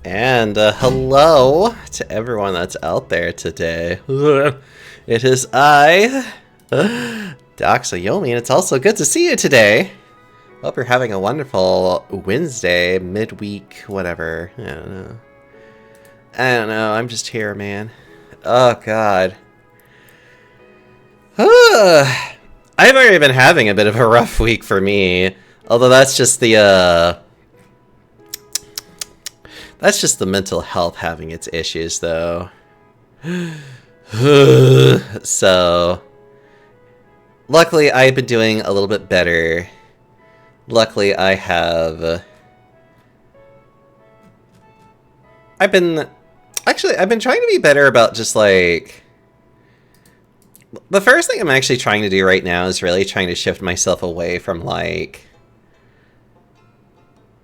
And hello to everyone that's out there today. It is I, Doxayomi, and it's also good to see you today. Hope you're having a wonderful Wednesday, midweek, whatever. I don't know. I'm just here, man. Oh, God. I've already been having a bit of a rough week for me. Although that's just the, that's just the mental health having its issues, though. So, luckily I've been doing a little bit better. Luckily I have... I've been trying to be better about just, like... The first thing I'm actually trying to do right now is really trying to shift myself away from, like...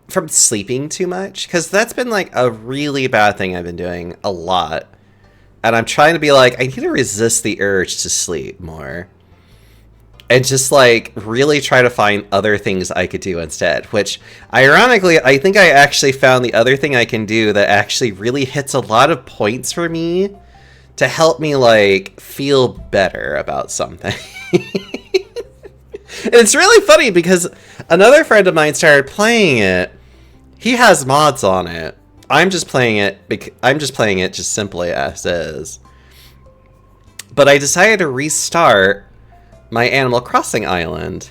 from sleeping too much, because that's been like a really bad thing I've been doing a lot, and I'm trying to be like, I need to resist the urge to sleep more and just like really try to find other things I could do instead, which ironically I think I actually found the other thing I can do that actually really hits a lot of points for me to help me like feel better about something. And it's really funny because another friend of mine started playing it. He has mods on it. I'm just playing it just simply as is. But I decided to restart my Animal Crossing island.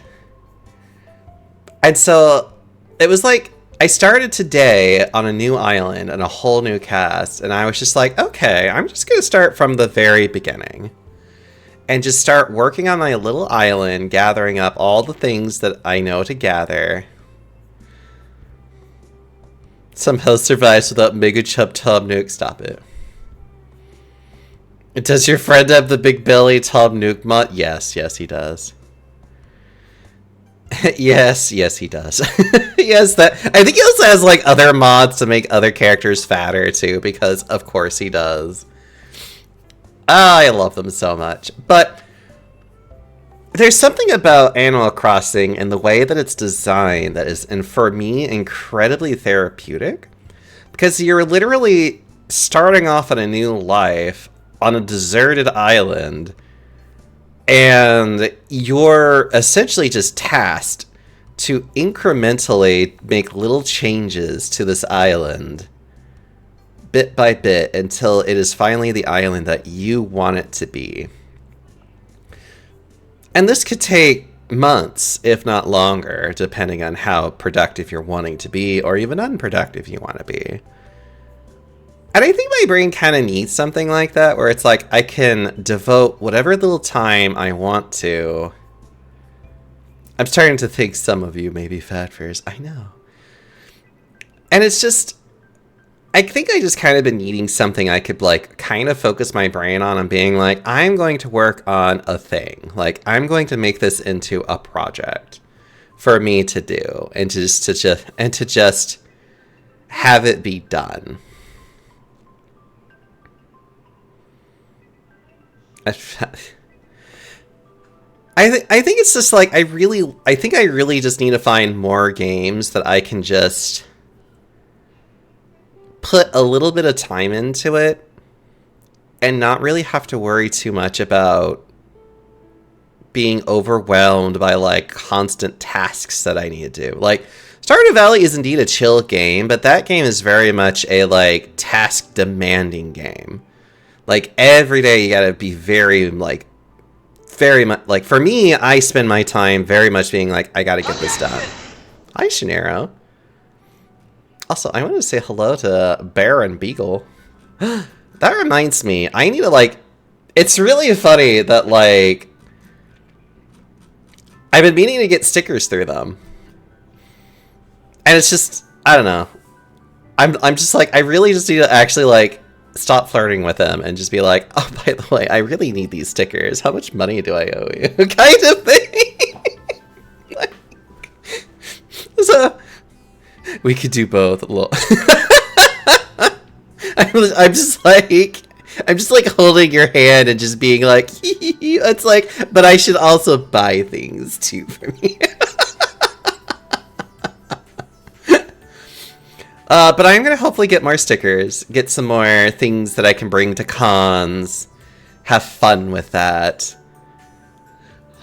And so it was like I started today on a new island and a whole new cast, and I was just like, okay, I'm just going to start from the very beginning. And just start working on my little island, gathering up all the things that I know to gather. Somehow survives without Mega Chub Tom Nook. Stop it. Does your friend have the big belly Tom Nook mod? Yes, he does. yes, he does. Yes, that. I think he also has like other mods to make other characters fatter too, because of course he does. I love them so much. But There's something about Animal Crossing and the way that it's designed that is, and for me, incredibly therapeutic. Because you're literally starting off on a new life on a deserted island, and you're essentially just tasked to incrementally make little changes to this island bit by bit until it is finally the island that you want it to be. And this could take months, if not longer, depending on how productive you're wanting to be, or even unproductive you want to be. And I think my brain kind of needs something like that, where it's like I can devote whatever little time I want to. I'm starting to think some of you may be fat fears. I know. And it's just, I think I just kind of been needing something I could like kind of focus my brain on and being like, I'm going to work on a thing. Like, I'm going to make this into a project for me to do and to just have it be done. I think it's just like I think I really just need to find more games that I can just put a little bit of time into it and not really have to worry too much about being overwhelmed by like constant tasks that I need to do. Like, Stardew Valley is indeed a chill game, but that game is very much a like task demanding game. Like, every day you gotta be very much, like, for me, I spend my time very much being like, I gotta get this done. Hi, Shinero. Also, I want to say hello to Bear and Beagle. That reminds me, I need to, like, it's really funny that, like, I've been meaning to get stickers through them. And it's just, I don't know. I'm just like, I really just need to actually, like, stop flirting with them and just be like, oh, by the way, I really need these stickers. How much money do I owe you? Kind of thing. Like, so, we could do both. I'm just like holding your hand and just being like, it's like, but I should also buy things too for me. But I'm going to hopefully get more stickers, get some more things that I can bring to cons, have fun with that.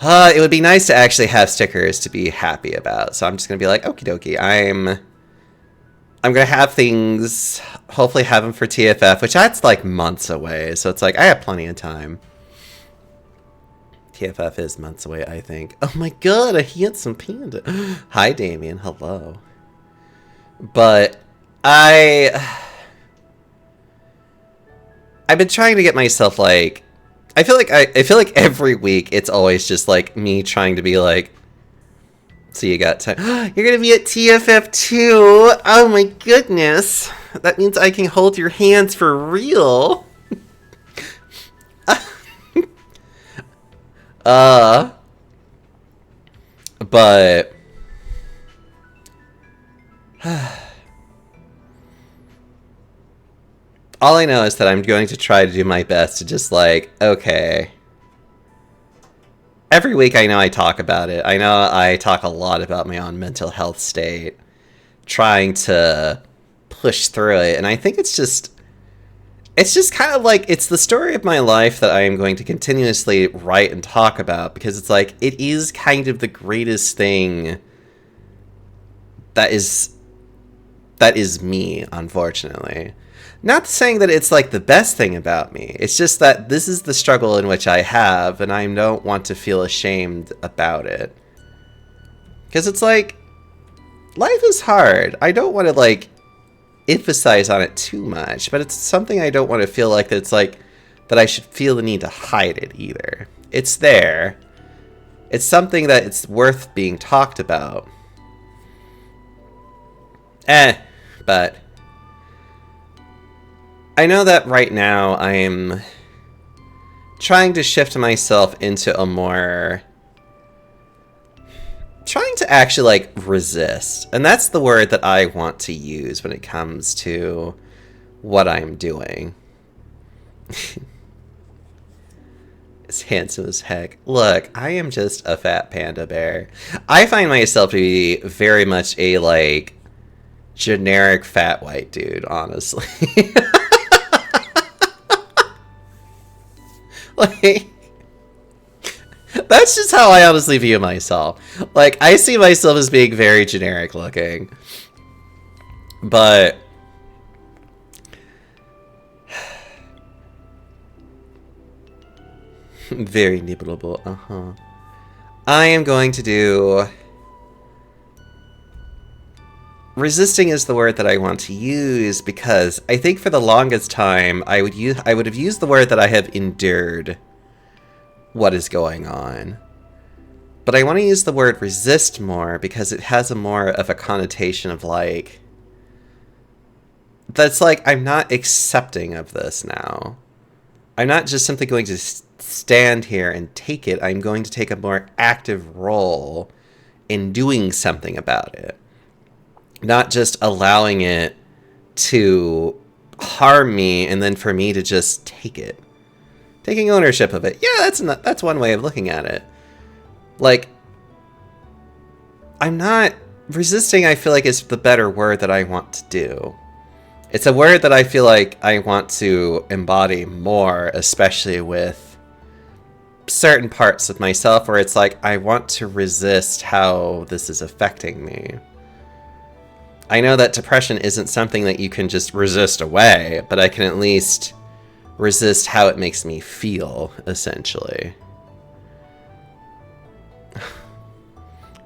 It would be nice to actually have stickers to be happy about. So I'm just going to be like, okie dokie, I'm going to have things, hopefully have them for TFF, which that's like months away. So it's like, I have plenty of time. TFF is months away, I think. Oh my god, a handsome panda. Hi, Damien. Hello. But I've been trying to get myself like, I feel like every week it's always just like me trying to be like, so you got time. You're gonna be at TFF too. Oh my goodness, that means I can hold your hands for real. But all I know is that I'm going to try to do my best to just like, okay. Every week I know I talk about it. I know I talk a lot about my own mental health state, trying to push through it. And I think it's just kind of like, it's the story of my life that I am going to continuously write and talk about, because it's like, it is kind of the greatest thing that is me, unfortunately. Not saying that it's like the best thing about me. It's just that this is the struggle in which I have, and I don't want to feel ashamed about it. Because it's like, life is hard. I don't want to like emphasize on it too much, but it's something I don't want to feel like that it's like that I should feel the need to hide it either. It's there. It's something that it's worth being talked about. But I know that right now I'm trying to shift myself into a more, trying to actually like resist. And that's the word that I want to use when it comes to what I'm doing. It's handsome as heck. Look, I am just a fat panda bear. I find myself to be very much a, like, generic fat white dude, honestly. Like, that's just how I honestly view myself. Like, I see myself as being very generic looking. But very nibbleable. I am going to do... Resisting is the word that I want to use because I think for the longest time I would have used the word that I have endured what is going on. But I want to use the word resist more because it has a more of a connotation of like... That's like, I'm not accepting of this now. I'm not just simply going to stand here and take it. I'm going to take a more active role in doing something about it. Not just allowing it to harm me and then for me to just take it. Taking ownership of it. Yeah, that's one way of looking at it. Like, I'm not... Resisting, I feel like, is the better word that I want to do. It's a word that I feel like I want to embody more, especially with certain parts of myself where it's like, I want to resist how this is affecting me. I know that depression isn't something that you can just resist away, but I can at least resist how it makes me feel, essentially.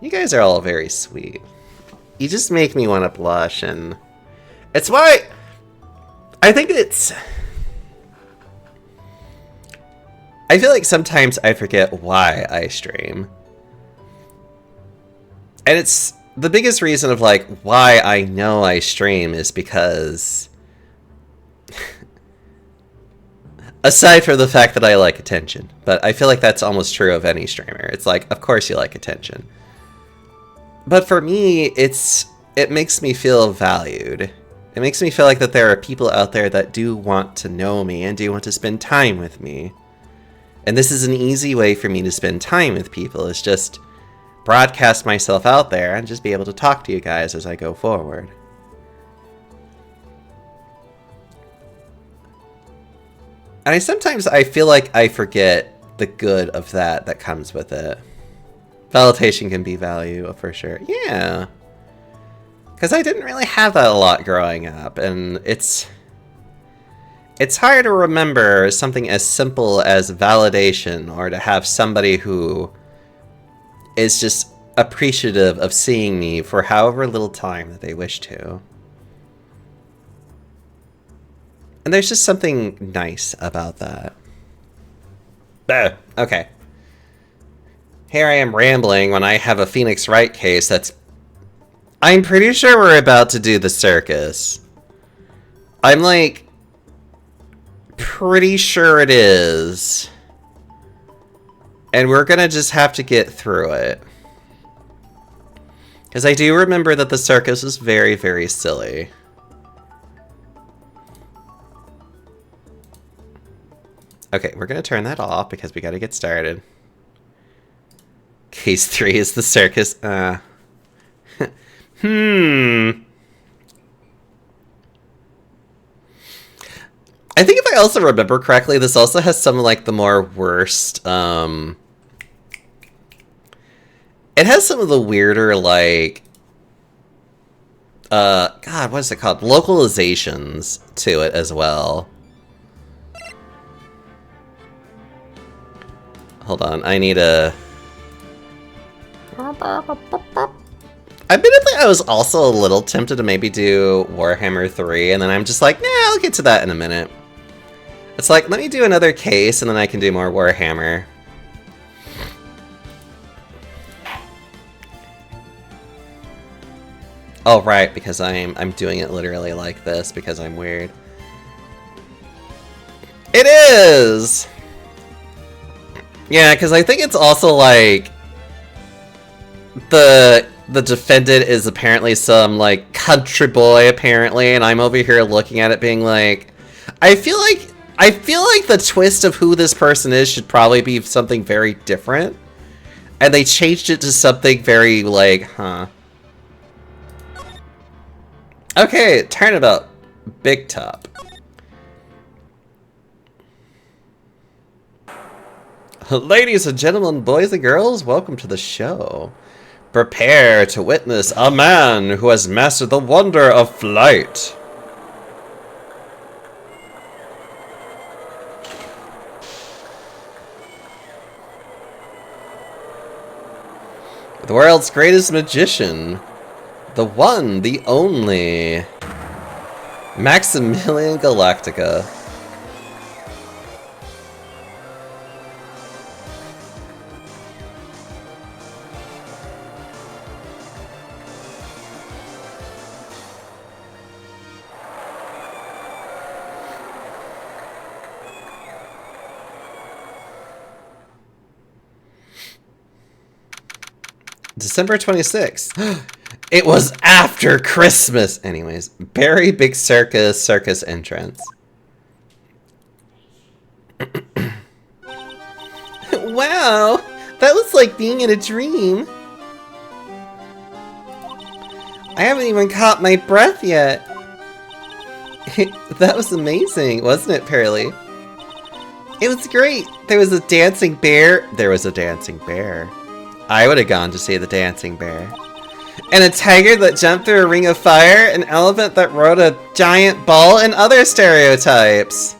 You guys are all very sweet. You just make me want to blush, and it's why I think it's... I feel like sometimes I forget why I stream. And it's... The biggest reason of, like, why I know I stream is because... aside from the fact that I like attention. But I feel like that's almost true of any streamer. It's like, of course you like attention. But for me, it makes me feel valued. It makes me feel like that there are people out there that do want to know me and do want to spend time with me. And this is an easy way for me to spend time with people. It's just... broadcast myself out there and just be able to talk to you guys as I go forward. And sometimes I feel like I forget the good of that comes with it. Validation can be value, for sure. Yeah. Because I didn't really have that a lot growing up, and it's hard to remember something as simple as validation, or to have somebody who is just appreciative of seeing me for however little time that they wish to. And there's just something nice about that. Okay. Here I am rambling when I have a Phoenix Wright case that's... I'm pretty sure we're about to do the circus. I'm like... pretty sure it is. And we're gonna just have to get through it. Because I do remember that the circus was very, very silly. Okay, we're gonna turn that off because we gotta get started. Case 3 is the circus. I think if I also remember correctly, this also has some, like, the more worst, it has some of the weirder, like, God, what is it called? Localizations to it as well. Hold on, I need a... Admittedly, I was also a little tempted to maybe do Warhammer 3, and then I'm just like, nah, I'll get to that in a minute. It's like, let me do another case, and then I can do more Warhammer. Oh, right, because I'm doing it literally like this, because I'm weird. It is! Yeah, because I think it's also like... The defendant is apparently some, like, country boy, apparently, and I'm over here looking at it being like... I feel like I feel like the twist of who this person is should probably be something very different. And they changed it to something very, like, huh. Okay, turnabout. Big top. Ladies and gentlemen, boys and girls, welcome to the show. Prepare to witness a man who has mastered the wonder of flight. The world's greatest magician. The one, the only. Maximilian Galactica. December 26th. It was after Christmas. Anyways, Berry Big Circus entrance. Wow, that was like being in a dream. I haven't even caught my breath yet. That was amazing, wasn't it, Pearly? It was great. There was a dancing bear. I would have gone to see the dancing bear. And a tiger that jumped through a ring of fire, an elephant that rode a giant bull, and other stereotypes.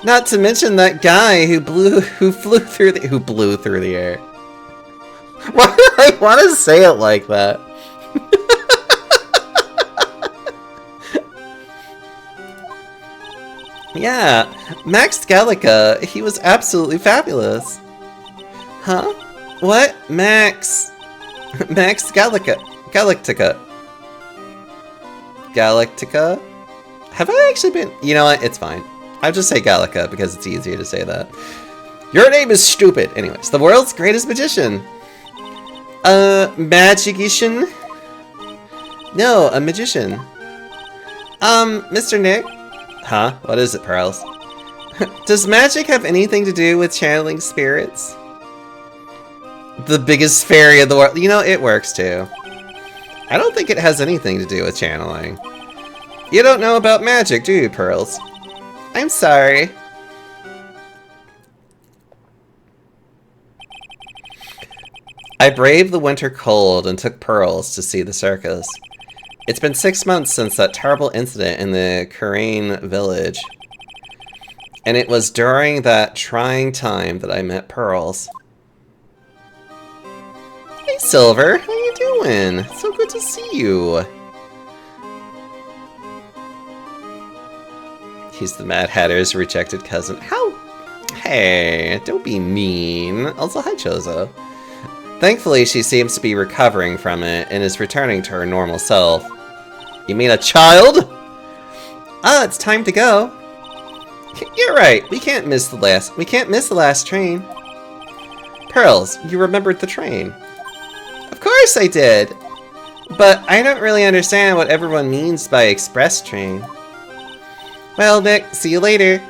Not to mention that guy who flew through the air. Why do I want to say it like that? Yeah, Max Gallica, he was absolutely fabulous. Huh? What? Max Gallica. Galactica? Have I actually been... You know what? It's fine. I'll just say Gallica because it's easier to say that. Your name is stupid. Anyways, the world's greatest magician. Magician? No, a magician. Mr. Nick? Huh? What is it, Pearls? Does magic have anything to do with channeling spirits? The biggest fairy in the world. You know, it works too. I don't think it has anything to do with channeling. You don't know about magic, do you, Pearls? I'm sorry. I braved the winter cold and took Pearls to see the circus. It's been 6 months since that terrible incident in the Kurain village. And it was during that trying time that I met Pearls. Hey Silver, how you doing? So good to see you. He's the Mad Hatter's rejected cousin. How? Hey, don't be mean. Also, hi Chozo. Thankfully, she seems to be recovering from it and is returning to her normal self. You mean a child? Ah, it's time to go. You're right. We can't miss the last train. Pearls, you remembered the train. Of course I did. But I don't really understand what everyone means by express train. Well, Nick, see you later.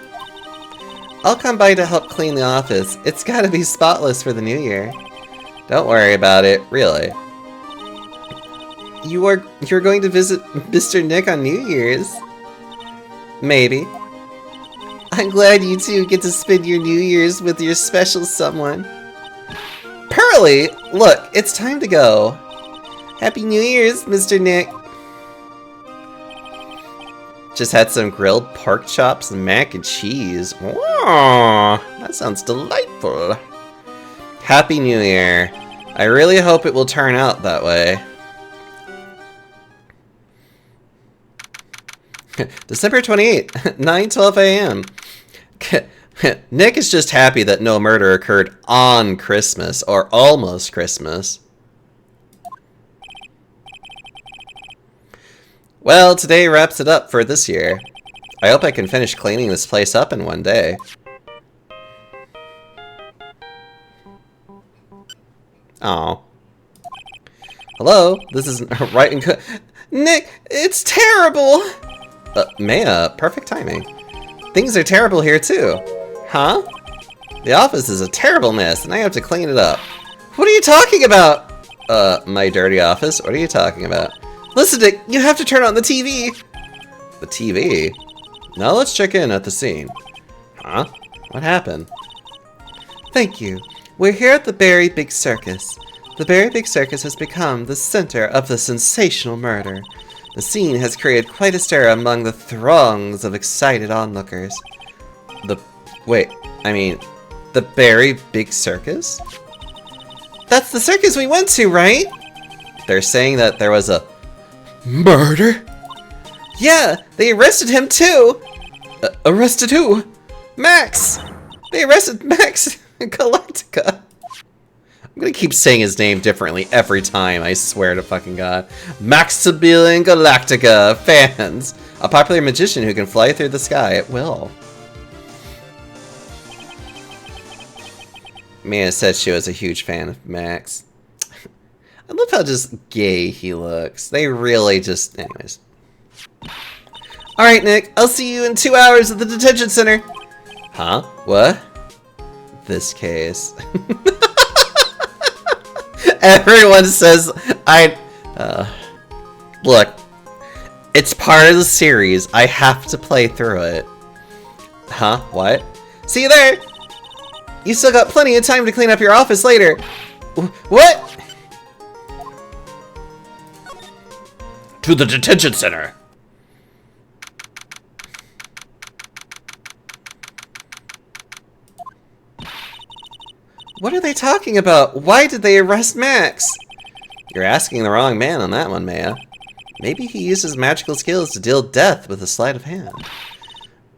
I'll come by to help clean the office. It's gotta be spotless for the new year. Don't worry about it, really. You're going to visit Mr. Nick on New Year's? Maybe. I'm glad you two get to spend your New Year's with your special someone. Pearly, look, it's time to go. Happy New Year's, Mr. Nick. Just had some grilled pork chops and mac and cheese. Aww, that sounds delightful. Happy New Year. I really hope it will turn out that way. December 28th, 9:12 a.m. Nick is just happy that no murder occurred on Christmas, or almost Christmas. Well, today wraps it up for this year. I hope I can finish cleaning this place up in one day. Oh. Hello, this is right and Nick, it's terrible! Maya, perfect timing. Things are terrible here too. Huh? The office is a terrible mess, and I have to clean it up. What are you talking about? My dirty office? What are you talking about? Listen, Nick, you have to turn on the TV. The TV? Now let's check in at the scene. Huh? What happened? Thank you. We're here at the Berry Big Circus. The Berry Big Circus has become the center of the sensational murder. The scene has created quite a stir among the throngs of excited onlookers. The Berry Big Circus? That's the circus we went to, right? They're saying that there was a murder? Yeah, they arrested him too! Arrested who? Max! They arrested Max Galactica. I'm gonna keep saying his name differently every time, I swear to fucking God. Maximilian Galactica, fans. A popular magician who can fly through the sky at will. Mia said she was a huge fan of Max. I love how just gay he looks. They really just... Anyways. Alright, Nick. I'll see you in 2 hours at the detention center. Huh? What? This case. Everyone says look, it's part of the series. I have to play through it. Huh? What? See you there! You still got plenty of time to clean up your office later. What? To the detention center. What are they talking about? Why did they arrest Max? You're asking the wrong man on that one, Maya. Maybe he uses magical skills to deal death with a sleight of hand.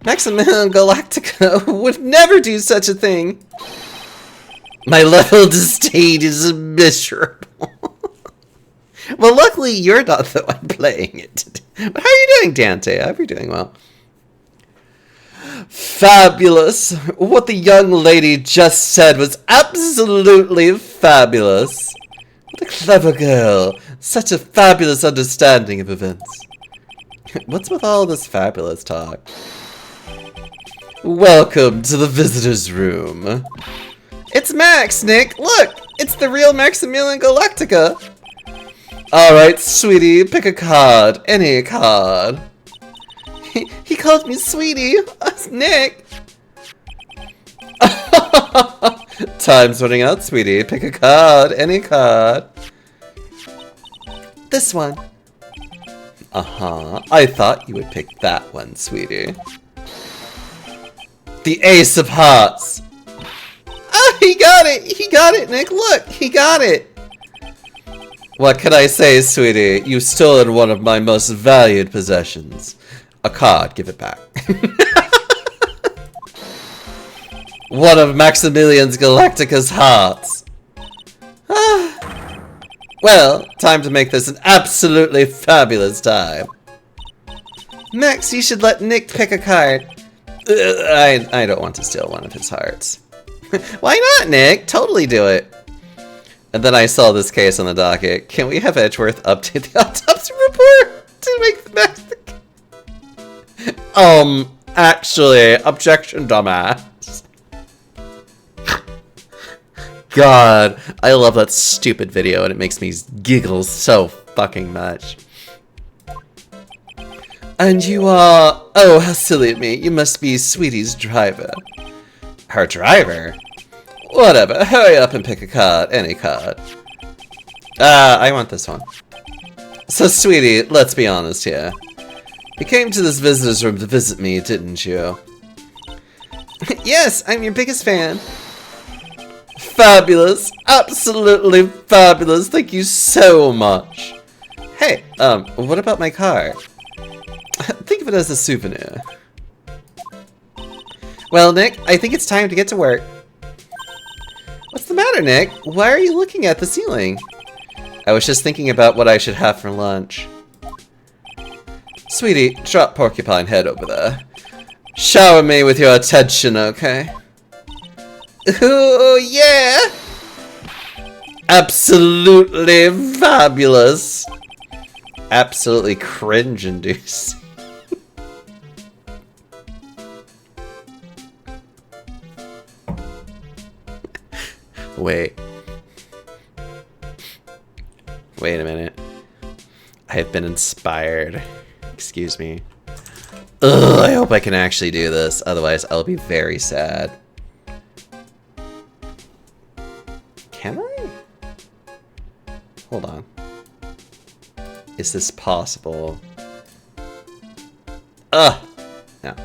Maximilian Galactica would never do such a thing. My level of disdain is miserable. Well, luckily you're not the one playing it. But how are you doing, Dante? I hope you're doing well. Fabulous. What the young lady just said was absolutely fabulous. What a clever girl. Such a fabulous understanding of events. What's with all this fabulous talk? Welcome to the visitor's room. It's Max, Nick. Look, it's the real Maximilian Galactica. Alright, sweetie, pick a card. Any card. He called me sweetie. Nick. Time's running out, sweetie. Pick a card. Any card. This one. Uh-huh. I thought you would pick that one, sweetie. The Ace of Hearts. Oh, he got it. He got it, Nick. Look, he got it. What can I say, sweetie? You've stolen one of my most valued possessions. A card. Give it back. One of Maximilian Galactica's hearts. Well, time to make this an absolutely fabulous time. Max, you should let Nick pick a card. I don't want to steal one of his hearts. Why not, Nick? Totally do it. And then I saw this case on the docket. Can we have Edgeworth update the autopsy report to make the Max? Actually, objection, dumbass. God, I love that stupid video and it makes me giggle so fucking much. And you are... Oh, how silly of me. You must be Sweetie's driver. Her driver? Whatever, hurry up and pick a card. Any card. I want this one. So, Sweetie, let's be honest here. You came to this visitor's room to visit me, didn't you? Yes, I'm your biggest fan. Fabulous. Absolutely fabulous. Thank you so much. Hey, what about my car? Think of it as a souvenir. Well, Nick, I think it's time to get to work. What's the matter, Nick? Why are you looking at the ceiling? I was just thinking about what I should have for lunch. Sweetie, drop Porcupine Head over there. Shower me with your attention, okay? Ooh, yeah! Absolutely fabulous! Absolutely cringe-inducing. Wait. Wait a minute. I have been inspired. Excuse me. Ugh, I hope I can actually do this. Otherwise, I'll be very sad. Can I? Hold on. Is this possible? Ugh! No.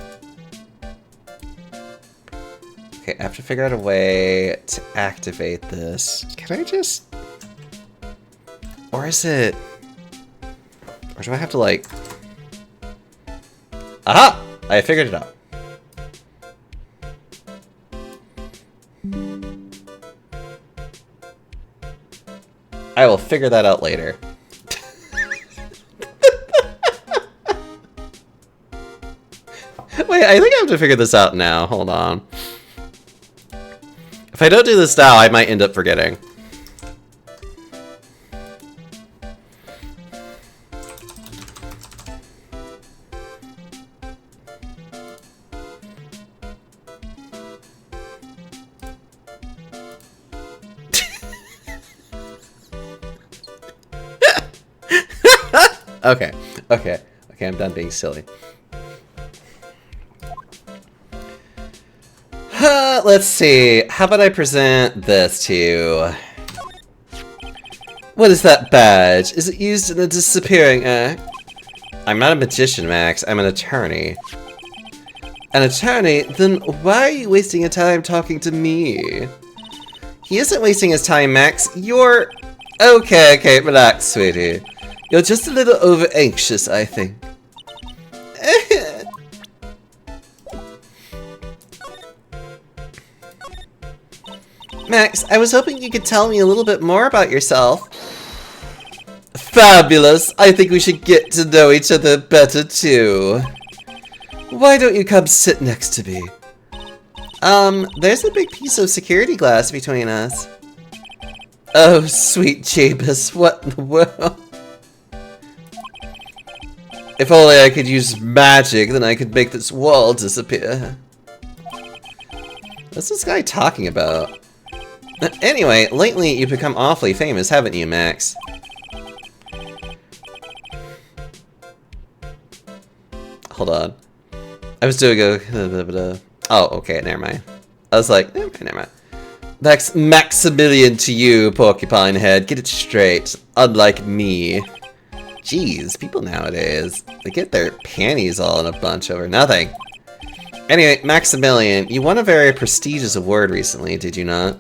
Okay, I have to figure out a way to activate this. Can I just... Or is it... Or do I have to, like... Aha! I figured it out. I will figure that out later. Wait, I think I have to figure this out now. Hold on. If I don't do this now, I might end up forgetting. Okay, I'm done being silly. Let's see. How about I present this to you? What is that badge? Is it used in a disappearing act? I'm not a magician, Max. I'm an attorney. An attorney? Then why are you wasting your time talking to me? He isn't wasting his time, Max. You're... Okay, relax, sweetie. You're just a little over-anxious, I think. Max, I was hoping you could tell me a little bit more about yourself. Fabulous! I think we should get to know each other better, too. Why don't you come sit next to me? There's a big piece of security glass between us. Oh, sweet Jabus, what in the world? If only I could use magic, then I could make this wall disappear. What's this guy talking about? Anyway, lately you've become awfully famous, haven't you, Max? Hold on. I was doing a... Oh, okay, never mind. I was like, never mind. That's Maximilian to you, Porcupine Head. Get it straight. Unlike me. Jeez, people nowadays, they get their panties all in a bunch over nothing. Anyway, Maximilian, you won a very prestigious award recently, did you not?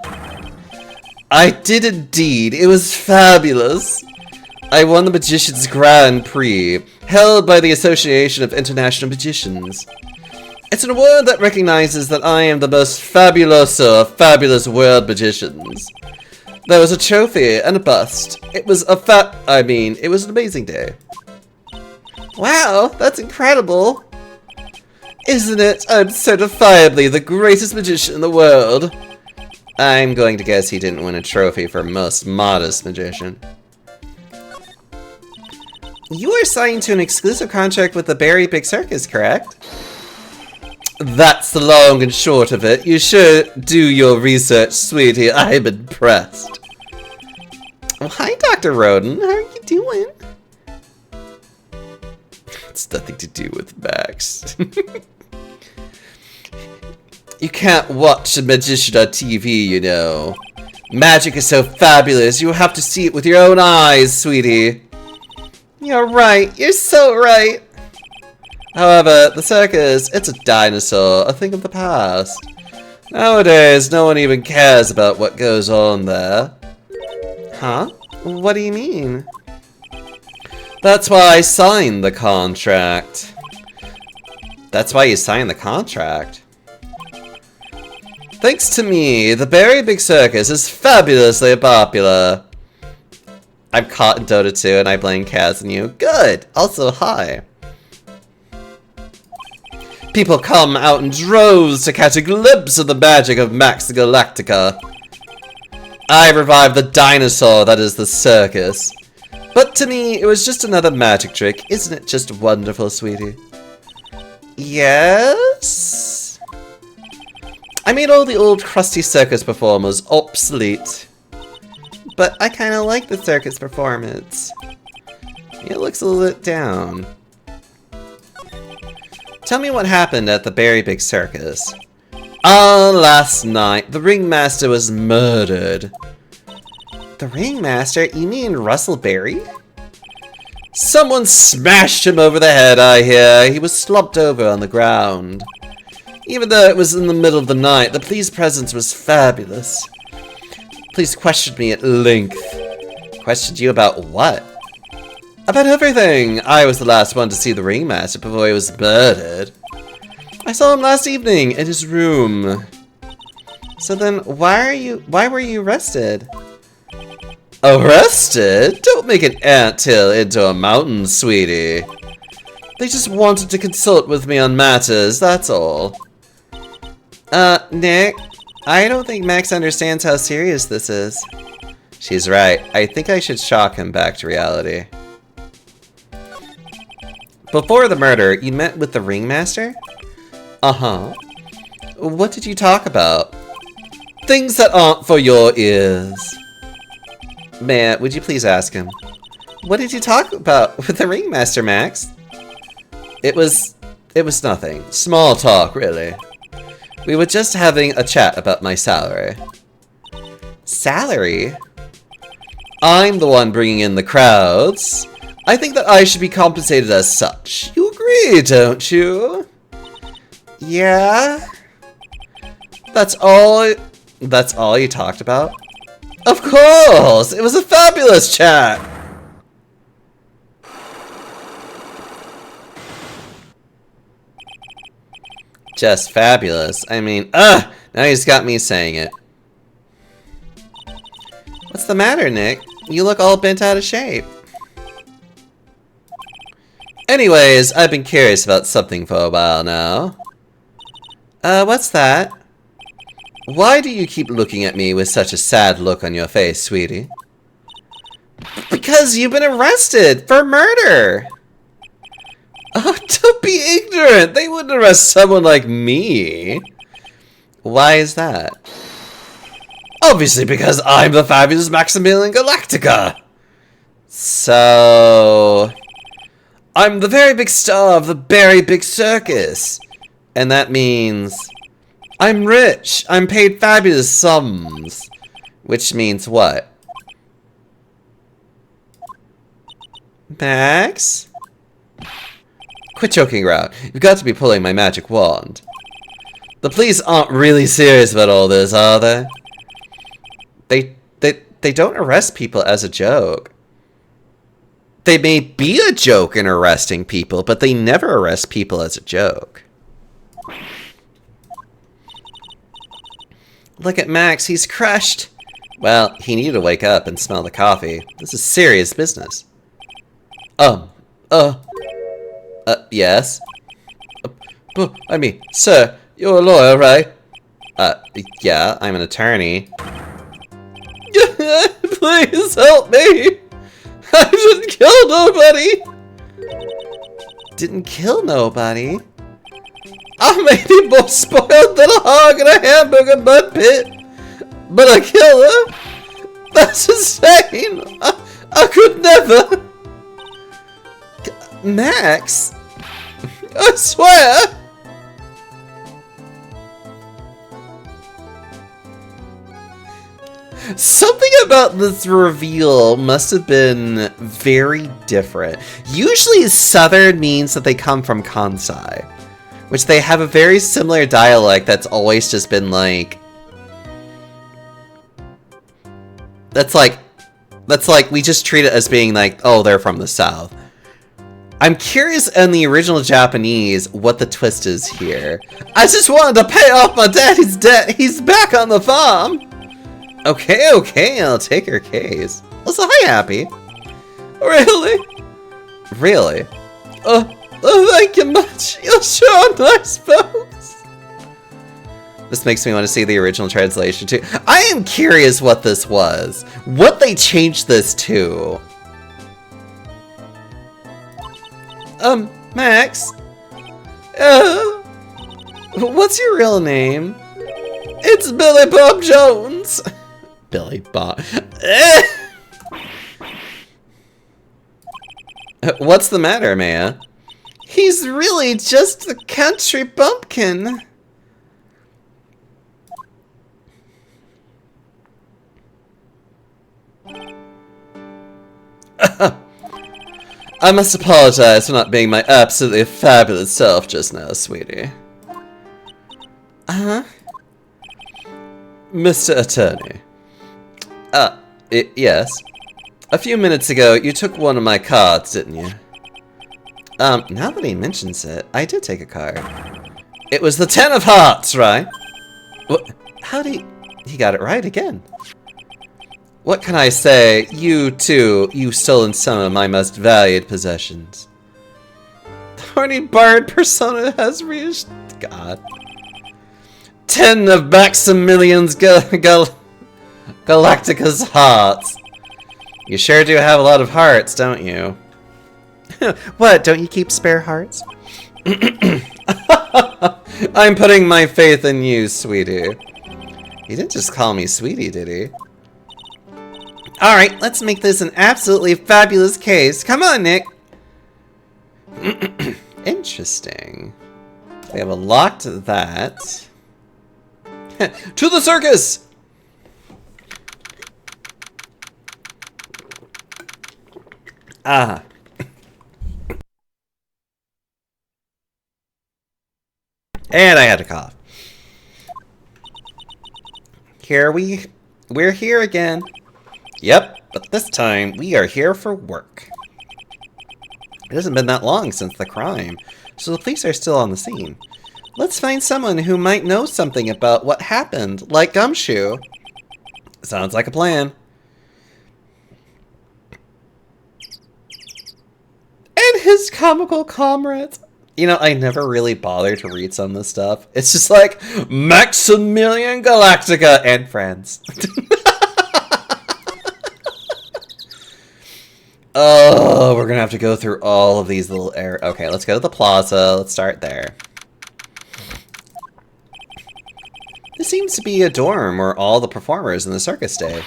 I did indeed. It was fabulous. I won the Magician's Grand Prix, held by the Association of International Magicians. It's an award that recognizes that I am the most fabuloso of fabulous world magicians. There was a trophy and a bust. It was a it was an amazing day. Wow, that's incredible. Isn't it? I'm certifiably the greatest magician in the world. I'm going to guess he didn't win a trophy for most modest magician. You are signed to an exclusive contract with the Berry Big Circus, correct? That's the long and short of it. You should do your research, sweetie. I'm impressed. Oh, hi, Dr. Roden. How are you doing? It's nothing to do with Max. You can't watch a magician on TV, you know. Magic is so fabulous, you have to see it with your own eyes, sweetie. You're right. You're so right. However, the circus, it's a dinosaur, a thing of the past. Nowadays, no one even cares about what goes on there. Huh? What do you mean? That's why I signed the contract. That's why you signed the contract? Thanks to me, the Berry Big Circus is fabulously popular. I'm caught in Dota 2 and I blame Kaz and you. Good! Also, hi. People come out in droves to catch a glimpse of the magic of Max Galactica. I revived the dinosaur that is the circus. But to me, it was just another magic trick. Isn't it just wonderful, sweetie? Yes? I made all the old crusty circus performers obsolete. But I kind of like the circus performance. It looks a little down. Tell me what happened at the Berry Big Circus. Last night, the ringmaster was murdered. The ringmaster? You mean Russell Berry? Someone smashed him over the head, I hear. He was slumped over on the ground. Even though it was in the middle of the night, the police presence was fabulous. Police questioned me at length. Questioned you about what? About everything. I was the last one to see the ringmaster before he was murdered. I saw him last evening in his room. So then, why were you arrested? Arrested? Don't make an anthill into a mountain, sweetie. They just wanted to consult with me on matters, that's all. Nick, I don't think Max understands how serious this is. She's right. I think I should shock him back to reality. Before the murder, you met with the ringmaster? Uh-huh. What did you talk about? Things that aren't for your ears. Matt, would you please ask him? What did you talk about with the ringmaster, Max? It was nothing. Small talk, really. We were just having a chat about my salary. Salary? I'm the one bringing in the crowds. I think that I should be compensated as such. You agree, don't you? Yeah? That's all you talked about? Of course! It was a fabulous chat! Just fabulous. I mean, now he's got me saying it. What's the matter, Nick? You look all bent out of shape. Anyways, I've been curious about something for a while now. What's that? Why do you keep looking at me with such a sad look on your face, sweetie? Because you've been arrested for murder! Oh, don't be ignorant! They wouldn't arrest someone like me! Why is that? Obviously because I'm the fabulous Maximilian Galactica! So... I'm the very big star of the Berry Big Circus! And that means... I'm rich! I'm paid fabulous sums! Which means what? Max? Quit joking around. You've got to be pulling my magic wand. The police aren't really serious about all this, are they? They don't arrest people as a joke. They may be a joke in arresting people, but they never arrest people as a joke. Look at Max, he's crushed. Well, he needed to wake up and smell the coffee. This is serious business. Yes? I mean, sir, you're a lawyer, right? Yeah, I'm an attorney. Please help me! I didn't kill nobody! Didn't kill nobody? I may be more spoiled than a hog in a hamburger mud pit, but a killer? That's insane! I could never! Max? I swear! Something about this reveal must have been very different. Usually Southern means that they come from Kansai, which they have a very similar dialect that's always just been like... That's like, we just treat it as being like, oh, they're from the South. I'm curious in the original Japanese what the twist is here. I just wanted to pay off my daddy's debt. He's back on the farm. Okay, I'll take your case. Also, hi, Happy. Really? Really? Oh, thank you much. You're sure nice folks. This makes me want to see the original translation too. I am curious what this was. What they changed this to. Max? What's your real name? It's Billy Bob Jones! Billy Bob. What's the matter, Maya? He's really just the country bumpkin. I must apologize for not being my absolutely fabulous self just now, sweetie. Uh-huh. Mr. Attorney. Yes. A few minutes ago, you took one of my cards, didn't you? Now that he mentions it, I did take a card. It was the 10 of Hearts, right? What? How'd he got it right again. What can I say? You, too, you've stolen some of my most valued possessions. The horny bard persona has reached... God. 10 of Maximilian's Galactica's hearts. You sure do have a lot of hearts, don't you? What, don't you keep spare hearts? I'm putting my faith in you, sweetie. He didn't just call me sweetie, did he? Alright, let's make this an absolutely fabulous case. Come on, Nick. Interesting. We have a lock to that. To the circus! Ah. And I had to cough. We're here again. Yep, but this time we are here for work. It hasn't been that long since the crime, so the police are still on the scene. Let's find someone who might know something about what happened, like Gumshoe. Sounds like a plan. And his comical comrades. You know, I never really bother to read some of this stuff. It's just like, Maximilian Galactica and friends. Oh, we're gonna have to go through all of these little areas. Okay, let's go to the plaza. Let's start there. This seems to be a dorm where all the performers in the circus stay.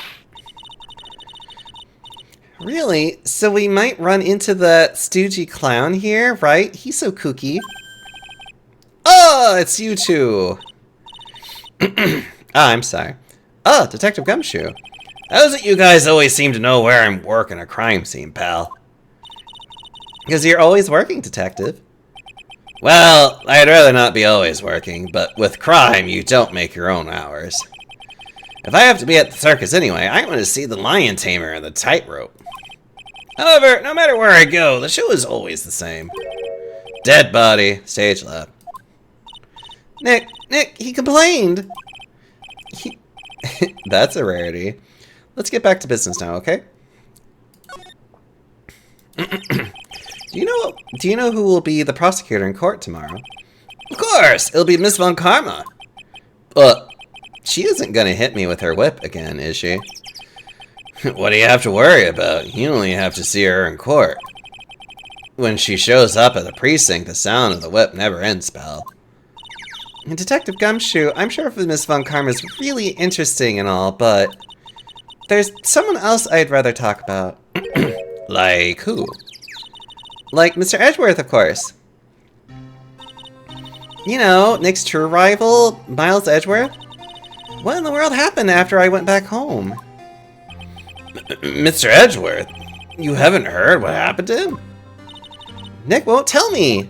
Really? So we might run into the stoogey clown here, right? He's so kooky. Oh, it's you two. I'm sorry. Oh, Detective Gumshoe. How is it you guys always seem to know where I'm working a crime scene, pal? Because you're always working, Detective. Well, I'd rather not be always working, but with crime, you don't make your own hours. If I have to be at the circus anyway, I want to see the lion tamer and the tightrope. However, no matter where I go, the show is always the same. Dead body, stage left. Nick, he complained! That's a rarity. Let's get back to business now, okay? Do you know who will be the prosecutor in court tomorrow? Of course! It'll be Miss Von Karma! But she isn't gonna hit me with her whip again, is she? What do you have to worry about? You only have to see her in court. When she shows up at the precinct, the sound of the whip never ends, pal. And Detective Gumshoe, I'm sure Miss Von Karma is really interesting and all, but there's someone else I'd rather talk about. Like who? Like Mr. Edgeworth, of course. You know, Nick's true rival, Miles Edgeworth. What in the world happened after I went back home? Mr. Edgeworth? You haven't heard what happened to him? Nick won't tell me.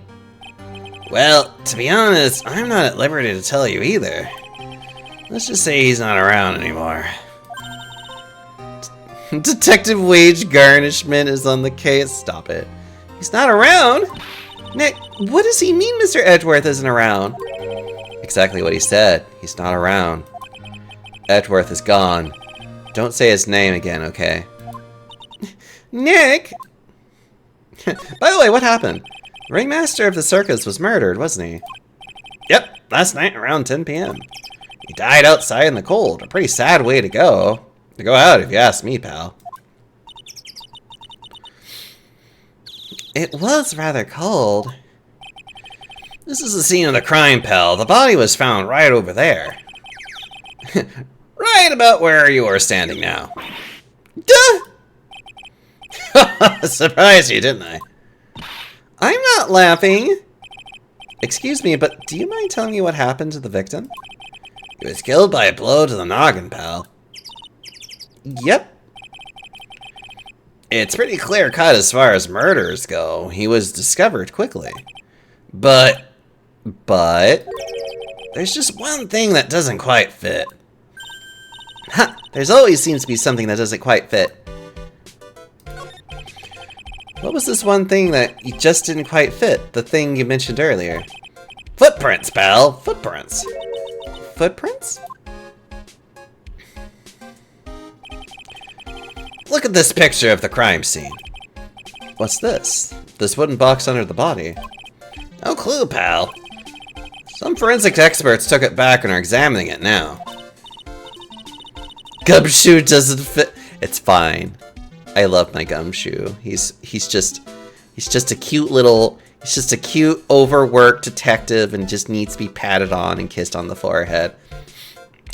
Well, to be honest, I'm not at liberty to tell you either. Let's just say he's not around anymore. Detective Wage Garnishment is on the case. Stop it. He's not around? Nick, what does he mean Mr. Edgeworth isn't around? Exactly what he said. He's not around. Edgeworth is gone. Don't say his name again, okay? Nick! By the way, what happened? The ringmaster of the circus was murdered, wasn't he? Yep, last night around 10 p.m. He died outside in the cold. A pretty sad way to go. To go out, if you ask me, pal. It was rather cold. This is the scene of the crime, pal. The body was found right over there. Right about where you are standing now. Duh! Surprised you, didn't I? I'm not laughing. Excuse me, but do you mind telling me what happened to the victim? He was killed by a blow to the noggin, pal. Yep. It's pretty clear cut as far as murders go. He was discovered quickly. But, there's just one thing that doesn't quite fit. Ha! There's always seems to be something that doesn't quite fit. What was this one thing that you just didn't quite fit? The thing you mentioned earlier. Footprints, pal. Footprints. Footprints? Look at this picture of the crime scene. What's this? This wooden box under the body. No clue, pal. Some forensic experts took it back and are examining it now. Gumshoe doesn't fit. It's fine. I love my Gumshoe. He's just a cute little, he's just a cute overworked detective and just needs to be patted on and kissed on the forehead.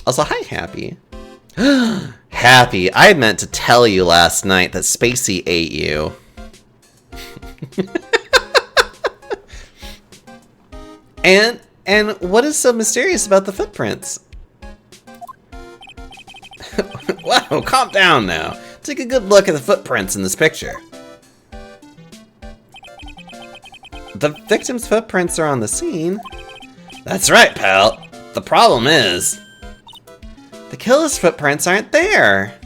Also, hi, Happy. Happy, I meant to tell you last night that Spacey ate you. And what is so mysterious about the footprints? Wow, calm down now. Take a good look at the footprints in this picture. The victim's footprints are on the scene. That's right, pal. The problem is, the killer's footprints aren't there.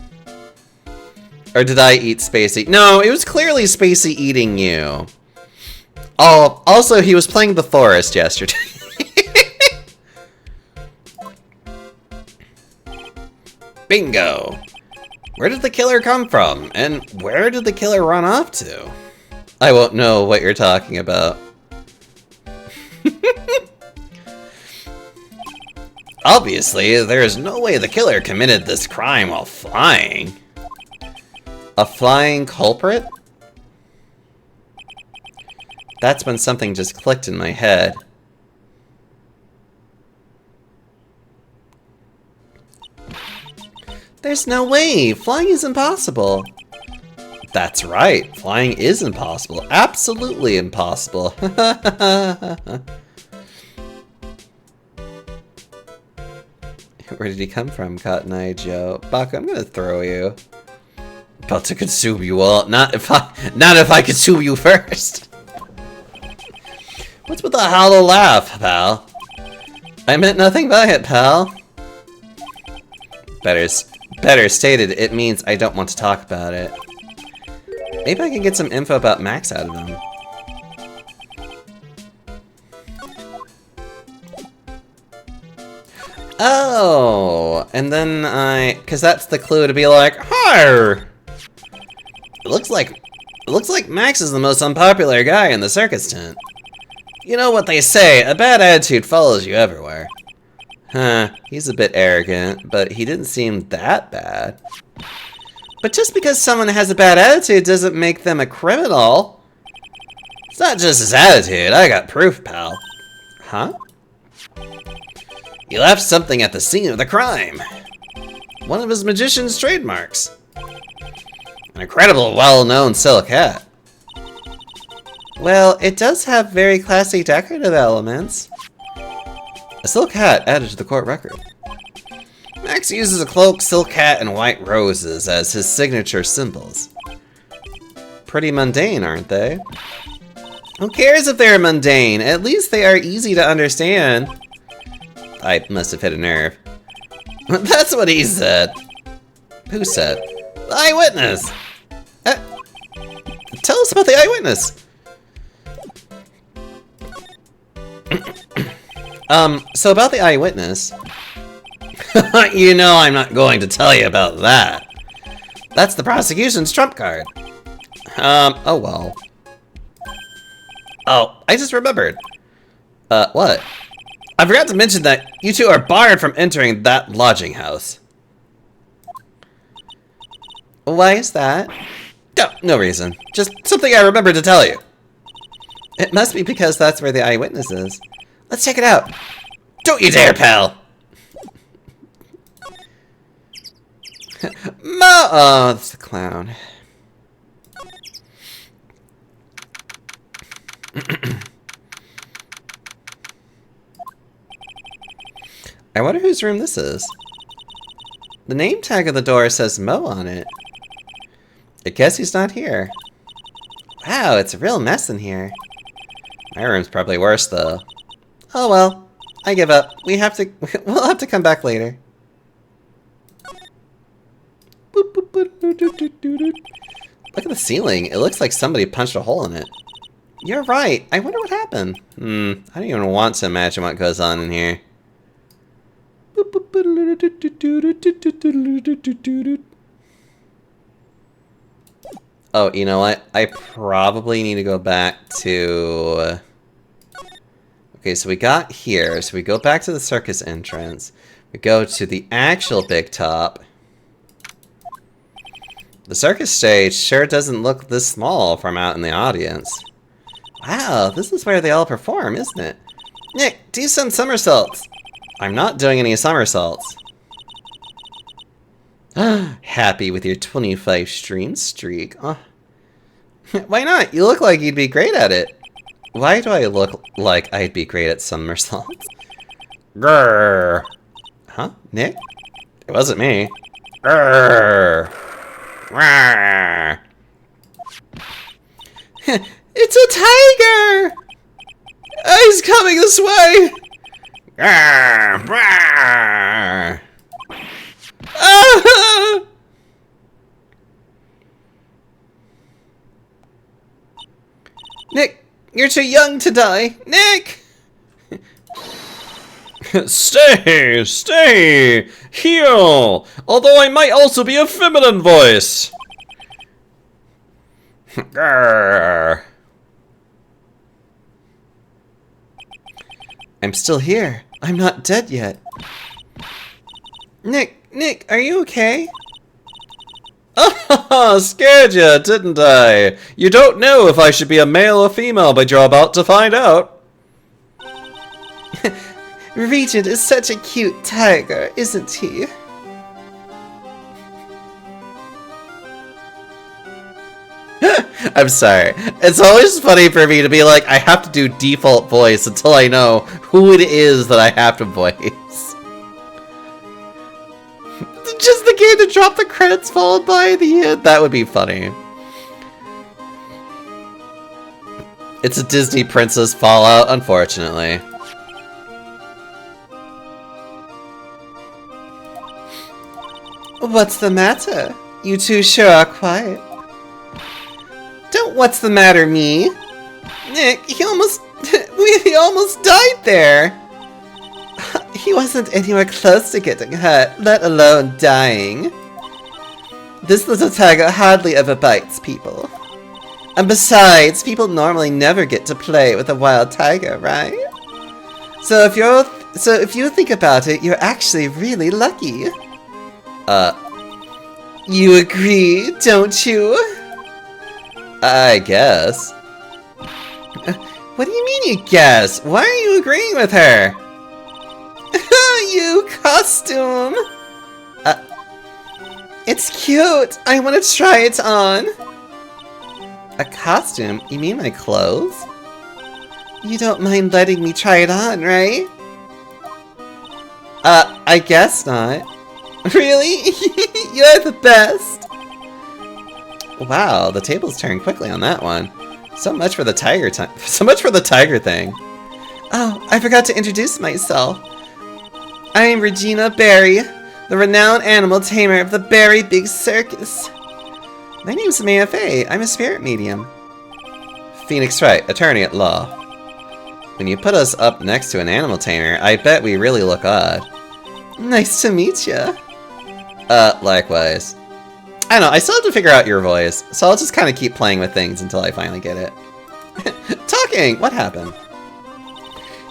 Or did I eat Spacey? No, it was clearly Spacey eating you. Oh, also he was playing the forest yesterday. Bingo! Where did the killer come from? And where did the killer run off to? I won't know what you're talking about. Obviously, there is no way the killer committed this crime while flying. A flying culprit? That's when something just clicked in my head. There's no way! Flying is impossible! That's right, flying is impossible. Absolutely impossible. Where did he come from, Cotton Eye Joe? Buck, I'm gonna throw you. About to consume you all. Not if I consume you first. What's with the hollow laugh, pal? I meant nothing by it, pal. Better stated, it means I don't want to talk about it. Maybe I can get some info about Max out of him. Oh, and then cause that's the clue to be like, hi. It looks like Max is the most unpopular guy in the circus tent. You know what they say, a bad attitude follows you everywhere. Huh, he's a bit arrogant, but he didn't seem that bad. But just because someone has a bad attitude doesn't make them a criminal. It's not just his attitude, I got proof, pal. Huh? He left something at the scene of the crime. One of his magician's trademarks. An incredible, well-known silk hat. Well, it does have very classy decorative elements. A silk hat added to the court record. Max uses a cloak, silk hat, and white roses as his signature symbols. Pretty mundane, aren't they? Who cares if they're mundane? At least they are easy to understand. I must have hit a nerve. That's what he said. Who said? The eyewitness! Tell us about the eyewitness! So about the eyewitness... You know I'm not going to tell you about that. That's the prosecution's trump card. Oh well. Oh, I just remembered. What? I forgot to mention that you two are barred from entering that lodging house. Why is that? No reason. Just something I remembered to tell you. It must be because that's where the eyewitness is. Let's check it out. Don't you dare, pal! Oh, that's the clown. I wonder whose room this is. The name tag on the door says Mo on it. I guess he's not here. Wow, it's a real mess in here. My room's probably worse, though. Oh well, I give up. We'll have to come back later. Look at the ceiling. It looks like somebody punched a hole in it. You're right. I wonder what happened. I don't even want to imagine what goes on in here. Oh, you know what? I probably need to go back to... Okay, so we got here. So we go back to the circus entrance. We go to the actual big top. The circus stage sure doesn't look this small from out in the audience. Wow, this is where they all perform, isn't it? Nick, do some somersaults. I'm not doing any somersaults. Happy with your 25 stream streak. Oh. Why not? You look like you'd be great at it. Why do I look like I'd be great at somersaults? Grrr. Huh? Nick? It wasn't me. Grrr. Grrr. It's a tiger! He's coming this way! Grrr. Grrr. Ah! Nick, you're too young to die. Nick! Stay! Stay! Heal! Although I might also be a feminine voice! Grrr. I'm still here. I'm not dead yet. Nick, are you okay? Ah, scared you, didn't I? You don't know if I should be a male or female, but you're about to find out. Regent is such a cute tiger, isn't he? I'm sorry. It's always funny for me to be like, I have to do default voice until I know who it is that I have to voice. Just the game to drop the credits followed by the end. That would be funny. It's a Disney Princess Fallout, unfortunately. What's the matter? You two sure are quiet. Don't what's the matter me? Nick, he almost died there. He wasn't anywhere close to getting hurt, let alone dying. This little tiger hardly ever bites people. And besides, people normally never get to play with a wild tiger, right? So if you think about it, you're actually really lucky. You agree, don't you? I guess. What do you mean you guess? Why are you agreeing with her? You costume! It's cute! I want to try it on! A costume? You mean my clothes? You don't mind letting me try it on, right? I guess not. Really? You're the best! Wow, the tables turned quickly on that one. So much for the tiger thing. Oh, I forgot to introduce myself. I am Regina Barry, the renowned animal tamer of the Barry Big Circus. My name's Maya Fey. I'm a spirit medium. Phoenix Wright, attorney at law. When you put us up next to an animal tamer, I bet we really look odd. Nice to meet ya. Likewise. I don't know, I still have to figure out your voice, so I'll just kind of keep playing with things until I finally get it. Talking! What happened?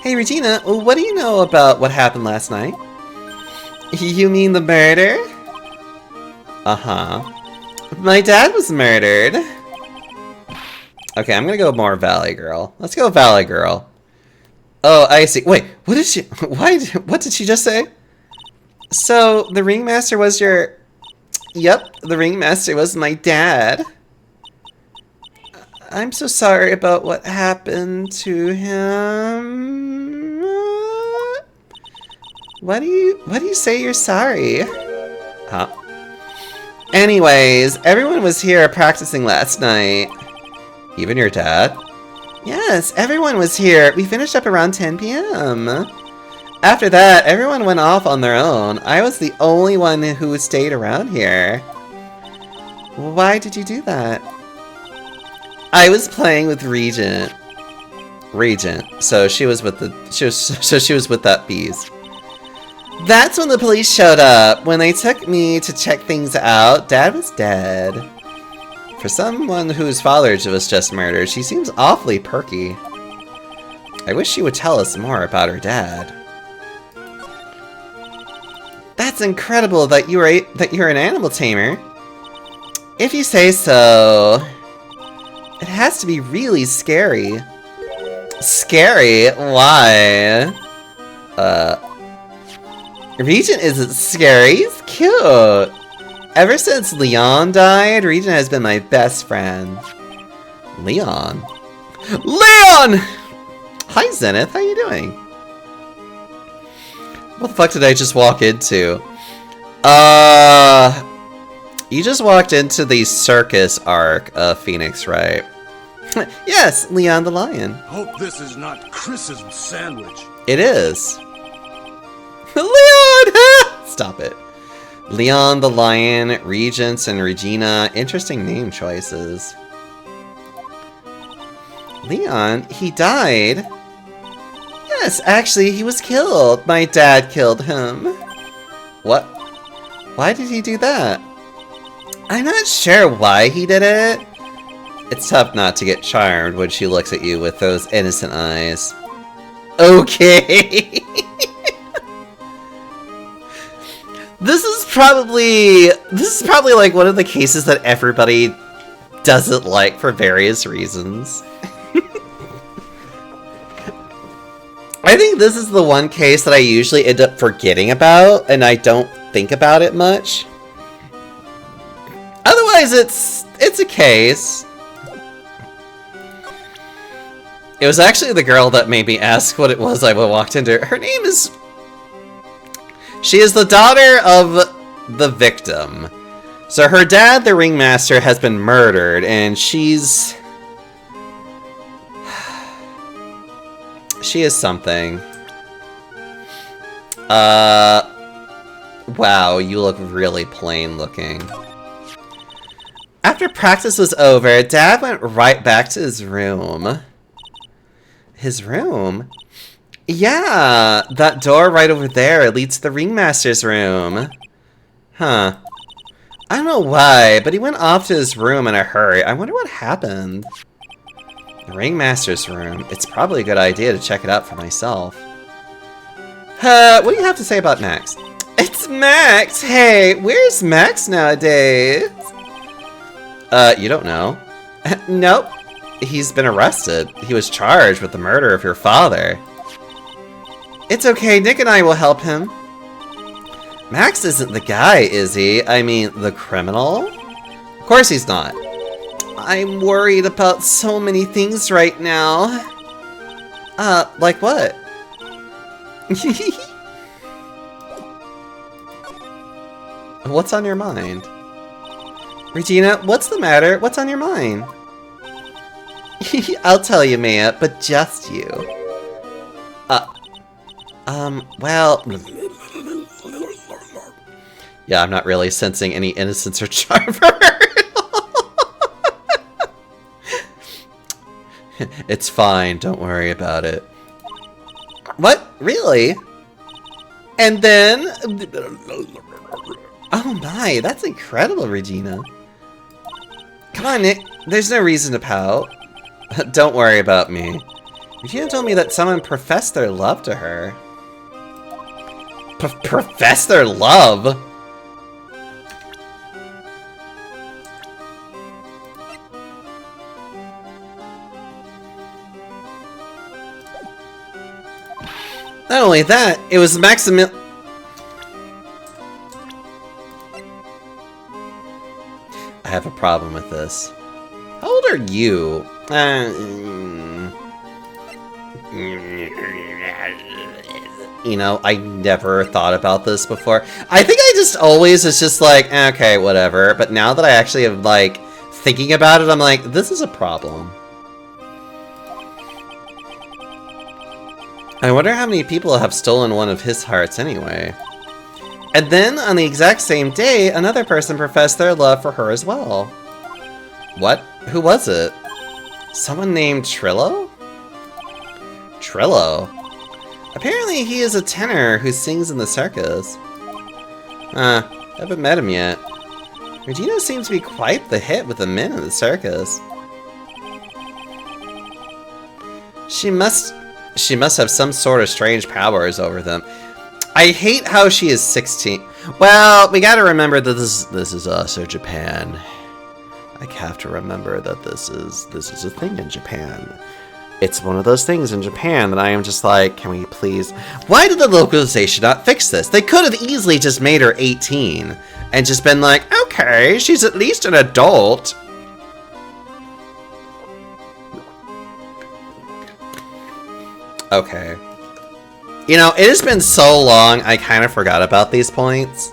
Hey Regina, what do you know about what happened last night? You mean the murder? Uh-huh. My dad was murdered. Okay, I'm gonna go more Valley Girl. Let's go Valley Girl. Oh, I see. Wait, what did she... what did she just say? So, the Ringmaster was your... Yep, the ringmaster was my dad. I'm so sorry about what happened to him. Why do you say you're sorry? Huh? Anyways, everyone was here practicing last night. Even your dad? Yes, everyone was here. We finished up around 10 p.m. After that, everyone went off on their own. I was the only one who stayed around here. Why did you do that? I was playing with Regent. So she was with that beast. That's when the police showed up. When they took me to check things out, Dad was dead. For someone whose father was just murdered, she seems awfully perky. I wish she would tell us more about her dad. That's incredible that you're an animal tamer. If you say so. It has to be really scary. Scary? Why? Regent isn't scary, he's cute. Ever since Leon died, Regent has been my best friend. Leon? Leon! Hi Zenith, how you doing? What the fuck did I just walk into? You just walked into the circus arc of Phoenix, right? Yes, Leon the Lion. Hope this is not Chris's sandwich. It is. Leon! Stop it. Leon the Lion, Regents, and Regina. Interesting name choices. Leon, he died? Yes, actually, he was killed. My dad killed him. What? Why did he do that? I'm not sure why he did it. It's tough not to get charmed when she looks at you with those innocent eyes. Okay. This is probably like one of the cases that everybody doesn't like for various reasons. I think this is the one case that I usually end up forgetting about, and I don't think about it much. Otherwise, it's a case. It was actually the girl that made me ask what it was I walked into. Her name is... She is the daughter of the victim. So her dad, the ringmaster, has been murdered, and she's... She is something. Wow, you look really plain looking. After practice was over, Dad went right back to his room. His room? Yeah, that door right over there leads to the ringmaster's room. Huh. I don't know why, but he went off to his room in a hurry. I wonder what happened. The ringmaster's room. It's probably a good idea to check it out for myself. What do you have to say about Max? It's Max! Hey, where's Max nowadays? You don't know. Nope. He's been arrested. He was charged with the murder of your father. It's okay, Nick and I will help him. Max isn't the guy, is he? I mean, the criminal? Of course he's not. I'm worried about so many things right now. Like what? What's on your mind? Regina, what's the matter? What's on your mind? I'll tell you, Maya, but just you. Well... Yeah, I'm not really sensing any innocence or charm for her. It's fine, don't worry about it. What? Really? And then... Oh my, that's incredible, Regina. Come on, Nick. There's no reason to pout. Don't worry about me. Regina told me that someone professed their love to her. Profess their love? Not only that, it was have a problem with this. How old are you? You know, I never thought about this before. I think I just always was just like, okay, whatever. But now that I actually am, like, thinking about it, I'm like, this is a problem. I wonder how many people have stolen one of his hearts anyway. And then, on the exact same day, another person professed their love for her as well. What? Who was it? Someone named Trillo? Trillo? Apparently he is a tenor who sings in the circus. Haven't met him yet. Regina seems to be quite the hit with the men in the circus. She must have some sort of strange powers over them. I hate how she is 16. Well, we gotta remember that this is also Japan. I have to remember that this is a thing in Japan. It's one of those things in Japan that I am just like, can we please... Why did the localization not fix this? They could have easily just made her 18 and just been like, okay, she's at least an adult. Okay. You know, it has been so long, I kind of forgot about these points.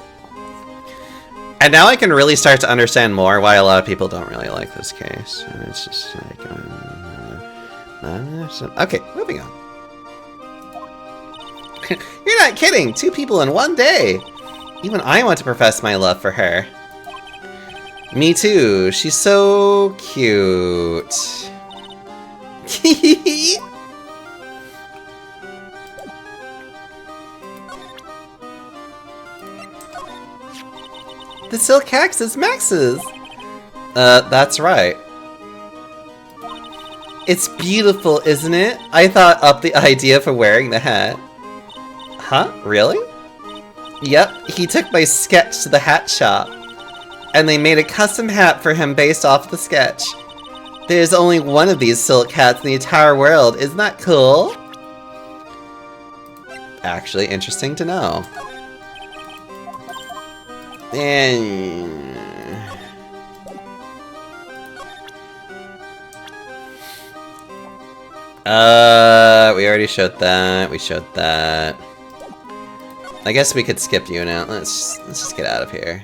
And now I can really start to understand more why a lot of people don't really like this case. And it's just like... okay, moving on. You're not kidding! 2 people in one day! Even I want to profess my love for her. Me too. She's so cute. The silk axe is Max's! That's right. It's beautiful, isn't it? I thought up the idea for wearing the hat. Huh? Really? Yep, he took my sketch to the hat shop. And they made a custom hat for him based off the sketch. There's only one of these silk hats in the entire world. Isn't that cool? Actually, interesting to know. And... we already showed that. We showed that. I guess we could skip you now. Let's just get out of here.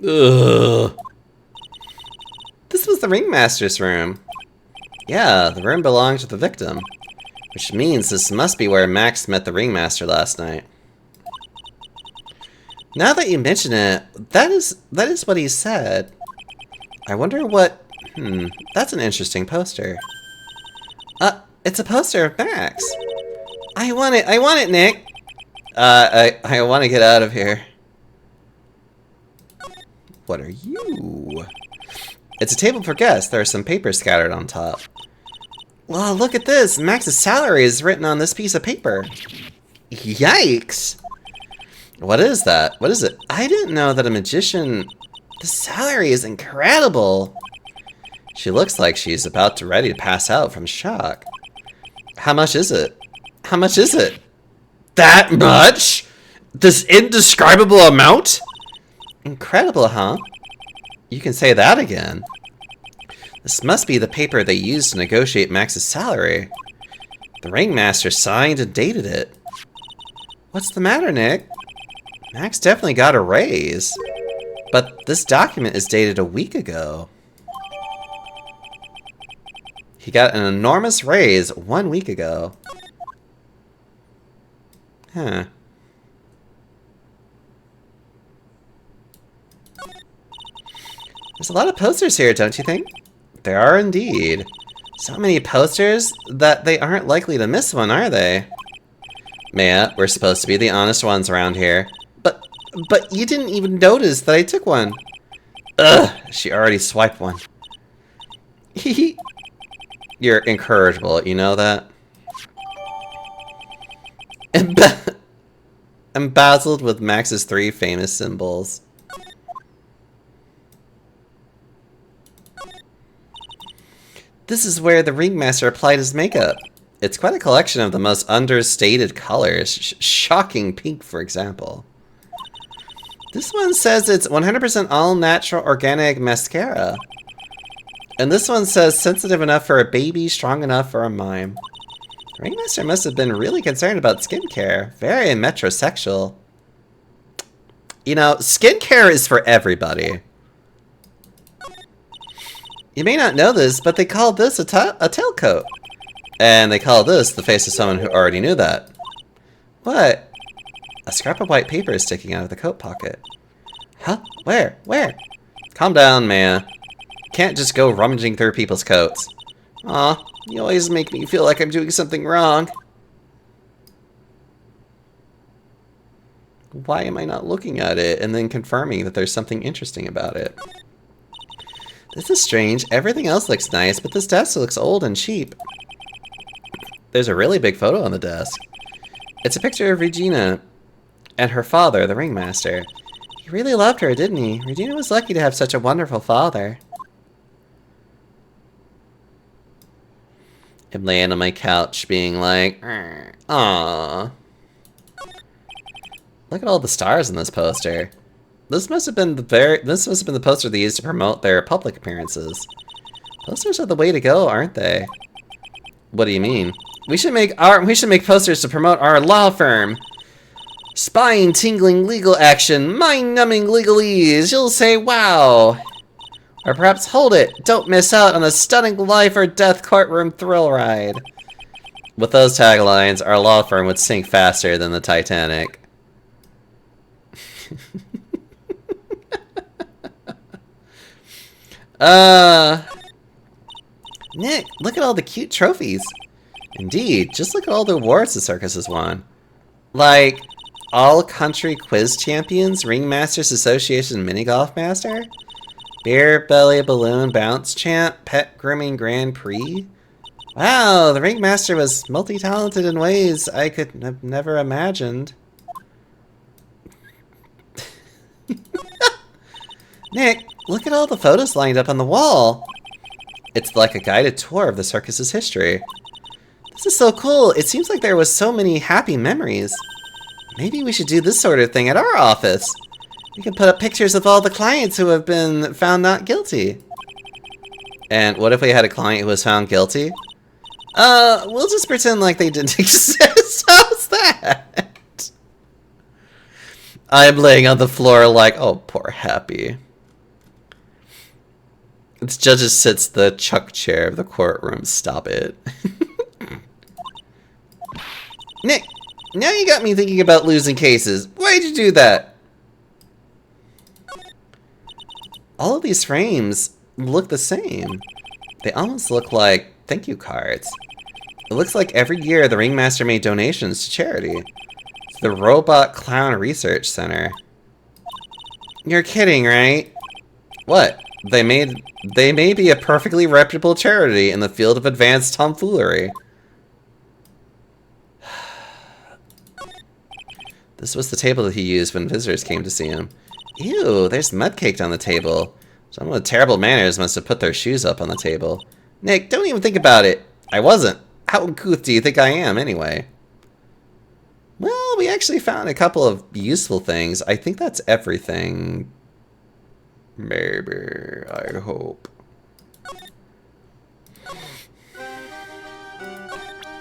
Ugh. This was the ringmaster's room. Yeah, the room belonged to the victim. Which means this must be where Max met the ringmaster last night. Now that you mention it, that is what he said. I wonder what... that's an interesting poster. It's a poster of Max. I want it, Nick! I want to get out of here. What are you? It's a table for guests. There are some papers scattered on top. Well, look at this! Max's salary is written on this piece of paper. Yikes! What is that? What is it? I didn't know that a magician... The salary is incredible! She looks like she's about to ready to pass out from shock. How much is it? How much is it? That much? This indescribable amount? Incredible, huh? You can say that again. This must be the paper they used to negotiate Max's salary. The ringmaster signed and dated it. What's the matter, Nick? Max definitely got a raise. But this document is dated a week ago. He got an enormous raise 1 week ago. Huh. There's a lot of posters here, don't you think? There are indeed. So many posters that they aren't likely to miss one, are they? Maya, we're supposed to be the honest ones around here. But you didn't even notice that I took one. Ugh, she already swiped one. Hehe. You're incorrigible, you know that? Embezzled with Max's 3 famous symbols. This is where the ringmaster applied his makeup. It's quite a collection of the most understated colors. Shocking pink, for example. This one says it's 100% all natural organic mascara. And this one says sensitive enough for a baby, strong enough for a mime. The Ringmaster must have been really concerned about skincare. Very metrosexual. You know, skincare is for everybody. You may not know this, but they call this a tailcoat. And they call this the face of someone who already knew that. What? A scrap of white paper is sticking out of the coat pocket. Huh? Where? Where? Calm down, Maya. Can't just go rummaging through people's coats. Aw, you always make me feel like I'm doing something wrong. Why am I not looking at it and then confirming that there's something interesting about it? This is strange. Everything else looks nice, but this desk looks old and cheap. There's a really big photo on the desk. It's a picture of Regina and her father, the Ringmaster. He really loved her, didn't he? Regina was lucky to have such a wonderful father. I'm laying on my couch being like, aww. Look at all the stars in this poster. This must have been the poster they used to promote their public appearances. Posters are the way to go, aren't they? What do you mean? We should make posters to promote our law firm. Spine-tingling legal action, mind-numbing legalese. You'll say, wow. Or perhaps, hold it. Don't miss out on a stunning life or death courtroom thrill ride. With those taglines, our law firm would sink faster than the Titanic. Nick, look at all the cute trophies. Indeed, just look at all the awards the circus has won. Like, All Country Quiz Champions, Ringmasters Association Mini Golf Master, Beer Belly Balloon Bounce Champ, Pet Grooming Grand Prix. Wow, the Ringmaster was multi-talented in ways I could have never imagined. Nick, look at all the photos lined up on the wall. It's like a guided tour of the circus's history. This is so cool. It seems like there was so many happy memories. Maybe we should do this sort of thing at our office. We can put up pictures of all the clients who have been found not guilty. And what if we had a client who was found guilty? We'll just pretend like they didn't exist. How's that? I'm laying on the floor like, oh, poor Happy. Its judges sits the chuck chair of the courtroom. Stop it. Nick, now you got me thinking about losing cases. Why'd you do that? All of these frames look the same. They almost look like thank you cards. It looks like every year the Ringmaster made donations to charity. To the Robot Clown Research Center. You're kidding, right? What? They may be a perfectly reputable charity in the field of advanced tomfoolery. This was the table that he used when visitors came to see him. Ew, there's mud caked on the table. Someone with terrible manners must have put their shoes up on the table. Nick, don't even think about it. I wasn't. How uncouth do you think I am, anyway? Well, we actually found a couple of useful things. I think that's everything. Maybe, I hope.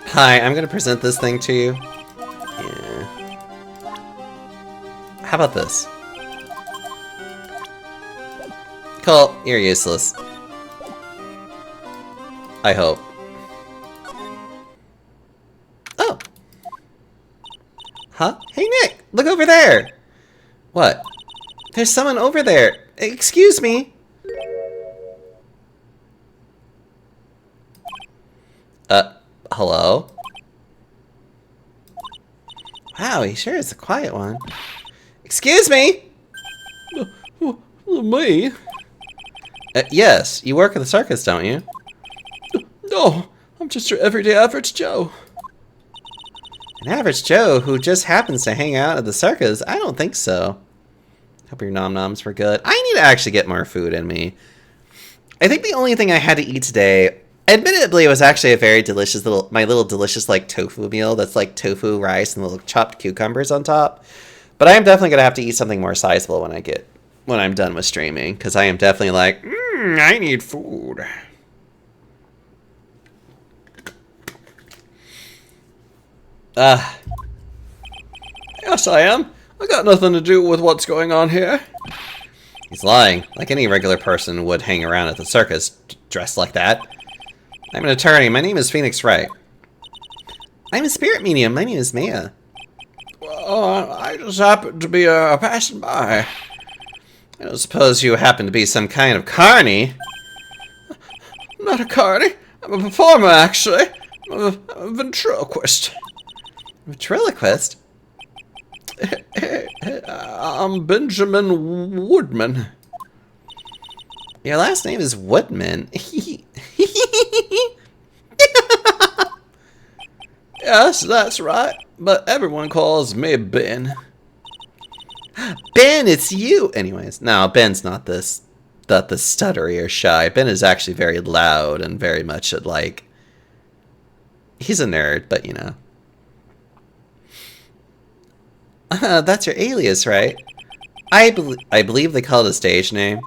Hi, I'm gonna present this thing to you. Yeah. How about this? Cool, you're useless. I hope. Oh. Huh? Hey Nick, look over there! What? There's someone over there. Excuse me. Hello? Wow, he sure is a quiet one. Excuse me! Me? Yes, you work at the circus, don't you? No, I'm just your everyday average Joe. An average Joe who just happens to hang out at the circus? I don't think so. Hope your nom-noms were good. I need to actually get more food in me. I think the only thing I had to eat today, admittedly, it was actually a very delicious my little delicious like tofu meal that's like tofu, rice, and little chopped cucumbers on top. But I am definitely gonna have to eat something more sizable when I'm done with streaming, because I am definitely like, I need food. Yes, I am. I got nothing to do with what's going on here. He's lying, like any regular person would hang around at the circus dressed like that. I'm an attorney. My name is Phoenix Wright. I'm a spirit medium. My name is Maya. Well, I just happened to be passing by. I don't suppose you happen to be some kind of carny. I'm not a carny. I'm a performer, actually. I'm a ventriloquist. Ventriloquist? I'm Benjamin Woodman. Your last name is Woodman. Yes, that's right. But everyone calls me Ben. Ben, it's you! Anyways, no, Ben's not the stuttery or shy. Ben is actually very loud and very much like... He's a nerd, but you know. That's your alias, right? I believe they call it a stage name.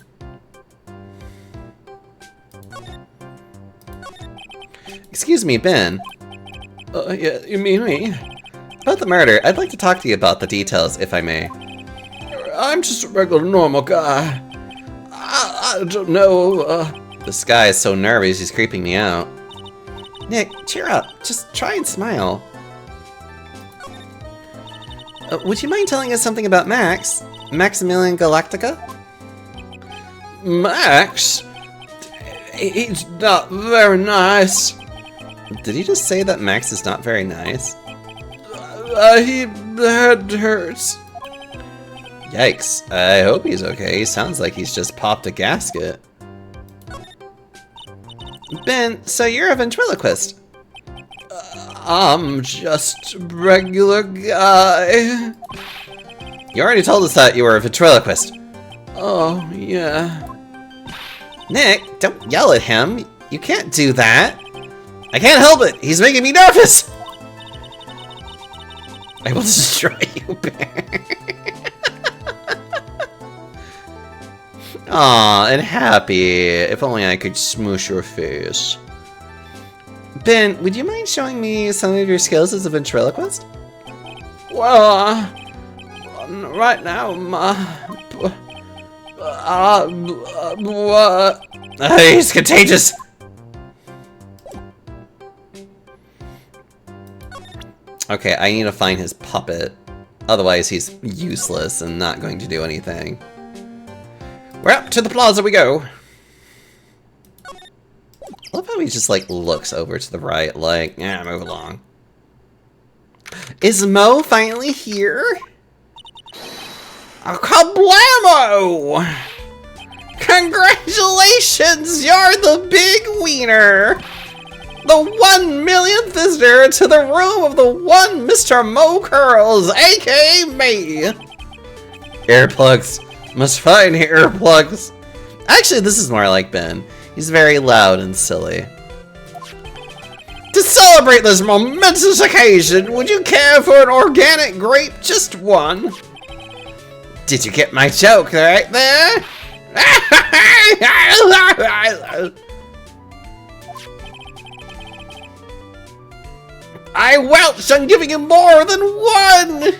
Excuse me, Ben. Yeah, you mean me? About the murder, I'd like to talk to you about the details, if I may. I'm just a regular normal guy. I don't know, This guy is so nervous, he's creeping me out. Nick, cheer up. Just try and smile. Would you mind telling us something about Max? Maximilian Galactica? Max? He's not very nice. Did he just say that Max is not very nice? He head hurts. Yikes. I hope he's okay. He sounds like he's just popped a gasket. Ben, so you're a ventriloquist? I'm just a regular guy. You already told us that you were a ventriloquist. Oh, yeah. Nick, don't yell at him. You can't do that. I can't help it. He's making me nervous. I will destroy you, Bear. Aw, and Happy. If only I could smoosh your face. Ben, would you mind showing me some of your skills as a ventriloquist? Well, right now, what? He's contagious. Okay, I need to find his puppet. Otherwise, he's useless and not going to do anything. Well, to the plaza we go. I love how he just, like, looks over to the right, like, yeah, move along. Is Mo finally here? Kablamo! Congratulations, you're the big wiener! The 1,000,000th visitor to the room of the one Mr. Mo Curls, aka me! Earplugs. Must find earplugs. Actually, this is more like Ben. He's very loud and silly. To celebrate this momentous occasion, would you care for an organic grape? Just one. Did you get my joke right there? I welched on giving him more than one!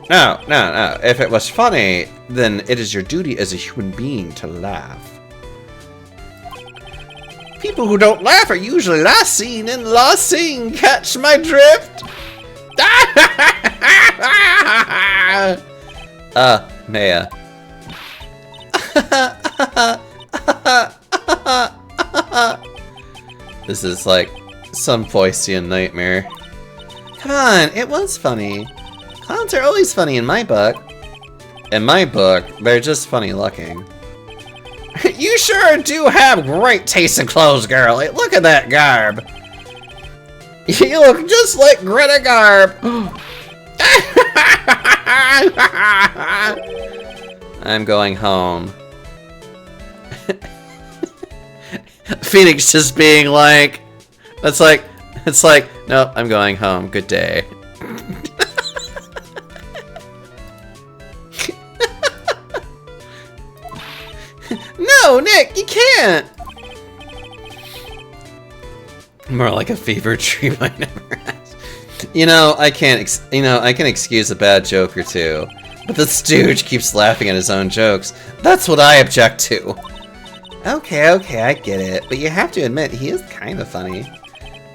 No. If it was funny, then it is your duty as a human being to laugh. People who don't laugh are usually last seen and last seen. Catch my drift? Maya. This is like some Foystian nightmare. Come on, it was funny. Clowns are always funny in my book. In my book, they're just funny looking. You sure do have great taste in clothes, girl. Look at that garb. You look just like Greta Garb. I'm going home. Phoenix just being like, it's like, Nope, I'm going home. Good day. No, Nick, you can't! More like a fever dream I never had. You know, I can excuse a bad joke or two, but the stooge keeps laughing at his own jokes. That's what I object to. Okay, I get it, but you have to admit, he is kind of funny.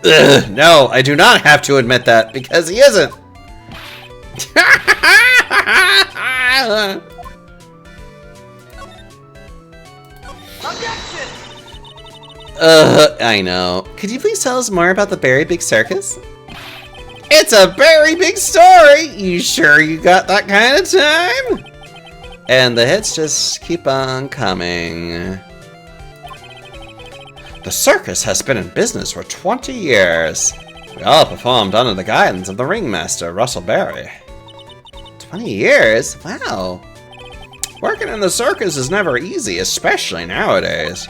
Ugh, no, I do not have to admit that, because he isn't. I know. Could you please tell us more about the Berry Big Circus? It's a very big story! You sure you got that kind of time? And the hits just keep on coming. The circus has been in business for 20 years. We all performed under the guidance of the ringmaster, Russell Berry. 20 years? Wow. Working in the circus is never easy, especially nowadays.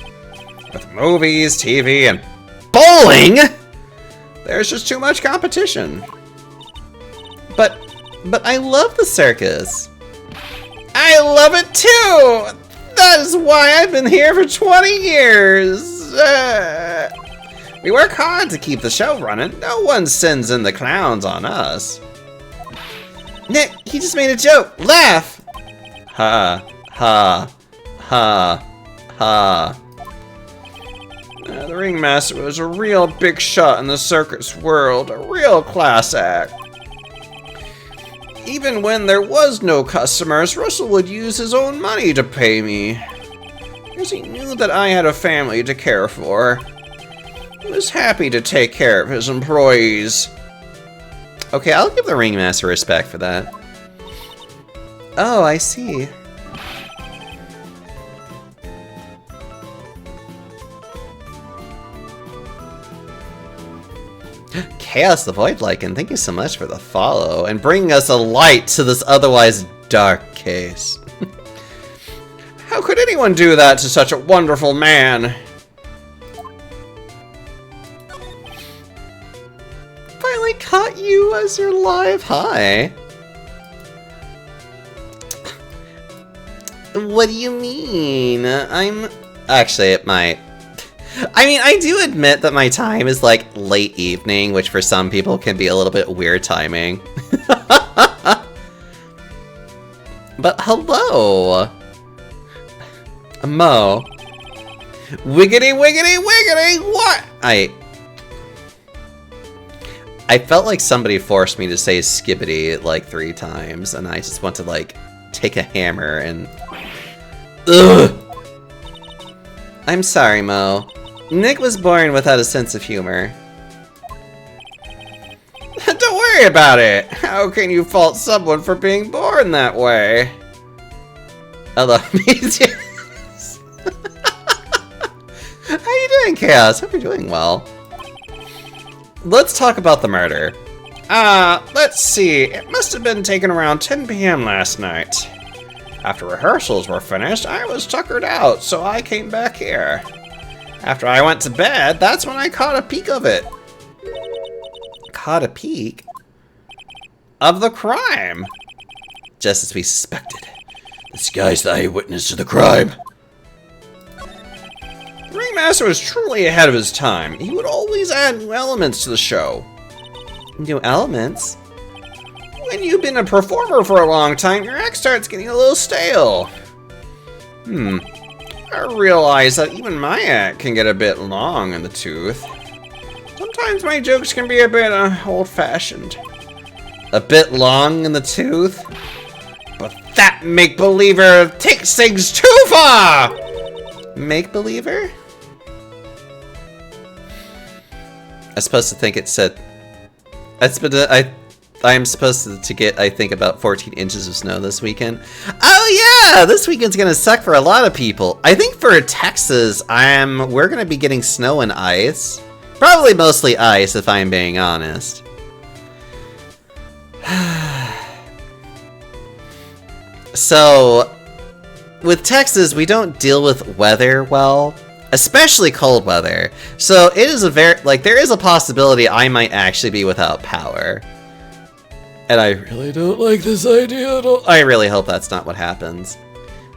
With movies, TV, and bowling, there's just too much competition. But I love the circus. I love it too! That is why I've been here for 20 years! We work hard to keep the show running. No one sends in the clowns on us. Nick, he just made a joke. Laugh! Ha, ha, ha, ha. The ringmaster was a real big shot in the circus world, a real class act. Even when there was no customers, Russell would use his own money to pay me. Because he knew that I had a family to care for. He was happy to take care of his employees. Okay, I'll give the ringmaster respect for that. Oh, I see. Chaos the Void Lycan, thank you so much for the follow and bringing us a light to this otherwise dark case. How could anyone do that to such a wonderful man? Finally caught you as your live hi. What do you mean? Actually, it might. I mean, I do admit that my time is like late evening, which for some people can be a little bit weird timing. But hello! Mo. Wiggity, wiggity, wiggity, what? I felt like somebody forced me to say skibbity like 3 times, and I just want to like take a hammer and... Ugh! I'm sorry, Mo. Nick was born without a sense of humor. Don't worry about it! How can you fault someone for being born that way? I love me too. How you doing, Chaos? Hope you're doing well. Let's talk about the murder. Let's see. It must have been taken around 10 p.m. last night. After rehearsals were finished, I was tuckered out, so I came back here. After I went to bed, that's when I caught a peek of it. Caught a peek? Of the crime. Just as we suspected. This guy's the eyewitness to the crime. The Ringmaster was truly ahead of his time. He would always add new elements to the show. New elements? When you've been a performer for a long time, your act starts getting a little stale. I realize that even my act can get a bit long in the tooth. Sometimes my jokes can be a bit old-fashioned. A bit long in the tooth? But that make-believer takes things too far! Make-believer? I'm supposed to think it said... I'm supposed to get, I think, about 14 inches of snow this weekend. Oh yeah! This weekend's gonna suck for a lot of people. I think for Texas, we're gonna be getting snow and ice. Probably mostly ice, if I'm being honest. So, with Texas, we don't deal with weather well. especially cold weather. So it is a very, like, there is a possibility I might actually be without power. And I really don't like this idea at all. I really hope that's not what happens.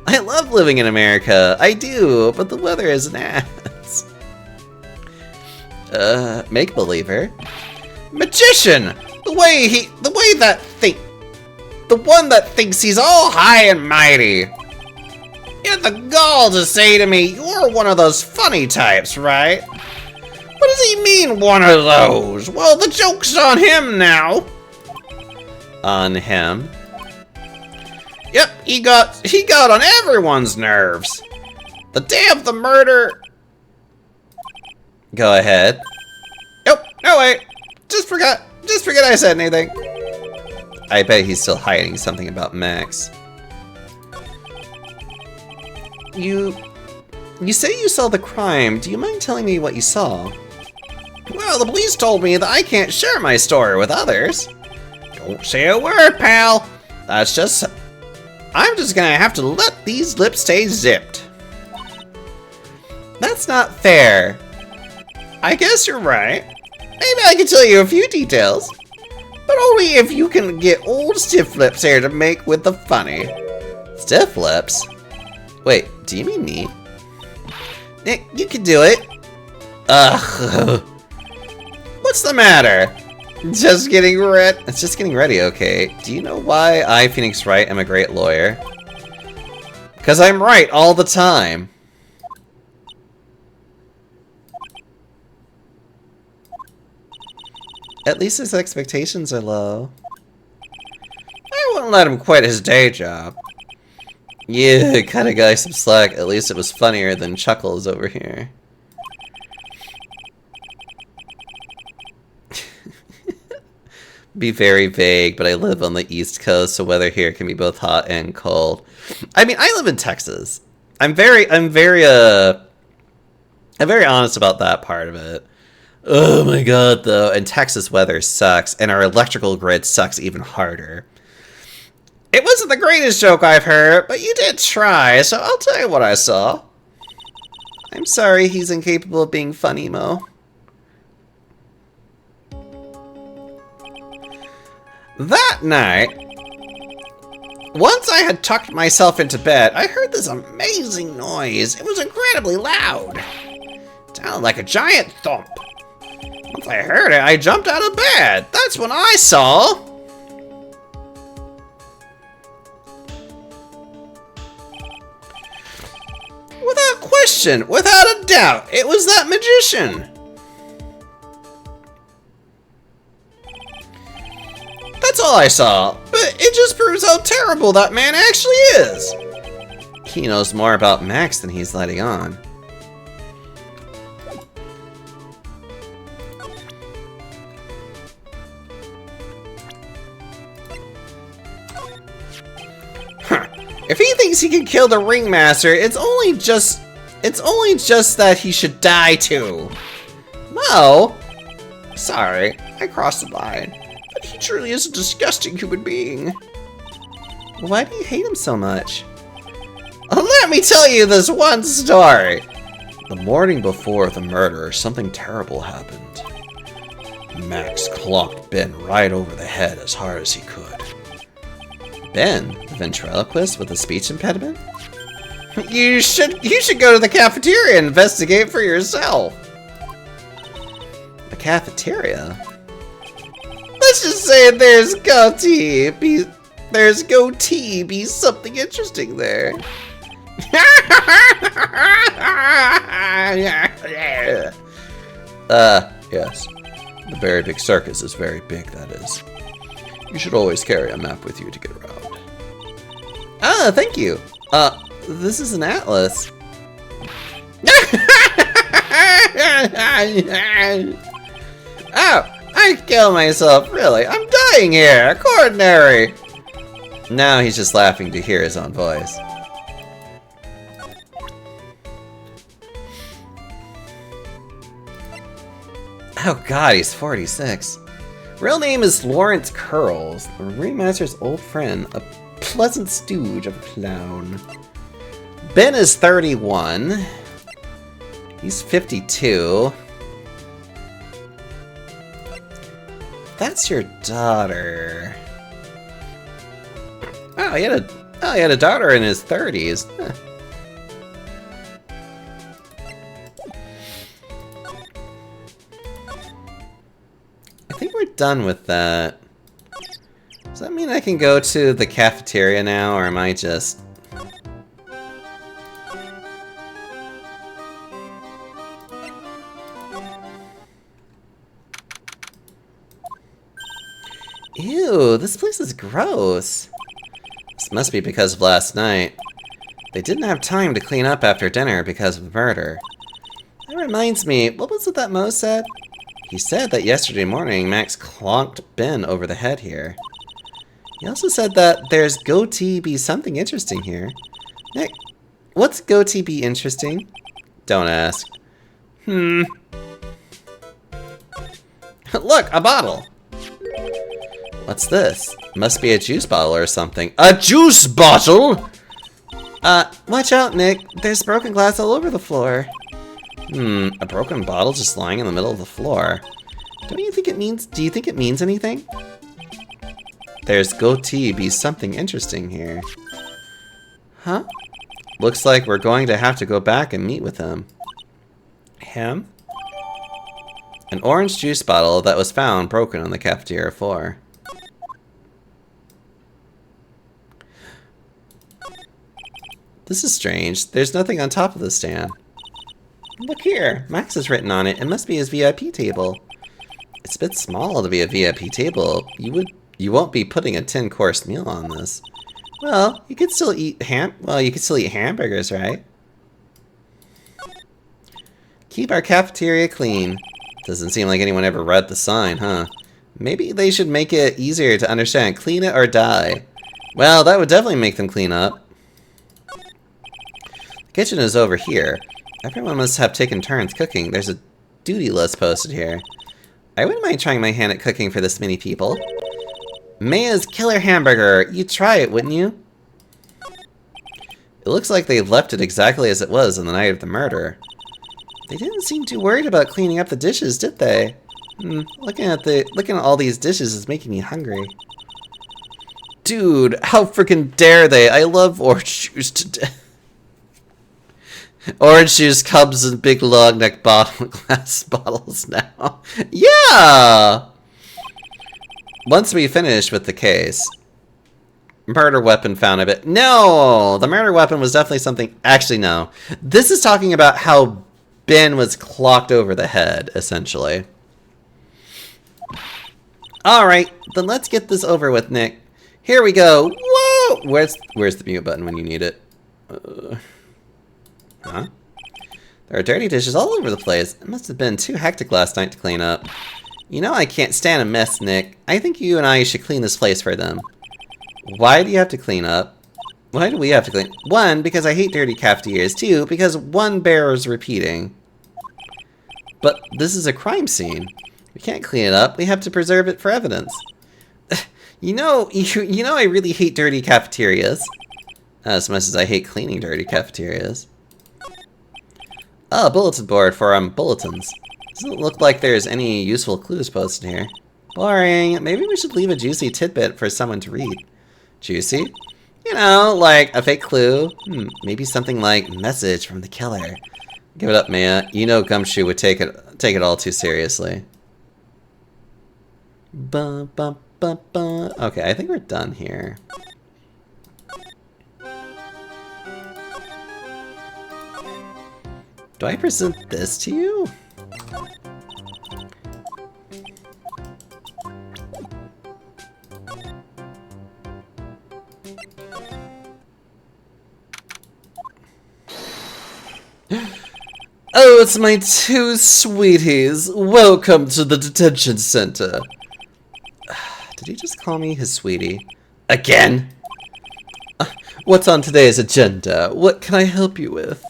I love living in America. I do, but the weather is an ass. Make-believer. Magician! The one that thinks he's all high and mighty. You had the gall to say to me, you're one of those funny types, right? What does he mean, one of those? Well, the joke's on him now. On him? Yep, he got on everyone's nerves. The day of the murder... Go ahead. Nope, no wait. Just forget I said anything. I bet he's still hiding something about Max. You say you saw the crime. Do you mind telling me what you saw? Well, the police told me that I can't share my story with others. Don't say a word, pal. I'm just gonna have to let these lips stay zipped. That's not fair. I guess you're right. Maybe I can tell you a few details. But only if you can get old Stiff Lips here to make with the funny. Stiff Lips? Wait, do you mean me? Nick, you can do it. Ugh. What's the matter? Just getting ready. It's just getting ready, okay. Do you know why I, Phoenix Wright, am a great lawyer? Because I'm right all the time. At least his expectations are low. I wouldn't let him quit his day job. Yeah, cut a guy some slack. At least it was funnier than Chuckles over here. Be very vague, but I live on the East Coast, so weather here can be both hot and cold. I mean, I live in Texas. I'm very honest about that part of it. Oh my god, though. And Texas weather sucks, and our electrical grid sucks even harder. It wasn't the greatest joke I've heard, but you did try, so I'll tell you what I saw. I'm sorry he's incapable of being funny, Mo. That night, once I had tucked myself into bed, I heard this amazing noise. It was incredibly loud. It sounded like a giant thump. Once I heard it, I jumped out of bed. That's when I saw... Without question, without a doubt, it was that magician. That's all I saw, but it just proves how terrible that man actually is. He knows more about Max than he's letting on. If he thinks he can kill the Ringmaster, it's only just that he should die too. Mo? Sorry, I crossed the line. But he truly is a disgusting human being. Why do you hate him so much? Let me tell you this one story. The morning before the murder, something terrible happened. Max clocked Ben right over the head as hard as he could. Ben, the ventriloquist with a speech impediment? You should go to the cafeteria and investigate for yourself. The cafeteria? Let's just say there's goatee be something interesting there. Yes. The very big circus is very big, that is. You should always carry a map with you to get around. Ah, thank you. This is an atlas. Oh, I killed myself, really. I'm dying here. Coordinary. Now he's just laughing to hear his own voice. Oh god, he's 46. Real name is Lawrence Curls, the Ringmaster's old friend, a pleasant stooge of a clown. Ben is 31. He's 52. That's your daughter. Oh, he had a daughter in his 30s. Huh. I think we're done with that. Does that mean I can go to the cafeteria now, or am I just... Ew, this place is gross. This must be because of last night. They didn't have time to clean up after dinner because of the murder. That reminds me, what was it that Mo said? He said that yesterday morning Max clonked Ben over the head here. He also said that there's goatee be something interesting here. Nick, what's goatee be interesting? Don't ask. Look, a bottle! What's this? Must be a juice bottle or something. A juice bottle?! Watch out, Nick. There's broken glass all over the floor. A broken bottle just lying in the middle of the floor. Do you think it means anything? There's goatee be something interesting here. Huh? Looks like we're going to have to go back and meet with him. Him? An orange juice bottle that was found broken on the cafeteria floor. This is strange. There's nothing on top of the stand. Look here. Max is written on it. It must be his VIP table. It's a bit small to be a VIP table. You won't be putting a 10-course meal on this. Well, you could still eat hamburgers, right? Keep our cafeteria clean. Doesn't seem like anyone ever read the sign, huh? Maybe they should make it easier to understand. Clean it or die. Well, that would definitely make them clean up. The kitchen is over here. Everyone must have taken turns cooking. There's a duty list posted here. I wouldn't mind trying my hand at cooking for this many people. Maya's killer hamburger. You'd try it, wouldn't you? It looks like they left it exactly as it was on the night of the murder. They didn't seem too worried about cleaning up the dishes, did they? Looking at all these dishes is making me hungry. Dude, how freaking dare they? I love orange juice to death. Orange juice comes in big long neck glass bottles now. Yeah! Once we finish with the case. Murder weapon found a bit. No! The murder weapon was definitely something... Actually, no. This is talking about how Ben was clocked over the head, essentially. Alright, then let's get this over with, Nick. Here we go. Whoa! Where's the mute button when you need it? Huh? There are dirty dishes all over the place. It must have been too hectic last night to clean up. You know I can't stand a mess, Nick. I think you and I should clean this place for them. Why do you have to clean up? Why do we have to clean? 1, because I hate dirty cafeterias. 2, because one bears repeating. But this is a crime scene. We can't clean it up. We have to preserve it for evidence. You know I really hate dirty cafeterias. As much as I hate cleaning dirty cafeterias. Oh, a bulletin board for bulletins. Doesn't look like there's any useful clues posted here. Boring. Maybe we should leave a juicy tidbit for someone to read. Juicy? You know, like a fake clue. Maybe something like message from the killer. Give it up, Maya. You know Gumshoe would take it all too seriously. Okay, I think we're done here. Do I present this to you? Oh, it's my 2 sweeties. Welcome to the detention center. Did he just call me his sweetie? Again? What's on today's agenda? What can I help you with?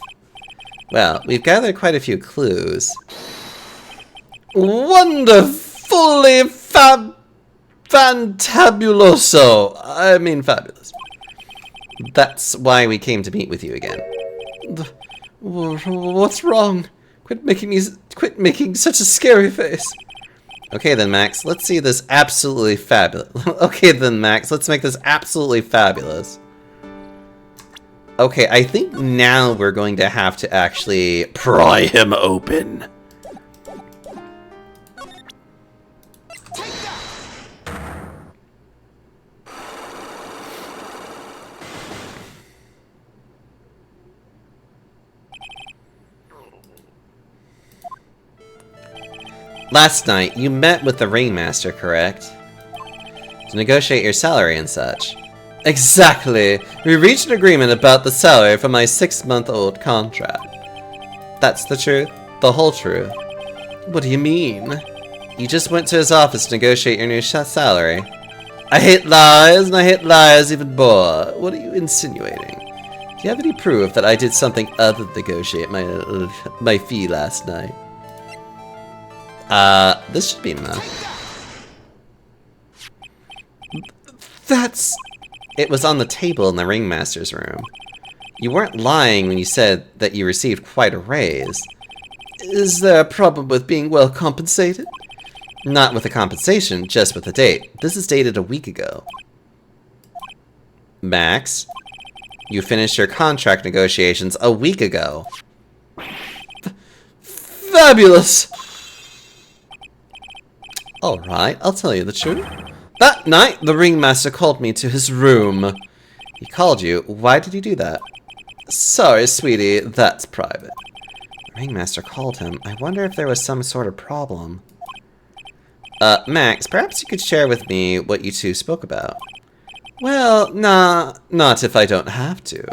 Well, we've gathered quite a few clues. Wonderfully fantabuloso. I mean fabulous. That's why we came to meet with you again. What's wrong? Quit making such a scary face. Okay then, Max, let's see this absolutely fabulous. Okay then, Max, let's make this absolutely fabulous. Okay, I think now we're going to have to actually pry him open. Last night, you met with the Ringmaster, correct? To negotiate your salary and such. Exactly! We reached an agreement about the salary for my 6-month-old contract. That's the truth? The whole truth? What do you mean? You just went to his office to negotiate your new salary. I hate lies, and I hate liars even more. What are you insinuating? Do you have any proof that I did something other than negotiate my fee last night? This should be enough. That's... It was on the table in the Ringmaster's room. You weren't lying when you said that you received quite a raise. Is there a problem with being well compensated? Not with the compensation, just with the date. This is dated a week ago. Max, you finished your contract negotiations a week ago. Fabulous! Alright, I'll tell you the truth. That night, the Ringmaster called me to his room. He called you. Why did he do that? Sorry, sweetie, that's private. The Ringmaster called him. I wonder if there was some sort of problem. Max, perhaps you could share with me what you two spoke about. Well, nah, not if I don't have to.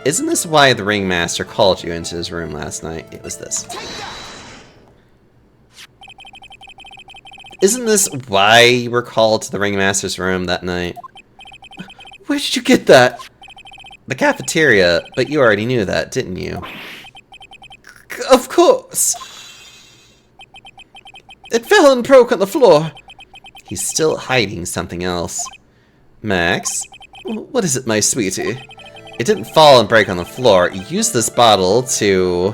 Isn't this why the Ringmaster called you into his room last night? It was this. Isn't this why you were called to the Ringmaster's room that night? Where did you get that? The cafeteria, but you already knew that, didn't you? Of course! It fell and broke on the floor. He's still hiding something else. Max? What is it, my sweetie? It didn't fall and break on the floor. You used this bottle to...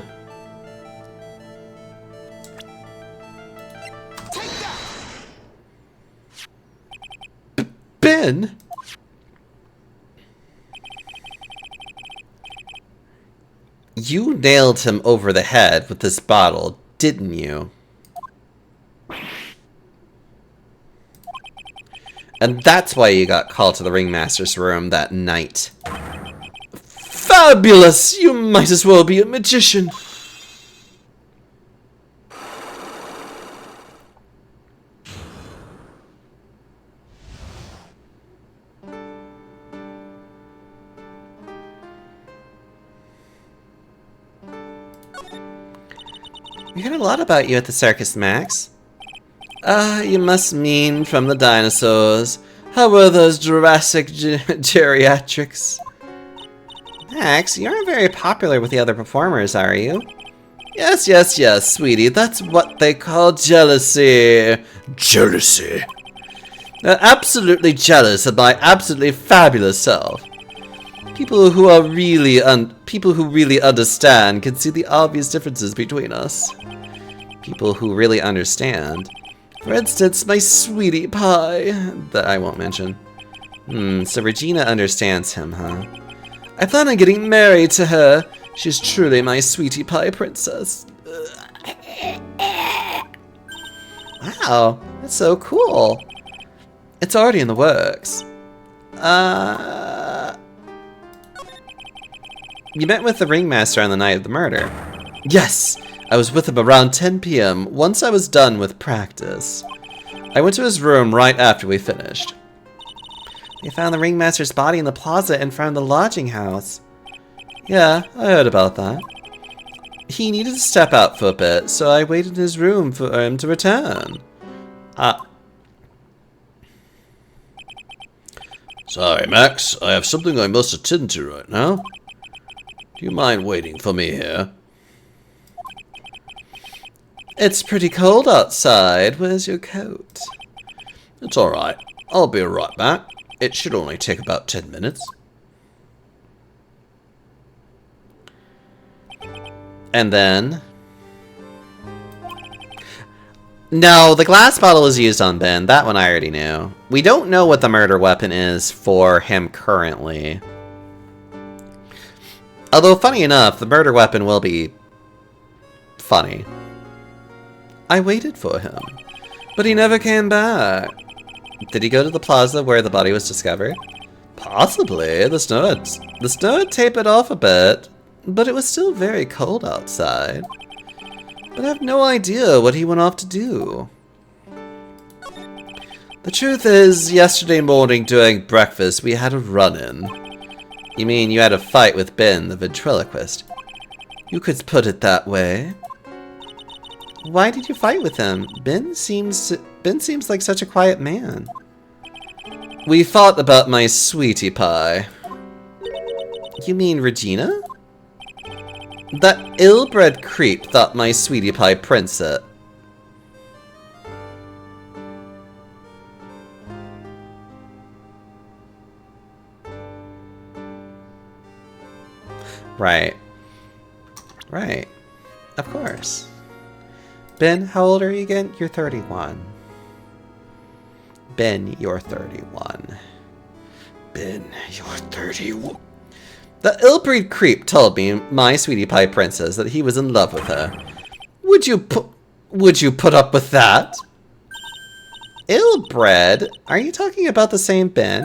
Ben? You nailed him over the head with this bottle, didn't you? And that's why you got called to the Ringmaster's room that night. Fabulous! You might as well be a magician. We heard a lot about you at the circus, Max. You must mean from the dinosaurs. How were those Jurassic geriatrics? Max, you aren't very popular with the other performers, are you? Yes, yes, yes, sweetie. That's what they call jealousy. Jealousy. They're absolutely jealous of my absolutely fabulous self. People who really understand can see the obvious differences between us. People who really understand. For instance, my sweetie pie, that I won't mention. So Regina understands him, huh? I plan on getting married to her. She's truly my sweetie pie princess. Wow, that's so cool. It's already in the works. You met with the Ringmaster on the night of the murder. Yes! I was with him around 10 p.m. once I was done with practice. I went to his room right after we finished. They found the Ringmaster's body in the plaza in front of the lodging house. Yeah, I heard about that. He needed to step out for a bit, so I waited in his room for him to return. Sorry, Max. I have something I must attend to right now. Do you mind waiting for me here? It's pretty cold outside. Where's your coat? It's alright. I'll be right back. It should only take about 10 minutes. And then... No, the glass bottle was used on Ben. That one I already knew. We don't know what the murder weapon is for him currently. Although, funny enough, the murder weapon will be... funny. I waited for him, but he never came back. Did he go to the plaza where the body was discovered? Possibly. The snow had tapered off a bit, but it was still very cold outside. But I have no idea what he went off to do. The truth is, yesterday morning during breakfast, we had a run-in. You mean you had a fight with Ben, the ventriloquist? You could put it that way. Why did you fight with him? Ben seems like such a quiet man. We fought about my sweetie pie. You mean Regina? That ill-bred creep thought my sweetie pie prints it. Right. Right. Of course. Ben, how old are you again? You're 31. Ben, you're 31. Ben, you're 31. The ill-breed creep told me, my sweetie pie princess, that he was in love with her. Would you put up with that? Ill-bred? Are you talking about the same Ben?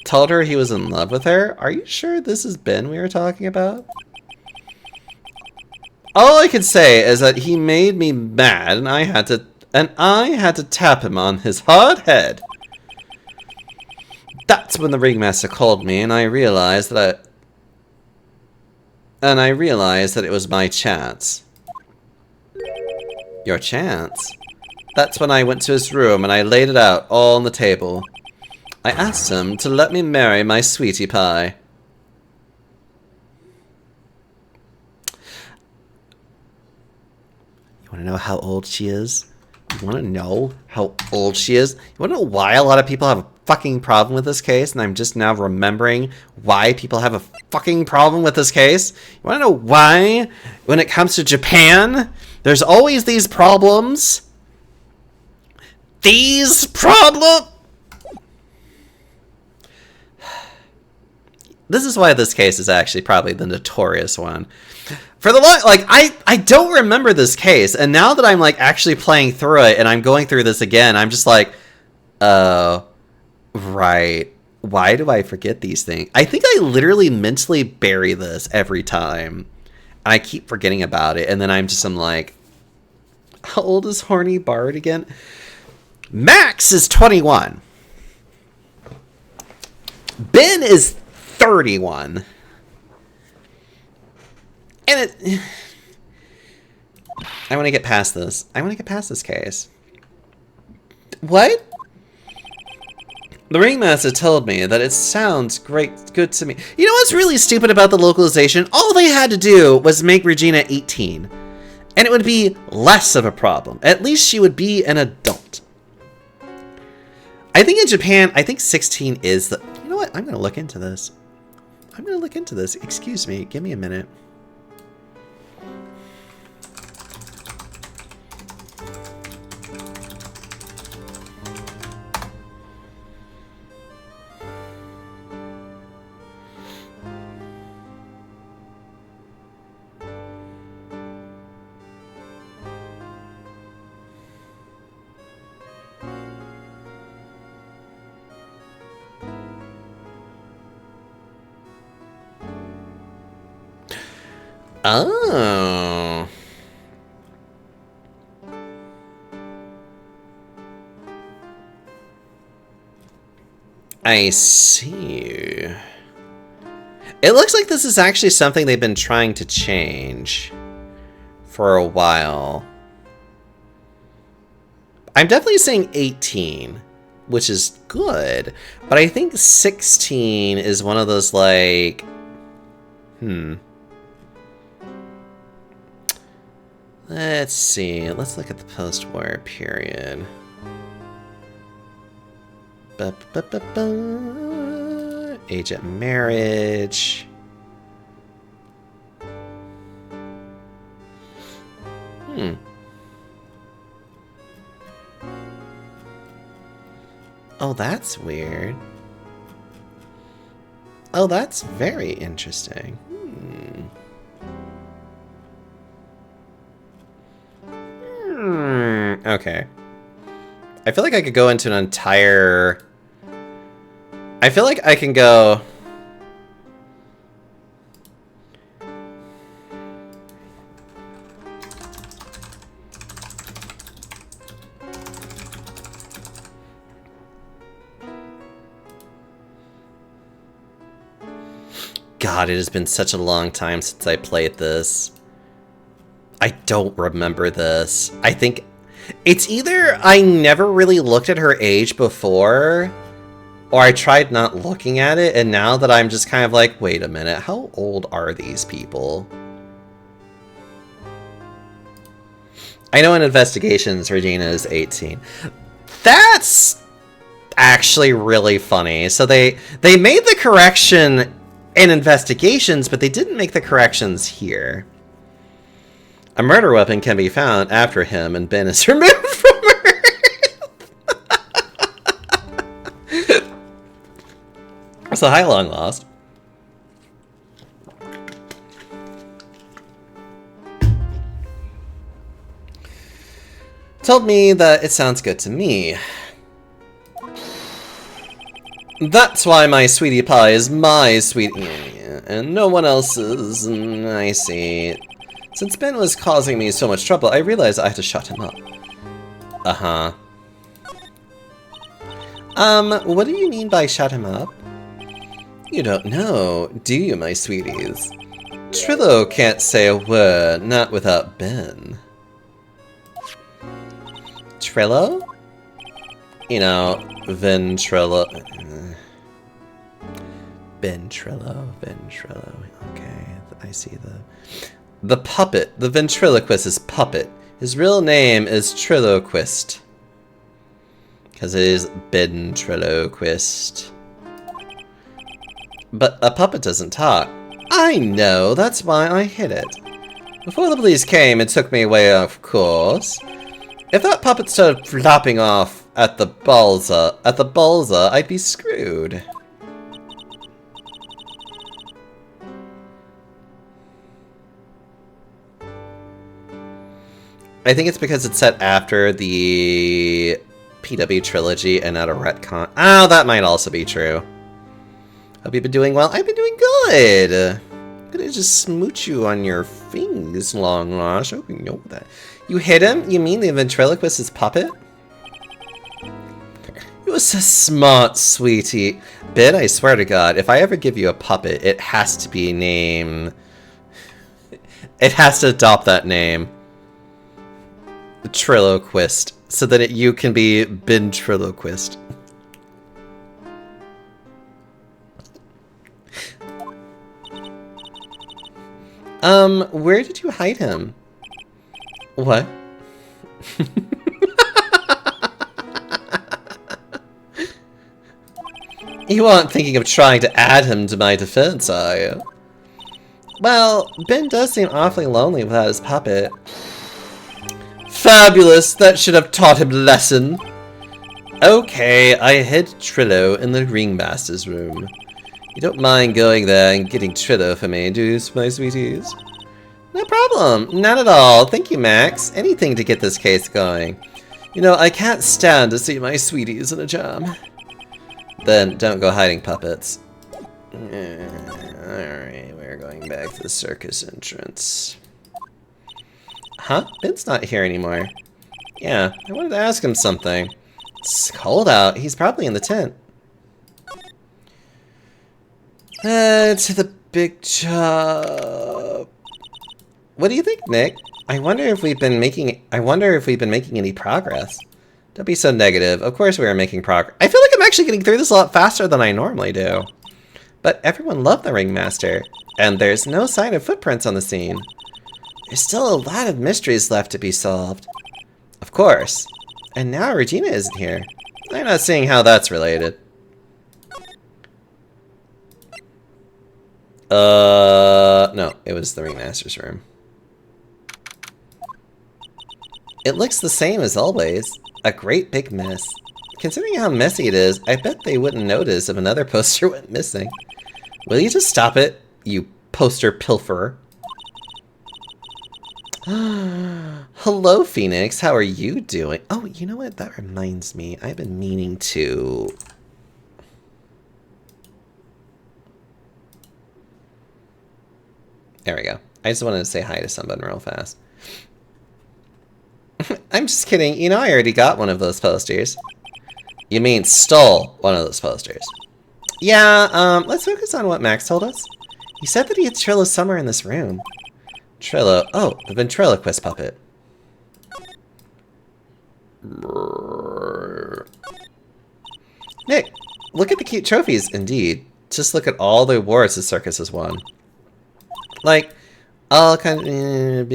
Told her he was in love with her? Are you sure this is Ben we were talking about? All I can say is that he made me mad, and I had to tap him on his hard head. That's when the ringmaster called me, and I realized that it was my chance. Your chance? That's when I went to his room and I laid it out all on the table. I asked him to let me marry my sweetie pie. You want to know how old she is? You want to know how old she is? You want to know why a lot of people have a fucking problem with this case? And I'm just now remembering why people have a fucking problem with this case? You want to know why, when it comes to Japan, there's always these problems? These problems? This is why this case is actually probably the notorious one. For the I don't remember this case, and now that I'm like actually playing through it and I'm going through this again, I'm just like, right. Why do I forget these things? I think I literally mentally bury this every time. And I keep forgetting about it, and then I'm like, how old is Horny Bard again? Max is 21. Ben is 31. And I want to get past this. I want to get past this case. What? The ringmaster told me that it sounds good to me. You know what's really stupid about the localization? All they had to do was make Regina 18. And it would be less of a problem. At least she would be an adult. I think in Japan, 16 is the... You know what? I'm going to look into this. Excuse me. Give me a minute. Oh. I see. It looks like this is actually something they've been trying to change for a while. I'm definitely saying 18, which is good, but I think 16 is one of those like, Let's see. Let's look at the post-war period. Age of marriage. Oh, that's weird. Oh, that's very interesting. Okay. I feel like I could go into an entire... I feel like I can go... God, it has been such a long time since I played this. I don't remember this. I think it's either I never really looked at her age before, or I tried not looking at it, and now that I'm just kind of like, wait a minute, how old are these people? I know in Investigations, Regina is 18. That's actually really funny. So they made the correction in Investigations, but they didn't make the corrections here. A murder weapon can be found after him, and Ben is removed from Earth. So hi, long lost. Told me that it sounds good to me. That's why my sweetie pie is my sweetie, and no one else's. I see. Since Ben was causing me so much trouble, I realized I had to shut him up. Uh-huh. What do you mean by shut him up? You don't know, do you, my sweeties? Trillo can't say a word, not without Ben. Trillo? You know, Ventrilo. Ventrilo. Okay, I see the puppet. The ventriloquist is Puppet. His real name is Triloquist. Because it is ventriloquist. But a puppet doesn't talk. I know, that's why I hid it. Before the police came and took me away, of course. If that puppet started flopping off at the Balza, I'd be screwed. I think it's because it's set after the PW trilogy and not a retcon. Oh, that might also be true. Hope you've been doing well. I've been doing good. I'm gonna just smooch you on your fingers, long lost. I hope you know that. You hit him? You mean the ventriloquist is Puppet? You're so smart, sweetie. Ben, I swear to God, if I ever give you a puppet, it has to be named... It has to adopt that name. Triloquist. So that you can be ventriloquist. Where did you hide him? What? You aren't thinking of trying to add him to my defense, are you? Well, Ben does seem awfully lonely without his puppet. Fabulous! That should have taught him a lesson. Okay, I hid Trillo in the ringmaster's room. You don't mind going there and getting Trillo for me, do you, my sweeties? No problem. Not at all. Thank you, Max. Anything to get this case going. You know, I can't stand to see my sweeties in a jam. Then don't go hiding puppets. Alright, we're going back to the circus entrance. Huh? Ben's not here anymore. Yeah, I wanted to ask him something. It's cold out. He's probably in the tent. To the big job. What do you think, Nick? I wonder if we've been making any progress. Don't be so negative. Of course we are making progress. I feel like I'm actually getting through this a lot faster than I normally do. But everyone loved the ringmaster, and there's no sign of footprints on the scene. There's still a lot of mysteries left to be solved. Of course. And now Regina isn't here. I'm not seeing how that's related. No, it was the ringmaster's room. It looks the same as always. A great big mess. Considering how messy it is, I bet they wouldn't notice if another poster went missing. Will you just stop it, you poster pilferer? Hello, Phoenix. How are you doing? Oh, you know what? That reminds me. I've been meaning to... There we go. I just wanted to say hi to someone real fast. I'm just kidding. You know, I already got one of those posters. You mean stole one of those posters? Yeah, let's focus on what Max told us. He said that he had Trillo somewhere in this room. Trillo. Oh, the ventriloquist puppet. Nick, look at the cute trophies. Indeed. Just look at all the awards the circus has won. Like, all kind of...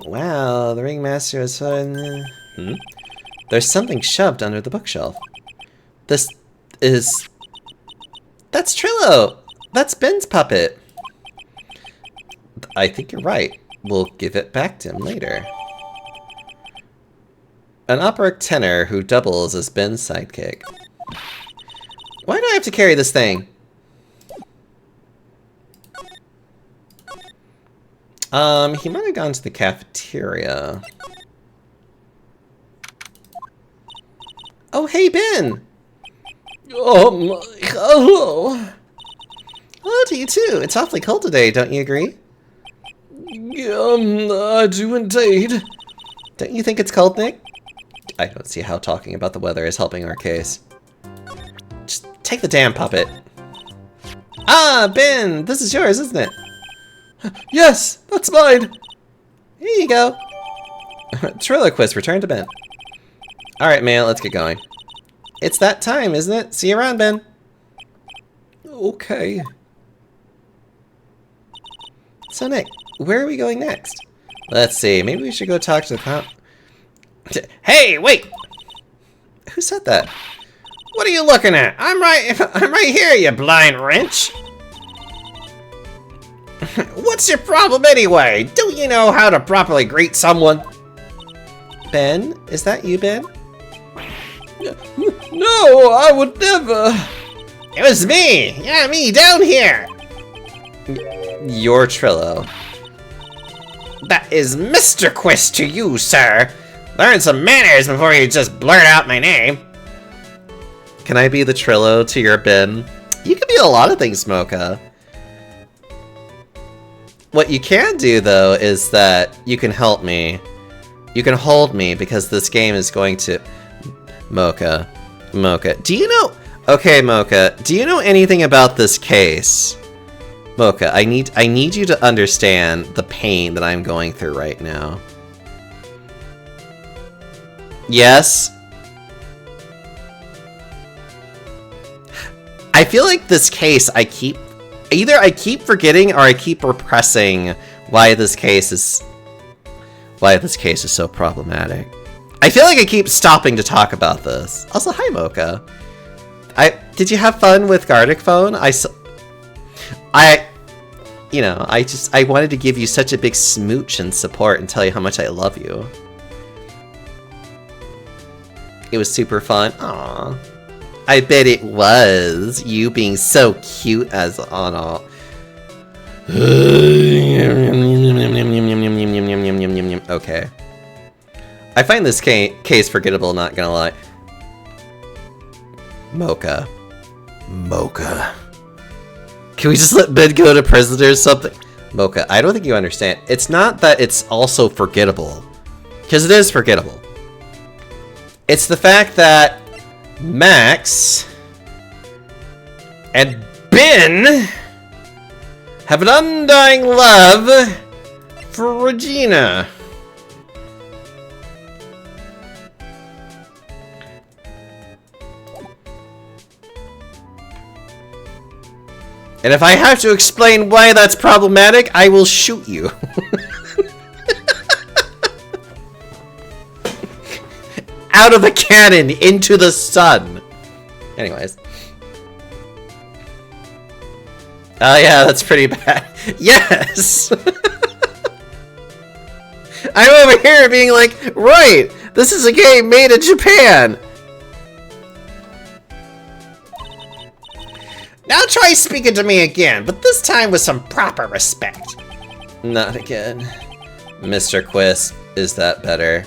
Wow, the ringmaster is fun. There's something shoved under the bookshelf. This is... That's Trillo! That's Ben's puppet. I think you're right. We'll give it back to him later. An opera tenor who doubles as Ben's sidekick. Why do I have to carry this thing? He might have gone to the cafeteria. Oh, hey, Ben! Hello! Hello to you, too. It's awfully cold today, don't you agree? I do indeed. Don't you think it's cold, Nick? I don't see how talking about the weather is helping our case. Just take the damn puppet. Ah, Ben! This is yours, isn't it? Yes, that's mine. Here you go. Triloquist, return to Ben. Alright, man, let's get going. It's that time, isn't it? See you around, Ben. Okay. So, Nick, where are we going next? Let's see, maybe we should go talk to the Hey, wait! Who said that? What are you looking at? I'm right here, you blind wrench! What's your problem anyway? Don't you know how to properly greet someone? Ben? Is that you, Ben? No, I would never. It was me! Yeah, me, down here! You're Trillo. That is Mr. Quist to you, sir! Learn some manners before you just blurt out my name! Can I be the Trillo to your Ben? You can be a lot of things, Mocha. What you can do, though, is that you can help me. You can hold me, because this game is going to... Mocha. Do you know... Okay, Mocha, do you know anything about this case? Mocha, I need you to understand the pain that I'm going through right now. Yes? I feel like this case, either I keep forgetting or I keep repressing why this case is so problematic. I feel like I keep stopping to talk about this. Also, hi, Mocha. Did you have fun with Gartic Phone? I wanted to give you such a big smooch and support and tell you how much I love you. It was super fun. Aww. I bet it was. You being so cute as on all. Okay. I find this case forgettable, not gonna lie. Mocha. Can we just let Ben go to prison or something? Mocha, I don't think you understand. It's not that it's also forgettable. Because it is forgettable. It's the fact that Max and Ben have an undying love for Regina. And if I have to explain why that's problematic, I will shoot you. Out of the cannon into the sun. Anyways. Oh yeah, that's pretty bad. Yes! I'm over here being like, right, this is a game made in Japan. Now try speaking to me again, but this time with some proper respect. Not again. Mr. Quist, is that better?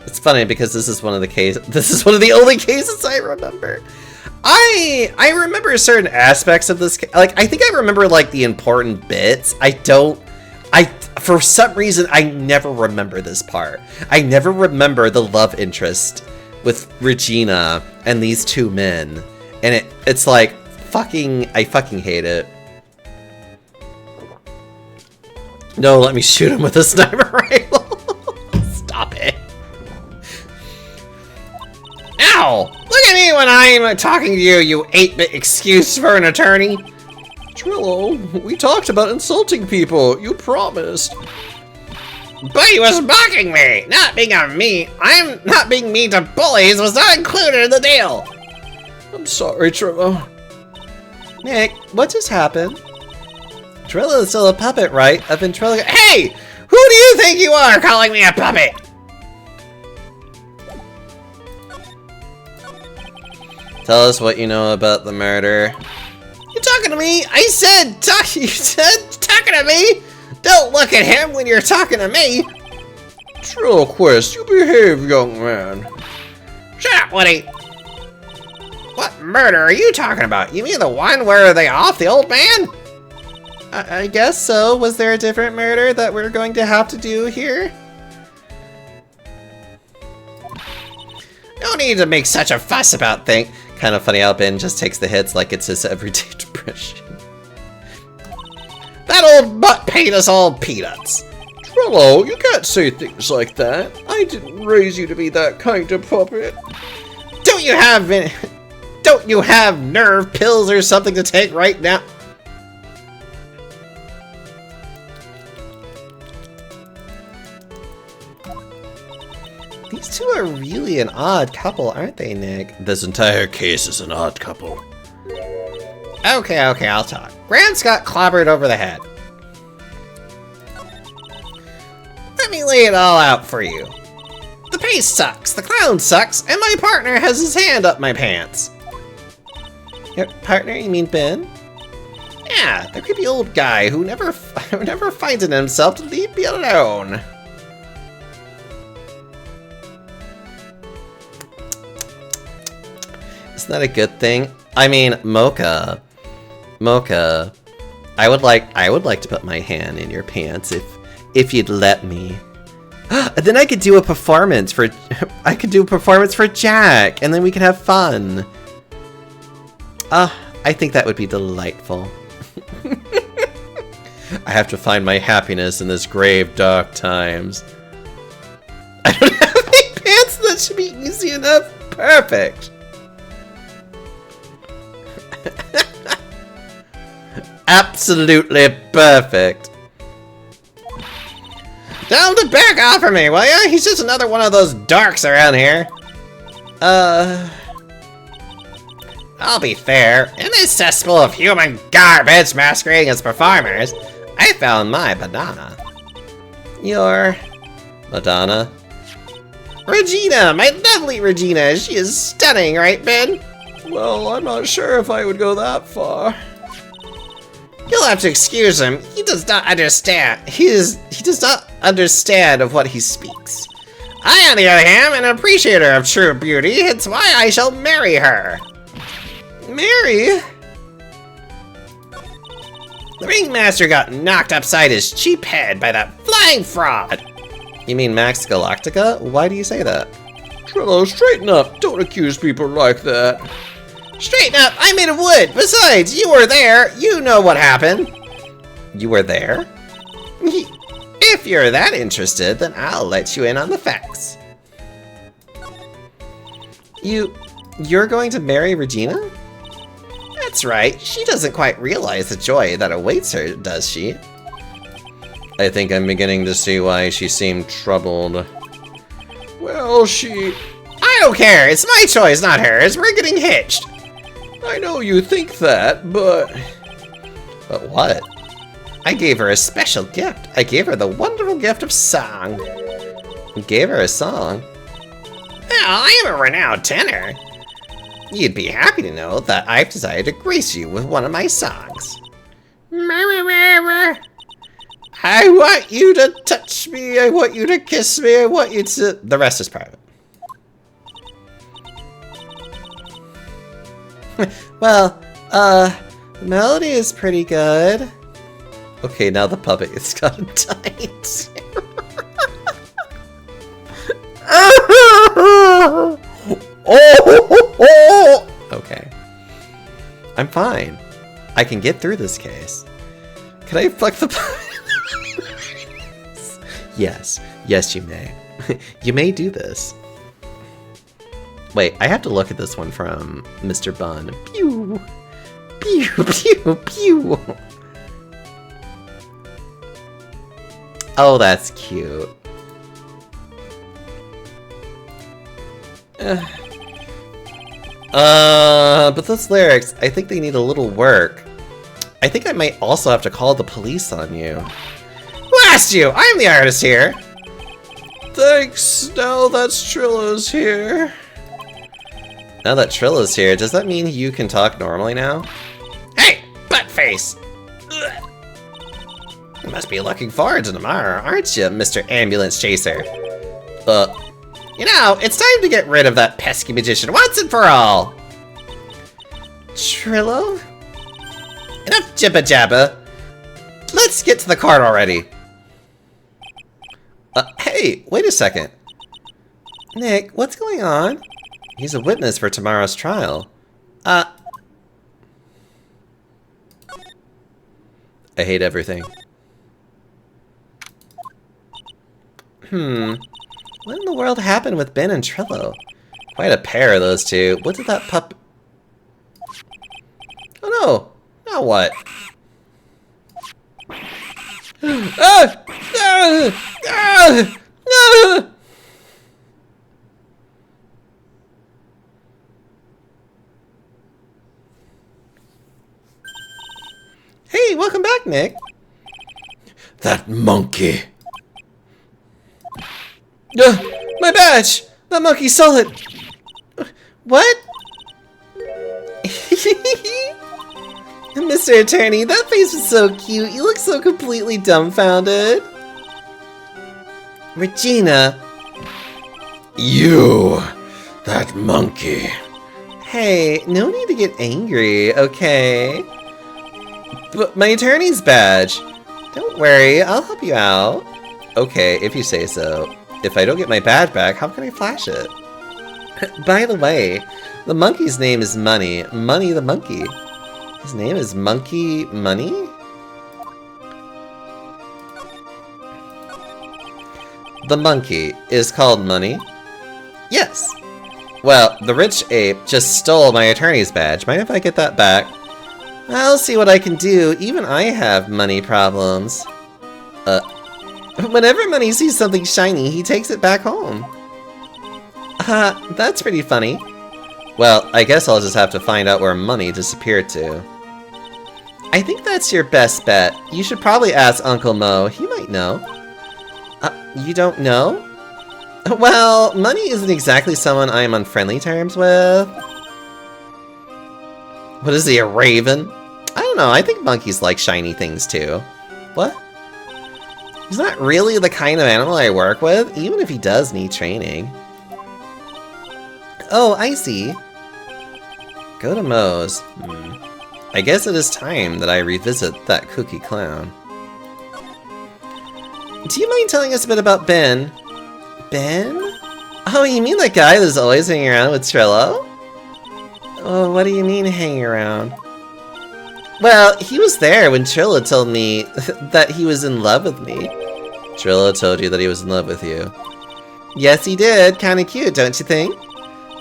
It's funny because this is one of the only cases I remember. I remember certain aspects of this, like, I think I remember, like, the important bits. For some reason, I never remember this part. I never remember the love interest with Regina and these two men. And it's like, I fucking hate it. No, let me shoot him with a sniper rifle. Stop it. Ow! Look at me when I'm talking to you, you 8-bit excuse for an attorney. Trillo, we talked about insulting people. You promised. But he was mocking me! Not being I'm not being mean to bullies was not included in the deal! I'm sorry, Trillo. Nick, what just happened? Trillo is still a puppet, right? A ventriloquist. Hey! Who do you think you are calling me a puppet? Tell us what you know about the murder. You talking to me? You said talking to me? Don't look at him when you're talking to me. Trillo Quist, you behave, young man. Shut up, Woody. What murder are you talking about? You mean the one where they off the old man? I guess so. Was there a different murder that we're going to have to do here? No need to make such a fuss about things. Kind of funny how Ben just takes the hits like it's his everyday depression. That old butt paid us all peanuts. Trillo, you can't say things like that. I didn't raise you to be that kind of puppet. Don't you have nerve pills or something to take right now? These two are really an odd couple, aren't they, Nick? This entire case is an odd couple. Okay, I'll talk. Grant's got clobbered over the head. Let me lay it all out for you. The pace sucks, the clown sucks, and my partner has his hand up my pants. Your partner, you mean Ben? Yeah, the creepy old guy who never finds it in himself to leave me alone. Isn't that a good thing? I mean, Mocha, I would like to put my hand in your pants if you'd let me. Then I could do a performance for Jack, and then we could have fun. I think that would be delightful. I have to find my happiness in this grave, dark times. I don't have any pants. That should be easy enough. Perfect. Absolutely perfect. Tell him to back off of me, will ya? He's just another one of those darks around here. I'll be fair. In this cesspool of human garbage masquerading as performers, I found my Madonna. Your Madonna? Regina! My lovely Regina! She is stunning, right, Ben? Well, I'm not sure if I would go that far. You'll have to excuse him. He does not understand. He does not understand of what he speaks. I, on the other hand, am an appreciator of true beauty. It's why I shall marry her. Mary? The ringmaster got knocked upside his cheap head by that flying fraud. You mean Max Galactica? Why do you say that? Trillo, straighten up. Don't accuse people like that. Straighten up, I'm made of wood. Besides, you were there. You know what happened. You were there? If you're that interested, then I'll let you in on the facts. You're going to marry Regina? That's right. She doesn't quite realize the joy that awaits her, does she? I think I'm beginning to see why she seemed troubled. Well, I don't care. It's my choice, not hers. We're getting hitched. I know you think that, but... But what? I gave her a special gift. I gave her the wonderful gift of song. You gave her a song? Well, I am a renowned tenor. You'd be happy to know that I've decided to grace you with one of my songs. I want you to touch me, I want you to kiss me, I want you to... The rest is private. Well, the melody is pretty good. Okay, now the puppet is gotten tight. Okay. I'm fine. I can get through this case. Can I fuck the puppet? Yes. Yes, you may. You may do this. Wait, I have to look at this one from Mr. Bun. Pew! Pew, pew, pew! Oh, that's cute. But those lyrics, I think they need a little work. I think I might also have to call the police on you. Who asked you? I'm the artist here. Thanks, now that Trilla's here. Now that Trilla's here, does that mean you can talk normally now? Hey, buttface! Ugh. You must be looking forward to tomorrow, aren't you, Mr. Ambulance Chaser? You know, it's time to get rid of that pesky magician once and for all! Trillo? Enough jibba-jabba. Let's get to the card already. Hey, wait a second. Nick, what's going on? He's a witness for tomorrow's trial. I hate everything. What in the world happened with Ben and Trillo? Quite a pair of those two. What did that pup... Oh no! Now what? Hey, welcome back, Nick. That monkey. My badge! That monkey stole it! What? Mr. Attorney, that face was so cute. You look so completely dumbfounded. Regina. You. That monkey. Hey, no need to get angry, okay? But my attorney's badge. Don't worry, I'll help you out. Okay, if you say so. If I don't get my badge back, how can I flash it? By the way, the monkey's name is Money. Money the monkey. His name is Monkey Money? The monkey is called Money? Yes. Well, the rich ape just stole my attorney's badge. Mind if I get that back? I'll see what I can do. Even I have money problems. Whenever Money sees something shiny, he takes it back home. That's pretty funny. Well, I guess I'll just have to find out where Money disappeared to. I think that's your best bet. You should probably ask Uncle Mo. He might know. You don't know? Well, Money isn't exactly someone I am on friendly terms with. What is he, a raven? I don't know, I think monkeys like shiny things too. What? He's not really the kind of animal I work with, even if he does need training. Oh, I see. Go to Moe's. I guess it is time that I revisit that cookie clown. Do you mind telling us a bit about Ben? Ben? Oh, you mean that guy that's always hanging around with Trillo? Oh, what do you mean hanging around? Well, he was there when Trillo told me that he was in love with me. Trillo told you that he was in love with you. Yes, he did. Kinda cute, don't you think?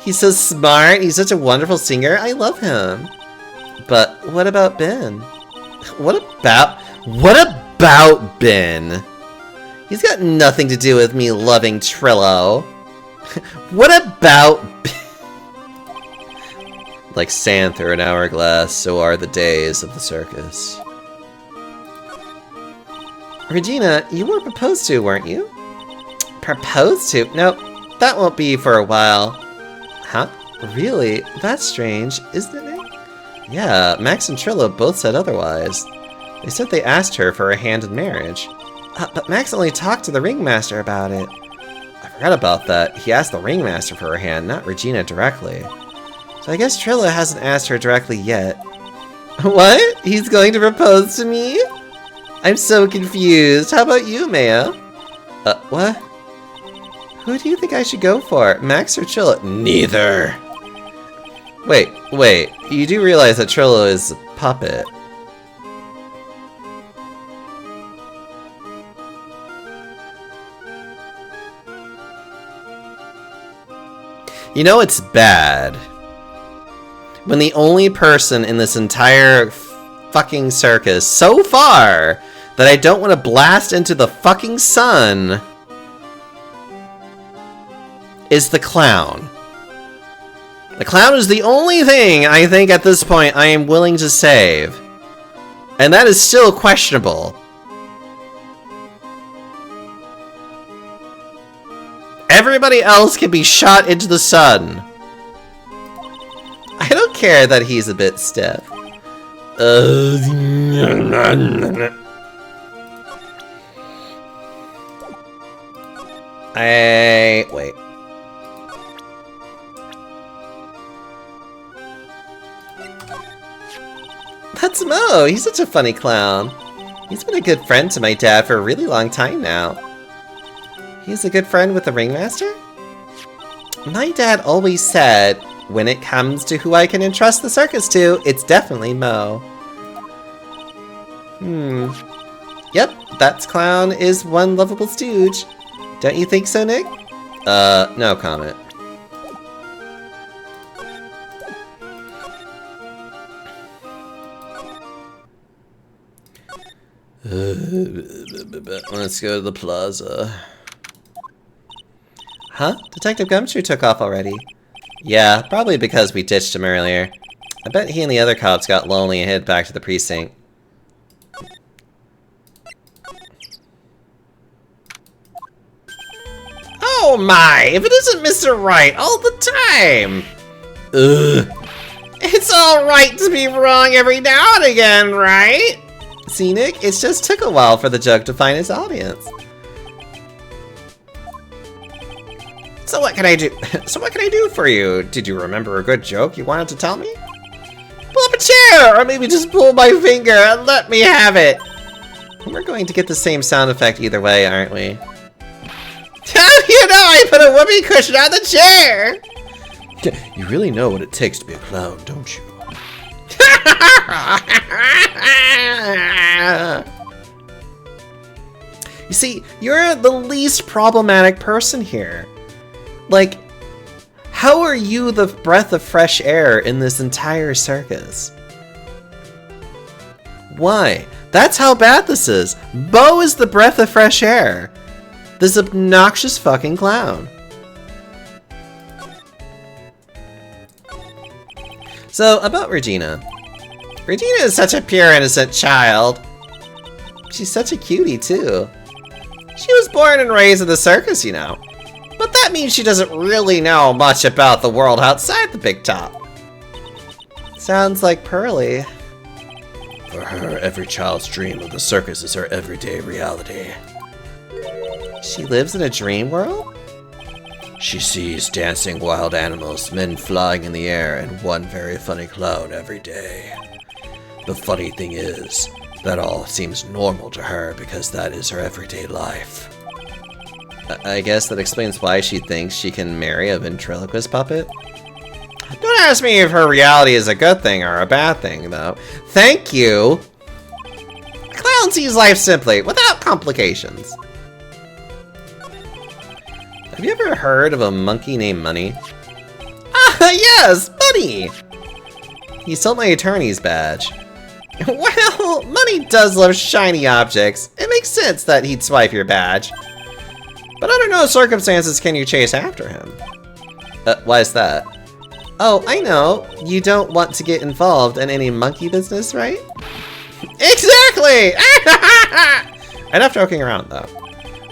He's so smart. He's such a wonderful singer. I love him. But what about Ben? What about Ben? He's got nothing to do with me loving Trillo. What about Ben? Like sand through an hourglass, so are the days of the circus. Regina, you were proposed to, weren't you? Proposed to? Nope, that won't be for a while. Huh? Really? That's strange, isn't it, Nick? Yeah, Max and Trillo both said otherwise. They said they asked her for a hand in marriage. But Max only talked to the ringmaster about it. I forgot about that. He asked the ringmaster for her hand, not Regina directly. So I guess Trillo hasn't asked her directly yet. What? He's going to propose to me? I'm so confused. How about you, Maya? What? Who do you think I should go for? Max or Trillo? Neither. Wait. You do realize that Trillo is a puppet. You know it's bad when the only person in this entire fucking circus so far that I don't want to blast into the fucking sun is the clown. The clown is the only thing I think at this point I am willing to save. And that is still questionable. Everybody else can be shot into the sun. I don't care that he's a bit stiff. Wait. That's Mo. He's such a funny clown. He's been a good friend to my dad for a really long time now. He's a good friend with the ringmaster? My dad always said, when it comes to who I can entrust the circus to, it's definitely Mo. Yep, that clown is one lovable stooge. Don't you think so, Nick? No comment. Let's go to the plaza. Huh? Detective Gumshoe took off already. Yeah, probably because we ditched him earlier. I bet he and the other cops got lonely and headed back to the precinct. Oh my, if it isn't Mr. Right all the time! Ugh. It's alright to be wrong every now and again, right? See, Nick, it just took a while for the joke to find its audience. So what can I do? So what can I do for you? Did you remember a good joke you wanted to tell me? Pull up a chair, or maybe just pull my finger and let me have it. We're going to get the same sound effect either way, aren't we? How do you know I put a whoopee cushion on the chair? You really know what it takes to be a clown, don't you? You see, you're the least problematic person here. Like, how are you the breath of fresh air in this entire circus? Why? That's how bad this is. Bo is the breath of fresh air. This obnoxious fucking clown. So, about Regina. Regina is such a pure, innocent child. She's such a cutie, too. She was born and raised in the circus, you know. But that means she doesn't really know much about the world outside the big top. Sounds like Pearly. For her, every child's dream of the circus is her everyday reality. She lives in a dream world? She sees dancing wild animals, men flying in the air, and one very funny clown every day. The funny thing is, that all seems normal to her because that is her everyday life. I guess that explains why she thinks she can marry a ventriloquist puppet. Don't ask me if her reality is a good thing or a bad thing, though. Thank you. A clown sees life simply, without complications. Have you ever heard of a monkey named Money? Ah, yes, Money! He stole my attorney's badge. Well, Money does love shiny objects. It makes sense that he'd swipe your badge. But under no circumstances can you chase after him. Why is that? Oh, I know. You don't want to get involved in any monkey business, right? Exactly! Enough joking around, though.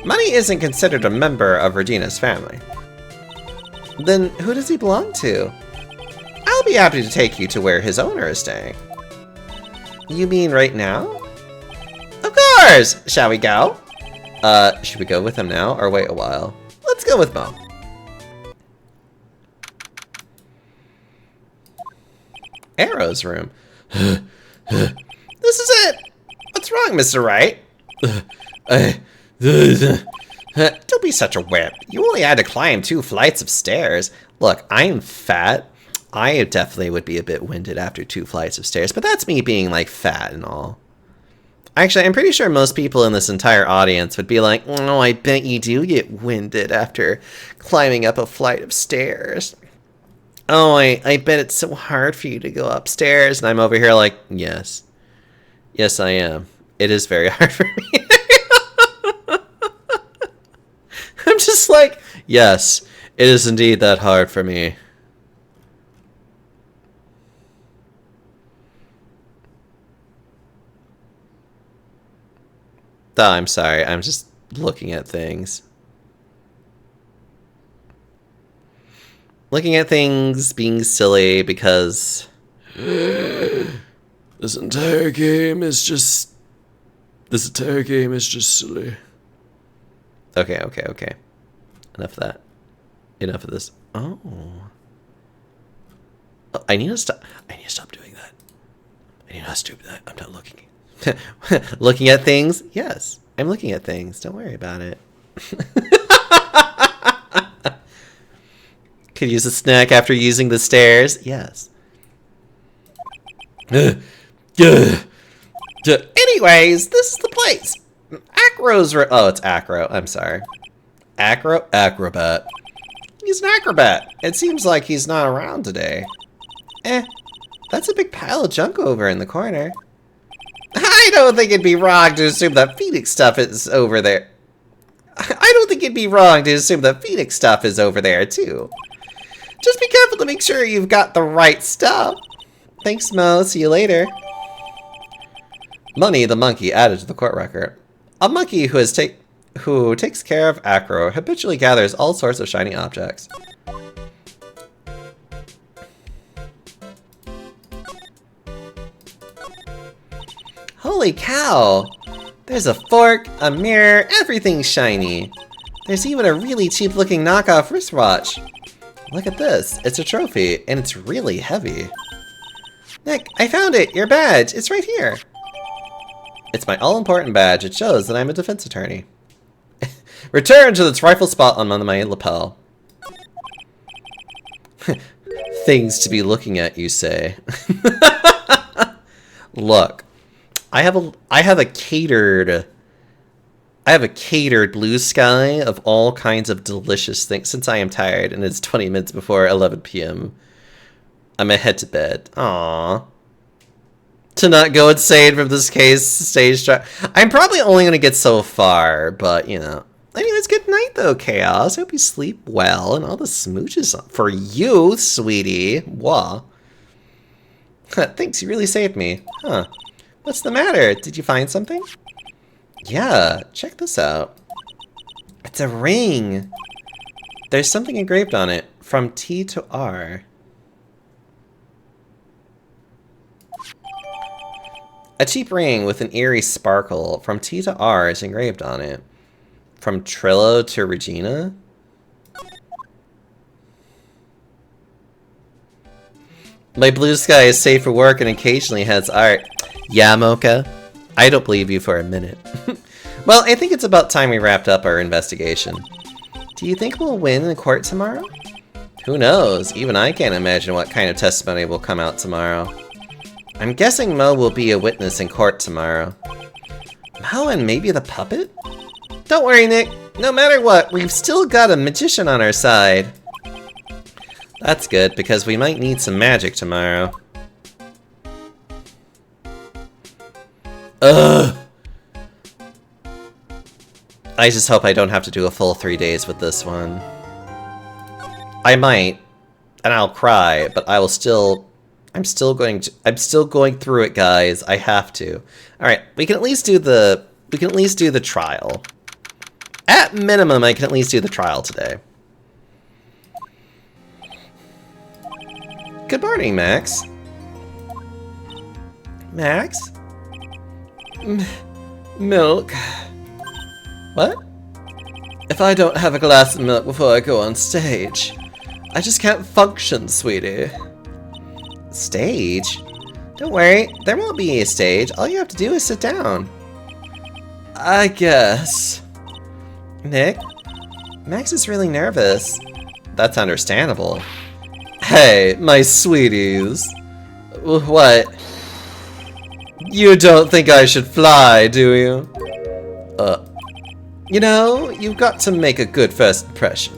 Money isn't considered a member of Regina's family. Then who does he belong to? I'll be happy to take you to where his owner is staying. You mean right now? Of course! Shall we go? Should we go with him now or wait a while? Let's go with Mo. Arrow's room. This is it! What's wrong, Mr. Wright? Don't be such a whip. You only had to climb 2 flights of stairs. Look, I'm fat. I definitely would be a bit winded after 2 flights of stairs, but that's me being, like, fat and all. Actually, I'm pretty sure most people in this entire audience would be like, oh, I bet you do get winded after climbing up a flight of stairs. Oh, I bet it's so hard for you to go upstairs. And I'm over here like, yes. Yes, I am. It is very hard for me. I'm just like, yes, it is indeed that hard for me. Oh, I'm sorry. I'm just looking at things. Looking at things, being silly because this entire game is just silly. Okay. Enough of that. Enough of this. Oh, I need to stop doing that. I need to stop doing that. I'm not looking. Looking at things? Yes, I'm looking at things. Don't worry about it. Could use a snack after using the stairs? Yes. Anyways, this is the place. Acro's oh, it's Acro. I'm sorry. Acrobat. He's an acrobat. It seems like he's not around today. That's a big pile of junk over in the corner. I don't think it'd be wrong to assume that Phoenix stuff is over there. I don't think it'd be wrong to assume that Phoenix stuff is over there, too. Just be careful to make sure you've got the right stuff. Thanks, Mo. See you later. Money the monkey added to the court record. A monkey who takes care of Acro habitually gathers all sorts of shiny objects. Holy cow! There's a fork, a mirror, everything's shiny. There's even a really cheap looking knockoff wristwatch. Look at this, it's a trophy, and it's really heavy. Nick, I found it, your badge, it's right here. It's my all-important badge, it shows that I'm a defense attorney. Return to its rightful spot on my lapel. Things to be looking at, you say. Look. I have a catered blue sky of all kinds of delicious things. Since I am tired and it's 20 minutes before 11 p.m. I'm gonna head to bed. Aww. To not go insane from this case stage. I'm probably only gonna get so far, but you know. Anyways, good night though, Chaos. Hope you sleep well and all the smooches for you, sweetie. Wah. Thanks, you really saved me. Huh. What's the matter? Did you find something? Yeah, check this out. It's a ring. There's something engraved on it. From T to R. A cheap ring with an eerie sparkle. From T to R is engraved on it. From Trillo to Regina? My blue sky is safe for work and occasionally has art. Yeah, Mocha. I don't believe you for a minute. Well, I think it's about time we wrapped up our investigation. Do you think we'll win in court tomorrow? Who knows? Even I can't imagine what kind of testimony will come out tomorrow. I'm guessing Mo will be a witness in court tomorrow. Mo and maybe the puppet? Don't worry, Nick. No matter what, we've still got a magician on our side. That's good, because we might need some magic tomorrow. Ugh! I just hope I don't have to do a full 3 days with this one. I might, and I'll cry, but I will still... I'm still going through it, guys. I have to. Alright, we can at least do the we can at least do the trial. At minimum, I can at least do the trial today. Good morning, Max. Max? Milk. What? If I don't have a glass of milk before I go on stage, I just can't function, sweetie. Stage? Don't worry, there won't be a stage. All you have to do is sit down. I guess. Nick? Max is really nervous. That's understandable. Hey, my sweeties. What? You don't think I should fly, do you? You know, you've got to make a good first impression.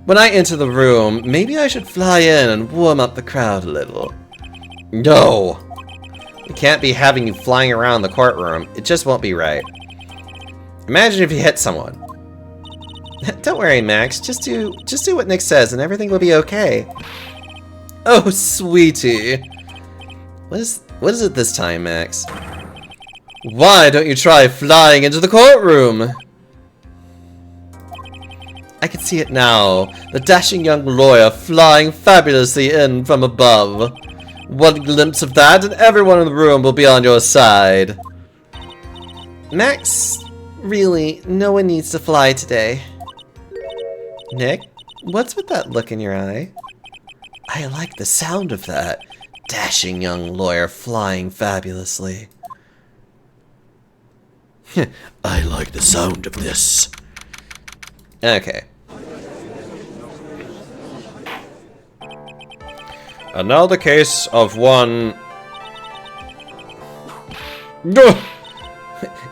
When I enter the room, maybe I should fly in and warm up the crowd a little. No! We can't be having you flying around the courtroom. It just won't be right. Imagine if you hit someone. Don't worry, Max. Just do what Nick says and everything will be okay. Oh, sweetie. What is it this time, Max? Why don't you try flying into the courtroom? I can see it now. The dashing young lawyer flying fabulously in from above. One glimpse of that and everyone in the room will be on your side. Max, really, no one needs to fly today. Nick, what's with that look in your eye? I like the sound of that. Dashing young lawyer flying fabulously. I like the sound of this. Okay. And now the case of one...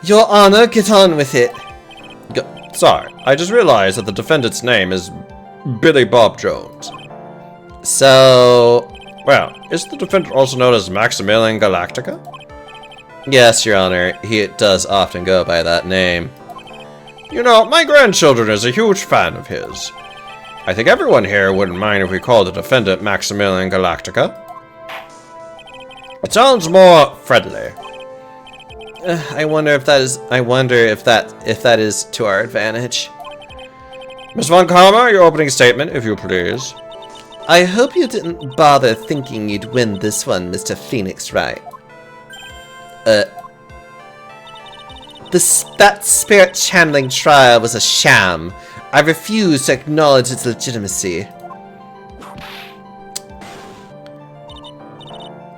Your Honor, get on with it. Sorry, I just realized that the defendant's name is Billy Bob Jones. So... Well, is the defendant also known as Maximilian Galactica? Yes, Your Honor, he does often go by that name. You know, my grandchildren is a huge fan of his. I think everyone here wouldn't mind if we called the defendant Maximilian Galactica. It sounds more friendly. I wonder if that is to our advantage. Ms. Von Karma, your opening statement, if you please. I hope you didn't bother thinking you'd win this one, Mr. Phoenix Wright. That spirit channeling trial was a sham. I refuse to acknowledge its legitimacy.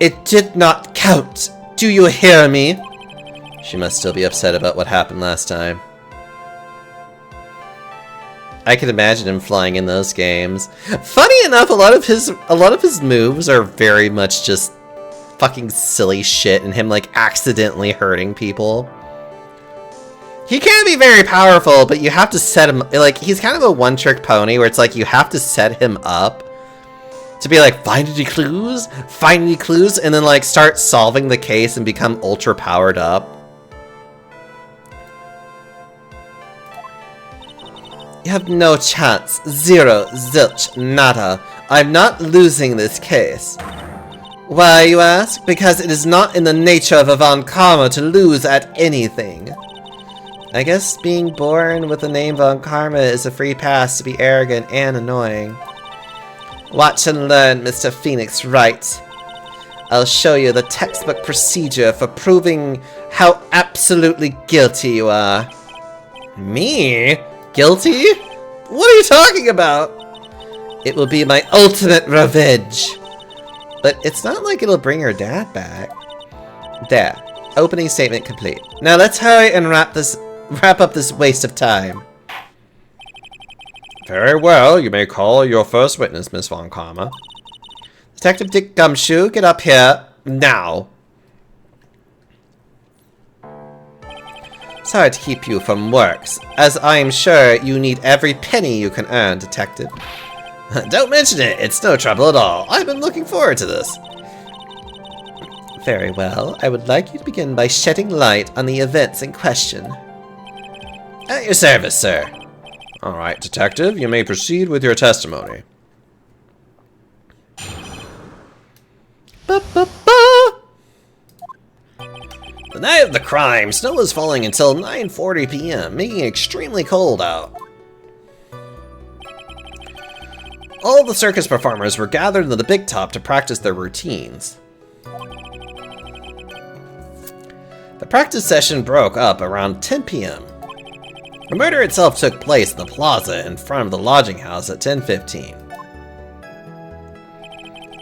It did not count. Do you hear me? She must still be upset about what happened last time. I can imagine him flying in those games. Funny enough, a lot of his moves are very much just fucking silly shit and him like accidentally hurting people. He can be very powerful, but you have to set him, like, he's kind of a one-trick pony where it's like you have to set him up to be like, find any clues, and then like start solving the case and become ultra powered up. You have no chance. Zero, zilch, nada. I'm not losing this case. Why, you ask? Because it is not in the nature of a Von Karma to lose at anything. I guess being born with the name Von Karma is a free pass to be arrogant and annoying. Watch and learn, Mr. Phoenix Wright. I'll show you the textbook procedure for proving how absolutely guilty you are. Me? Guilty? What are you talking about? It will be my ultimate revenge. But it's not like it'll bring her dad back. There. Opening statement complete. Now let's hurry and wrap up this waste of time. Very well, you may call your first witness, Miss Von Karma. Detective Dick Gumshoe, get up here. Now. Sorry to keep you from works, as I am sure you need every penny you can earn, Detective. Don't mention it, it's no trouble at all. I've been looking forward to this. Very well, I would like you to begin by shedding light on the events in question. At your service, sir. Alright, Detective, you may proceed with your testimony. The night of the crime, snow was falling until 9:40 p.m., making it extremely cold out. All of the circus performers were gathered in the big top to practice their routines. The practice session broke up around 10 p.m. The murder itself took place in the plaza in front of the lodging house at 10:15.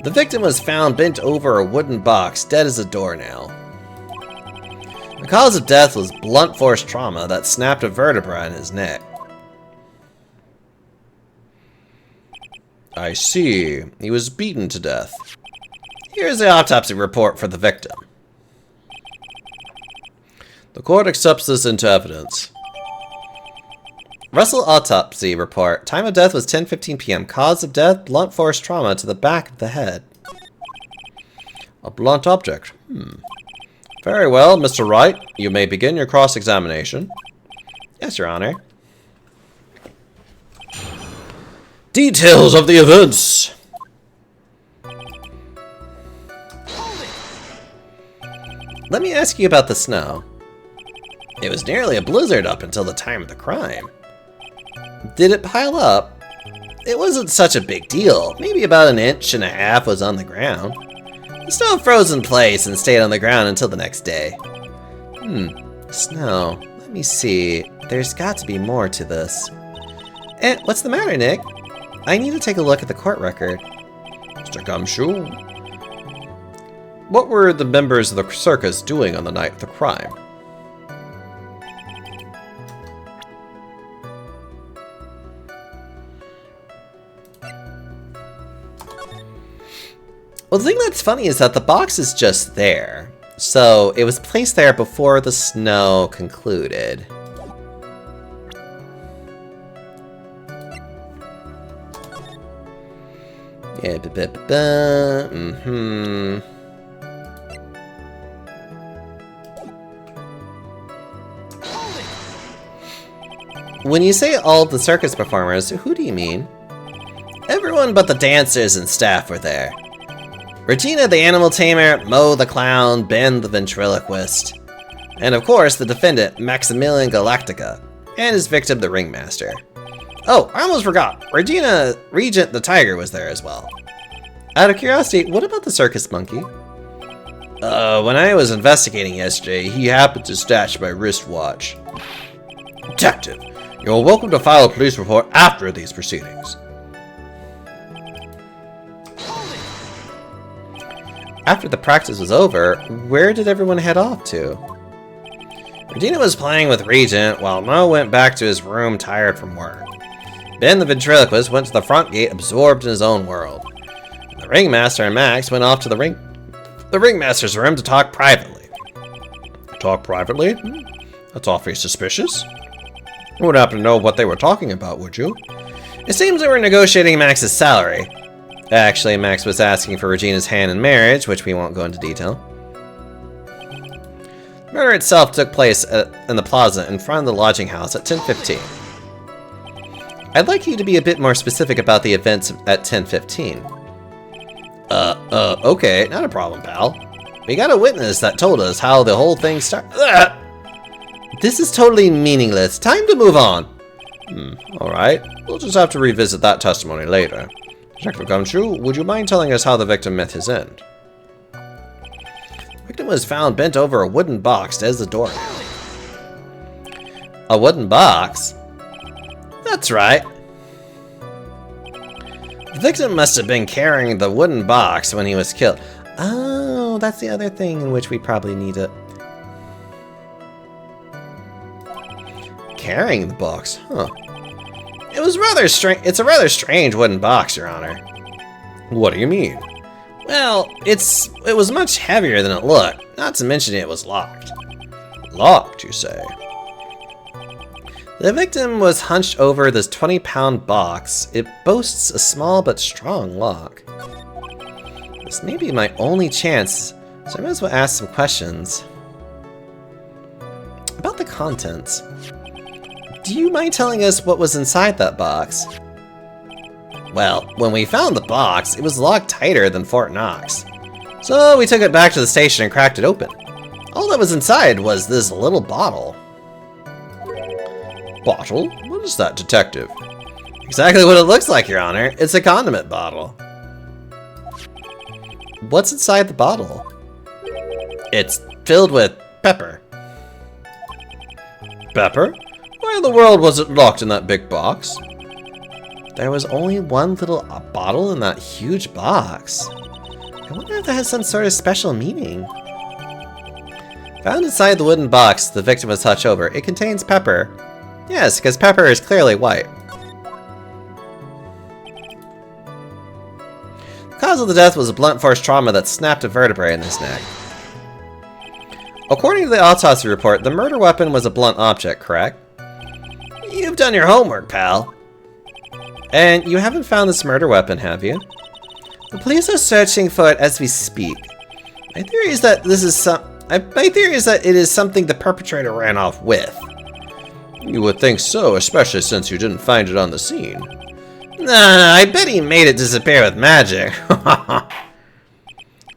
The victim was found bent over a wooden box, dead as a doornail. The cause of death was blunt force trauma that snapped a vertebra in his neck. I see. He was beaten to death. Here's the autopsy report for the victim. The court accepts this into evidence. Russell autopsy report. Time of death was 10:15 p.m. Cause of death, blunt force trauma to the back of the head. A blunt object. Very well, Mr. Wright. You may begin your cross-examination. Yes, Your Honor. Details of the events. Let me ask you about the snow. It was nearly a blizzard up until the time of the crime. Did it pile up? It wasn't such a big deal. Maybe about 1.5 inches was on the ground. The snow froze in place and stayed on the ground until the next day. Snow. Let me see. There's got to be more to this. What's the matter, Nick? I need to take a look at the court record. Mr. Gumshoe, what were the members of the circus doing on the night of the crime? Well, the thing that's funny is that the box is just there. So it was placed there before the snow concluded. Yeah, When you say all of the circus performers, who do you mean? Everyone but the dancers and staff were there. Regina the animal tamer, Mo the clown, Ben the ventriloquist, and of course the defendant, Maximilian Galactica, and his victim, the ringmaster. Oh, I almost forgot. Regina Regent the tiger was there as well. Out of curiosity, what about the circus monkey? When I was investigating yesterday, he happened to snatch my wristwatch. Detective, you're welcome to file a police report after these proceedings. After the practice was over, where did everyone head off to? Regina was playing with Regent, while Mo went back to his room tired from work. Ben the ventriloquist went to the front gate absorbed in his own world. The ringmaster and Max went off to the ringmaster's room to talk privately. Talk privately? That's awfully suspicious. You would happen to know what they were talking about, would you? It seems they were negotiating Max's salary. Actually, Max was asking for Regina's hand in marriage, which we won't go into detail. The murder itself took place in the plaza in front of the lodging house at 10:15. I'd like you to be a bit more specific about the events at 10:15. Okay, not a problem, pal. We got a witness that told us how the whole thing started. This is totally meaningless. Time to move on. Alright. We'll just have to revisit that testimony later. Detective Gumshoe, would you mind telling us how the victim met his end? The victim was found bent over a wooden box as the doornail. A wooden box? That's right. The victim must have been carrying the wooden box when he was killed. Oh, that's the other thing in which we probably need to... Carrying the box, huh? It was rather strange. It's a rather strange wooden box, Your Honor. What do you mean? Well, it was much heavier than it looked. Not to mention it was locked. Locked, you say? The victim was hunched over this 20-pound box. It boasts a small but strong lock. This may be my only chance, so I might as well ask some questions. About the contents. Do you mind telling us what was inside that box? Well, when we found the box, it was locked tighter than Fort Knox. So we took it back to the station and cracked it open. All that was inside was this little bottle. Bottle? What is that, detective? Exactly what it looks like, Your Honor. It's a condiment bottle. What's inside the bottle? It's filled with pepper. Pepper? Why in the world was it locked in that big box? There was only one little bottle in that huge box. I wonder if that has some sort of special meaning. Found inside the wooden box the victim was touched over, it contains pepper. Yes, because pepper is clearly white. The cause of the death was a blunt force trauma that snapped a vertebrae in his neck. According to the autopsy report, the murder weapon was a blunt object, correct? You've done your homework, pal. And you haven't found this murder weapon, have you? The police are searching for it as we speak. My theory is that it is something the perpetrator ran off with. You would think so, especially since you didn't find it on the scene. Nah, I bet he made it disappear with magic.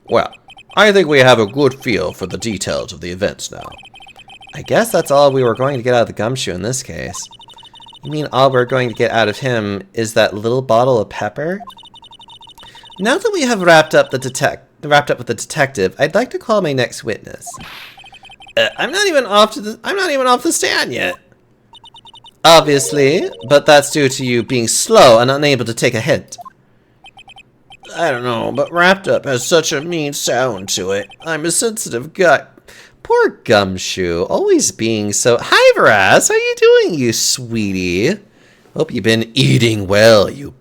Well, I think we have a good feel for the details of the events now. I guess that's all we were going to get out of the gumshoe in this case. You mean all we're going to get out of him is that little bottle of pepper? Now that we have wrapped up with the detective, I'd like to call my next witness. I'm not even off the stand yet. Obviously, but that's due to you being slow and unable to take a hint. I don't know, but wrapped up has such a mean sound to it. I'm a sensitive gut. Poor Gumshoe, always being so... Hi, Veraz, how you doing, you sweetie? Hope you've been eating well, you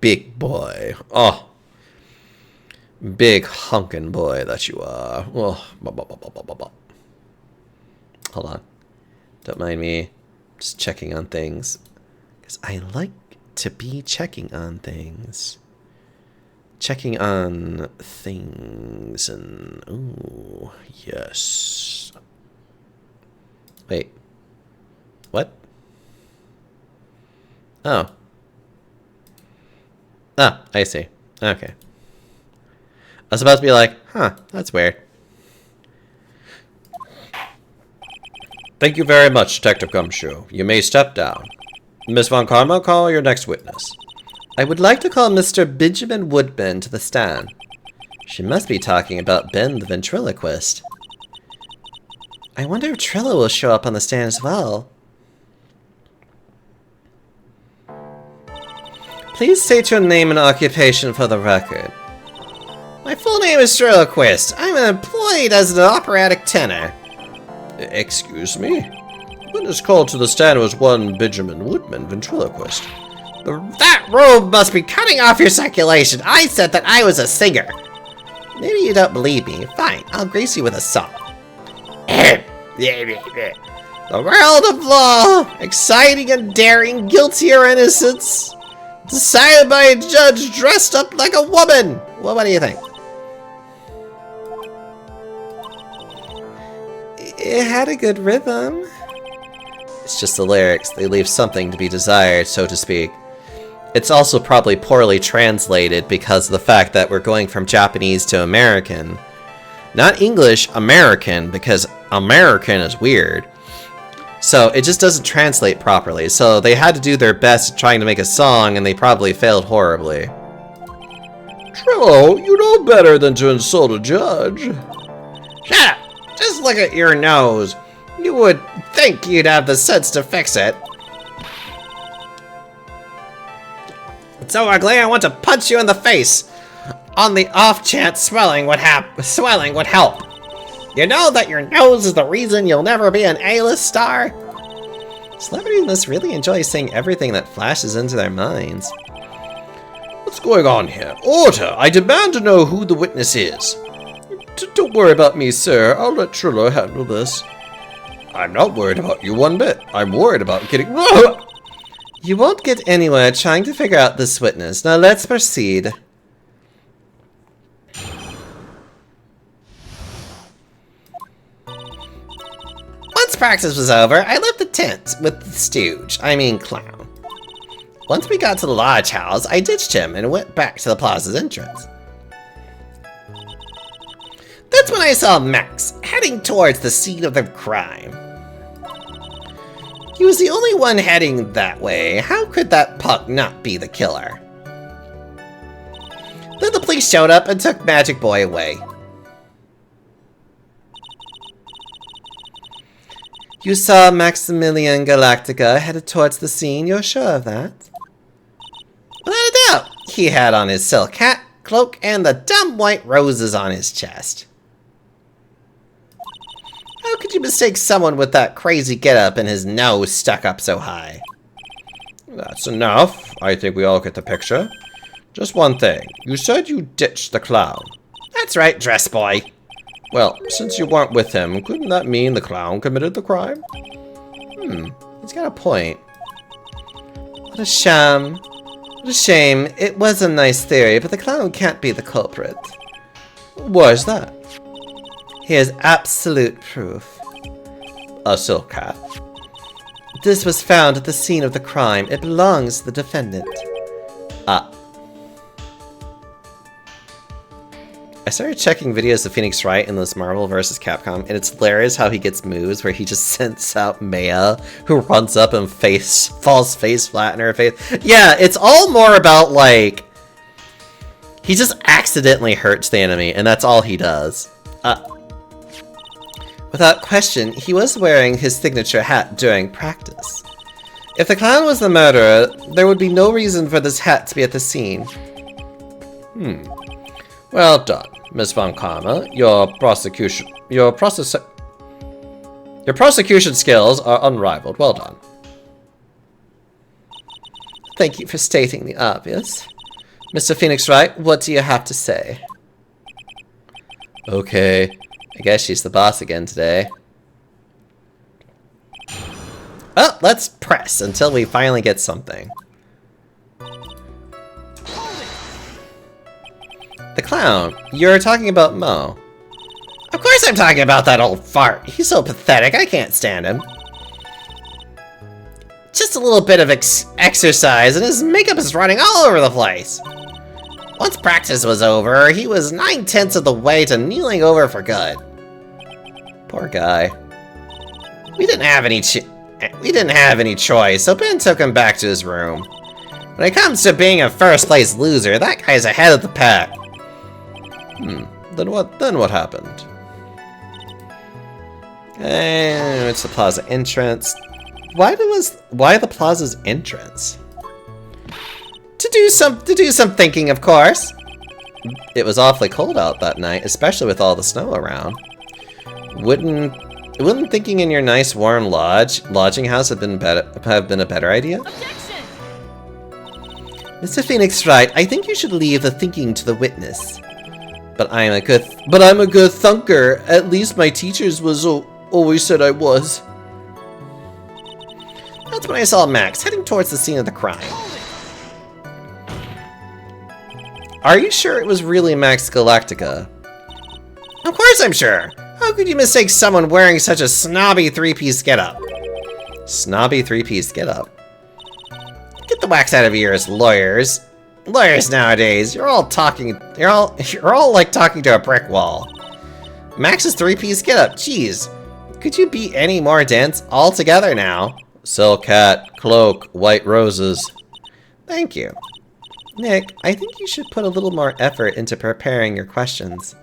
big boy. Oh, big hunkin' boy that you are. Oh. Hold on. Don't mind me. Just checking on things. Because I like to be checking on things. Checking on things and... Ooh, yes. Wait. What? Oh. Ah, I see. Okay. I was about to be like, huh, that's weird. Thank you very much, Detective Gumshoe. You may step down. Miss Von Karma, call your next witness. I would like to call Mr. Benjamin Woodman to the stand. She must be talking about Ben the ventriloquist. I wonder if Trillo will show up on the stand as well. Please state your name and occupation for the record. My full name is Trilloquist. I'm employed as an operatic tenor. Excuse me? The witness called to the stand was one Benjamin Woodman, ventriloquist. That robe must be cutting off your circulation. I said that I was a singer. Maybe you don't believe me. Fine, I'll grace you with a song. The world of law, exciting and daring, guilty or innocence, decided by a judge dressed up like a woman. Well, what do you think? It had a good rhythm. It's just the lyrics. They leave something to be desired, so to speak. It's also probably poorly translated because of the fact that we're going from Japanese to American. Not English, American, because American is weird. So it just doesn't translate properly. So they had to do their best trying to make a song, and they probably failed horribly. Trillo, you know better than to insult a judge. Shut up! Just look at your nose. You would think you'd have the sense to fix it. It's so ugly I want to punch you in the face. On the off chance swelling would help. You know that your nose is the reason you'll never be an A-list star? Celebrities must really enjoy saying everything that flashes into their minds. What's going on here? Order! I demand to know who the witness is. Don't worry about me, sir. I'll let Trillo handle this. I'm not worried about you one bit. I'm worried about getting... You won't get anywhere trying to figure out this witness. Now let's proceed. Once practice was over, I left the tent with the stooge, clown. Once we got to the lodge house, I ditched him and went back to the plaza's entrance. That's when I saw Max. Had heading towards the scene of the crime. He was the only one heading that way. How could that punk not be the killer? Then the police showed up and took Magic Boy away. You saw Maximilian Galactica headed towards the scene, you're sure of that? Without a doubt, he had on his silk hat, cloak, and the dumb white roses on his chest. How could you mistake someone with that crazy getup and his nose stuck up so high? That's enough. I think we all get the picture. Just one thing. You said you ditched the clown. That's right, dress boy. Well, since you weren't with him, couldn't that mean the clown committed the crime? He's got a point. What a sham. What a shame. It was a nice theory, but the clown can't be the culprit. Why is that? He has absolute proof. A silk hat. This was found at the scene of the crime. It belongs to the defendant. Ah. I started checking videos of Phoenix Wright in this Marvel vs. Capcom, and it's hilarious how he gets moves where he just sends out Maya, who runs up and falls face flat in her face. Yeah, it's all more about, like, he just accidentally hurts the enemy, and that's all he does. Without question, he was wearing his signature hat during practice. If the clown was the murderer, there would be no reason for this hat to be at the scene. Well done, Miss Von Karma. Your prosecution skills are unrivaled. Well done. Thank you for stating the obvious. Mr. Phoenix Wright, what do you have to say? Okay, I guess she's the boss again today. Well, let's press until we finally get something. The clown. You're talking about Mo. Of course I'm talking about that old fart. He's so pathetic, I can't stand him. Just a little bit of exercise and his makeup is running all over the place. Once practice was over, he was 9/10 of the way to kneeling over for good. Poor guy. We didn't have any choice, so Ben took him back to his room. When it comes to being a first place loser, that guy's ahead of the pack. Then what happened? And it's the plaza entrance. Why the plaza's entrance? To do some thinking, of course. It was awfully cold out that night, especially with all the snow around. Wouldn't thinking in your nice warm lodging house have been a better idea? Objection! Mr. Phoenix Wright, I think you should leave the thinking to the witness. But I'm a good thunker. At least my teachers always said I was. That's when I saw Max heading towards the scene of the crime. Are you sure it was really Max Galactica? Of course I'm sure. How could you mistake someone wearing such a snobby three-piece getup? Snobby three-piece getup. Get the wax out of your ears, lawyers. Lawyers nowadays, you're all like talking to a brick wall. Max's three-piece getup, jeez. Could you be any more dense altogether now? Silk hat, cloak, white roses. Thank you. Nick, I think you should put a little more effort into preparing your questions.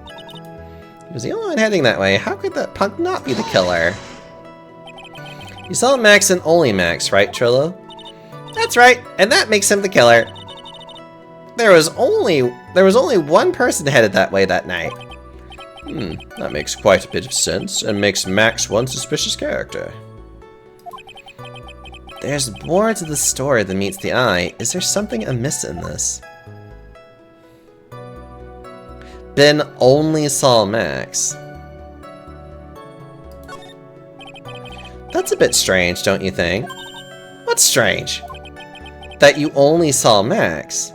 He was the only one heading that way. How could that punk not be the killer? You saw Max and only Max, right, Trillo? That's right, and that makes him the killer. There was only one person headed that way that night. That makes quite a bit of sense, and makes Max one suspicious character. There's more to the story than meets the eye. Is there something amiss in this? Ben only saw Max. That's a bit strange, don't you think? What's strange? That you only saw Max.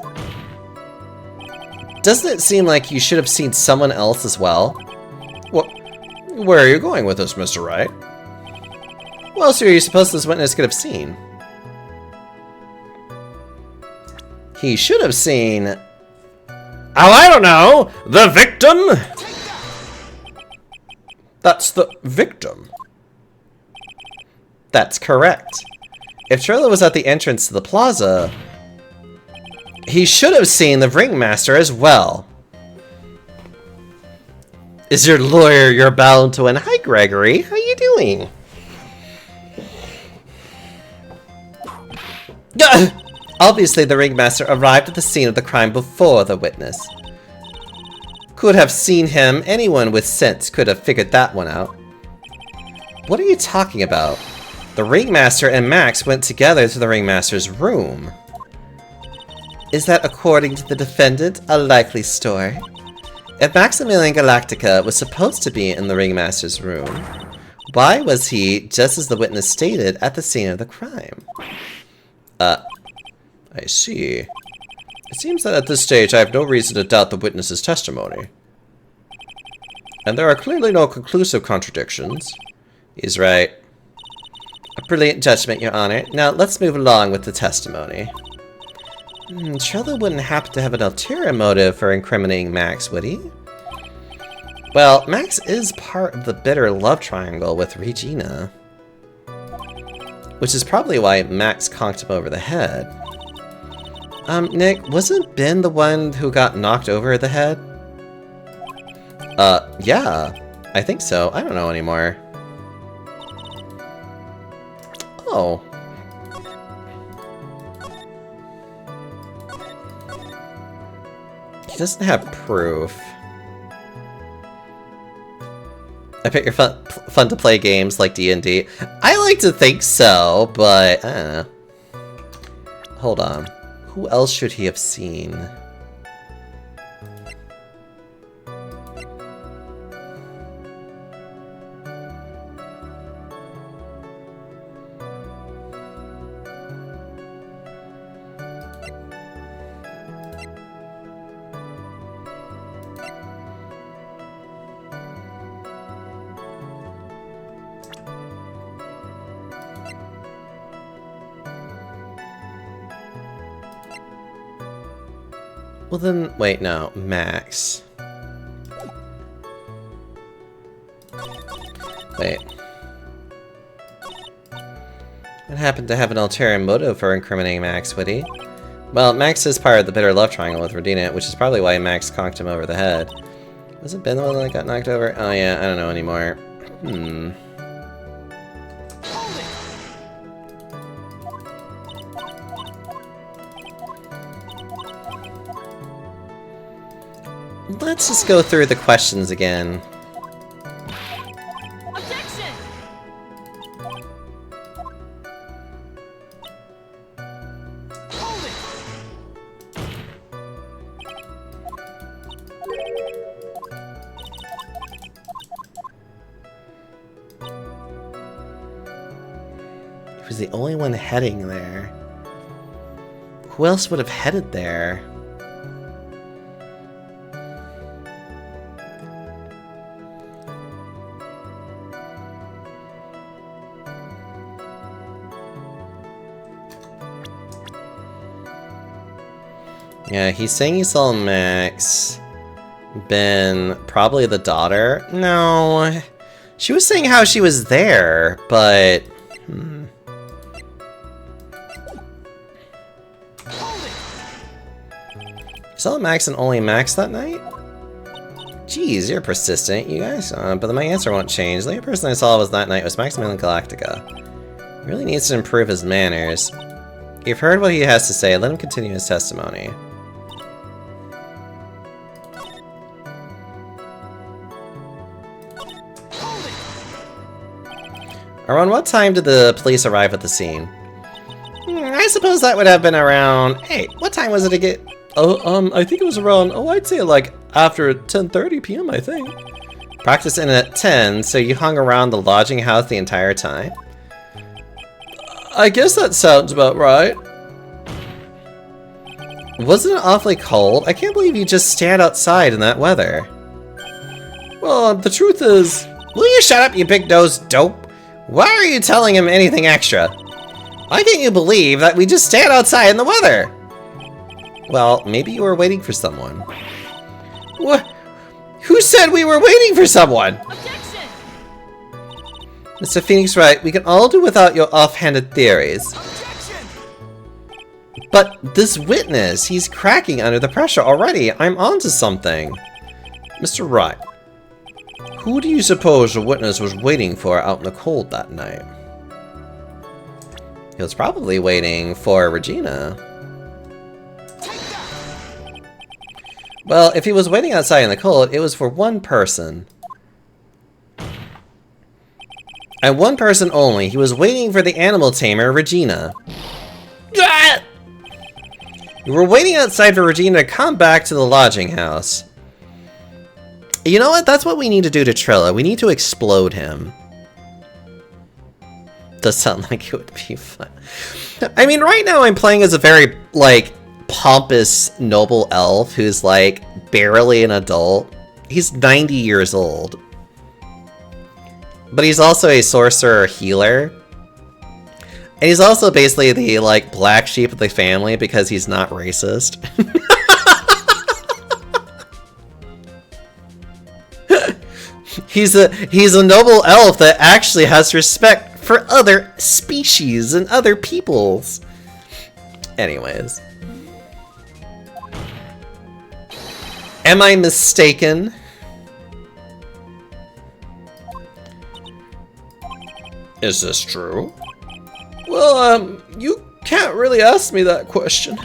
Doesn't it seem like you should have seen someone else as well? Where are you going with this, Mr. Wright? What else are you supposed this witness could have seen? He should have seen... Oh, I don't know! The victim? That's the victim. That's correct. If Trilla was at the entrance to the plaza, he should have seen the ringmaster as well. Is your lawyer you're bound to win? Hi, Gregory. How you doing? Obviously, the ringmaster arrived at the scene of the crime before the witness. Could have seen him. Anyone with sense could have figured that one out. What are you talking about? The ringmaster and Max went together to the ringmaster's room. Is that, according to the defendant, a likely story? If Maximilian Galactica was supposed to be in the ringmaster's room, why was he, just as the witness stated, at the scene of the crime? I see. It seems that at this stage I have no reason to doubt the witness's testimony. And there are clearly no conclusive contradictions. He's right. A brilliant judgment, Your Honor. Now, let's move along with the testimony. Trilla wouldn't happen to have an ulterior motive for incriminating Max, would he? Well, Max is part of the bitter love triangle with Regina. Which is probably why Max conked him over the head. Nick, wasn't Ben the one who got knocked over the head? Yeah. I think so. I don't know anymore. Oh. He doesn't have proof. I bet you're fun to play games like D&D. I like to think so, but I don't know. Hold on. Who else should he have seen? Well then, wait, no, Max. Wait. What happened to have an ulterior motive for incriminating Max, would he? Well, Max is part of the bitter love triangle with Regina, which is probably why Max conked him over the head. Was it Ben the one that got knocked over? Oh yeah, I don't know anymore. Let's just go through the questions again. Objection! Hold it! He was the only one heading there. Who else would have headed there? Yeah, he's saying he saw Max. Ben, probably the daughter? No. She was saying how she was there, but... You saw Max and only Max that night? Jeez, you're persistent, you guys. But my answer won't change. The only person I saw that night was Maximilian Galactica. He really needs to improve his manners. You've heard what he has to say. Let him continue his testimony. Around what time did the police arrive at the scene? I suppose that would have been around... Hey, what time was it to get... Oh, I think it was around, I'd say like after 10:30 p.m., I think. Practice in at 10, so you hung around the lodging house the entire time? I guess that sounds about right. Wasn't it awfully cold? I can't believe you just stand outside in that weather. Well, the truth is... Will you shut up, you big-nosed dope? Why are you telling him anything extra? Why can't you believe that we just stand outside in the weather? Well, maybe you were waiting for someone. What? Who said we were waiting for someone? Objection! Mr. Phoenix Wright, we can all do without your offhanded theories. Objection! But this witness, he's cracking under the pressure already. I'm onto something. Mr. Wright, who do you suppose the witness was waiting for out in the cold that night? He was probably waiting for Regina. Well, if he was waiting outside in the cold, it was for one person. And one person only. He was waiting for the animal tamer, Regina. We were waiting outside for Regina to come back to the lodging house. You know what? That's what we need to do to Trilla. We need to explode him. Does sound like it would be fun. I mean, right now I'm playing as a very, like, pompous, noble elf who's, like, barely an adult. He's 90 years old. But he's also a sorcerer healer. And he's also basically the, like, black sheep of the family because he's not racist. He's a noble elf that actually has respect for other species and other peoples. Anyways. Am I mistaken? Is this true? Well, you can't really ask me that question.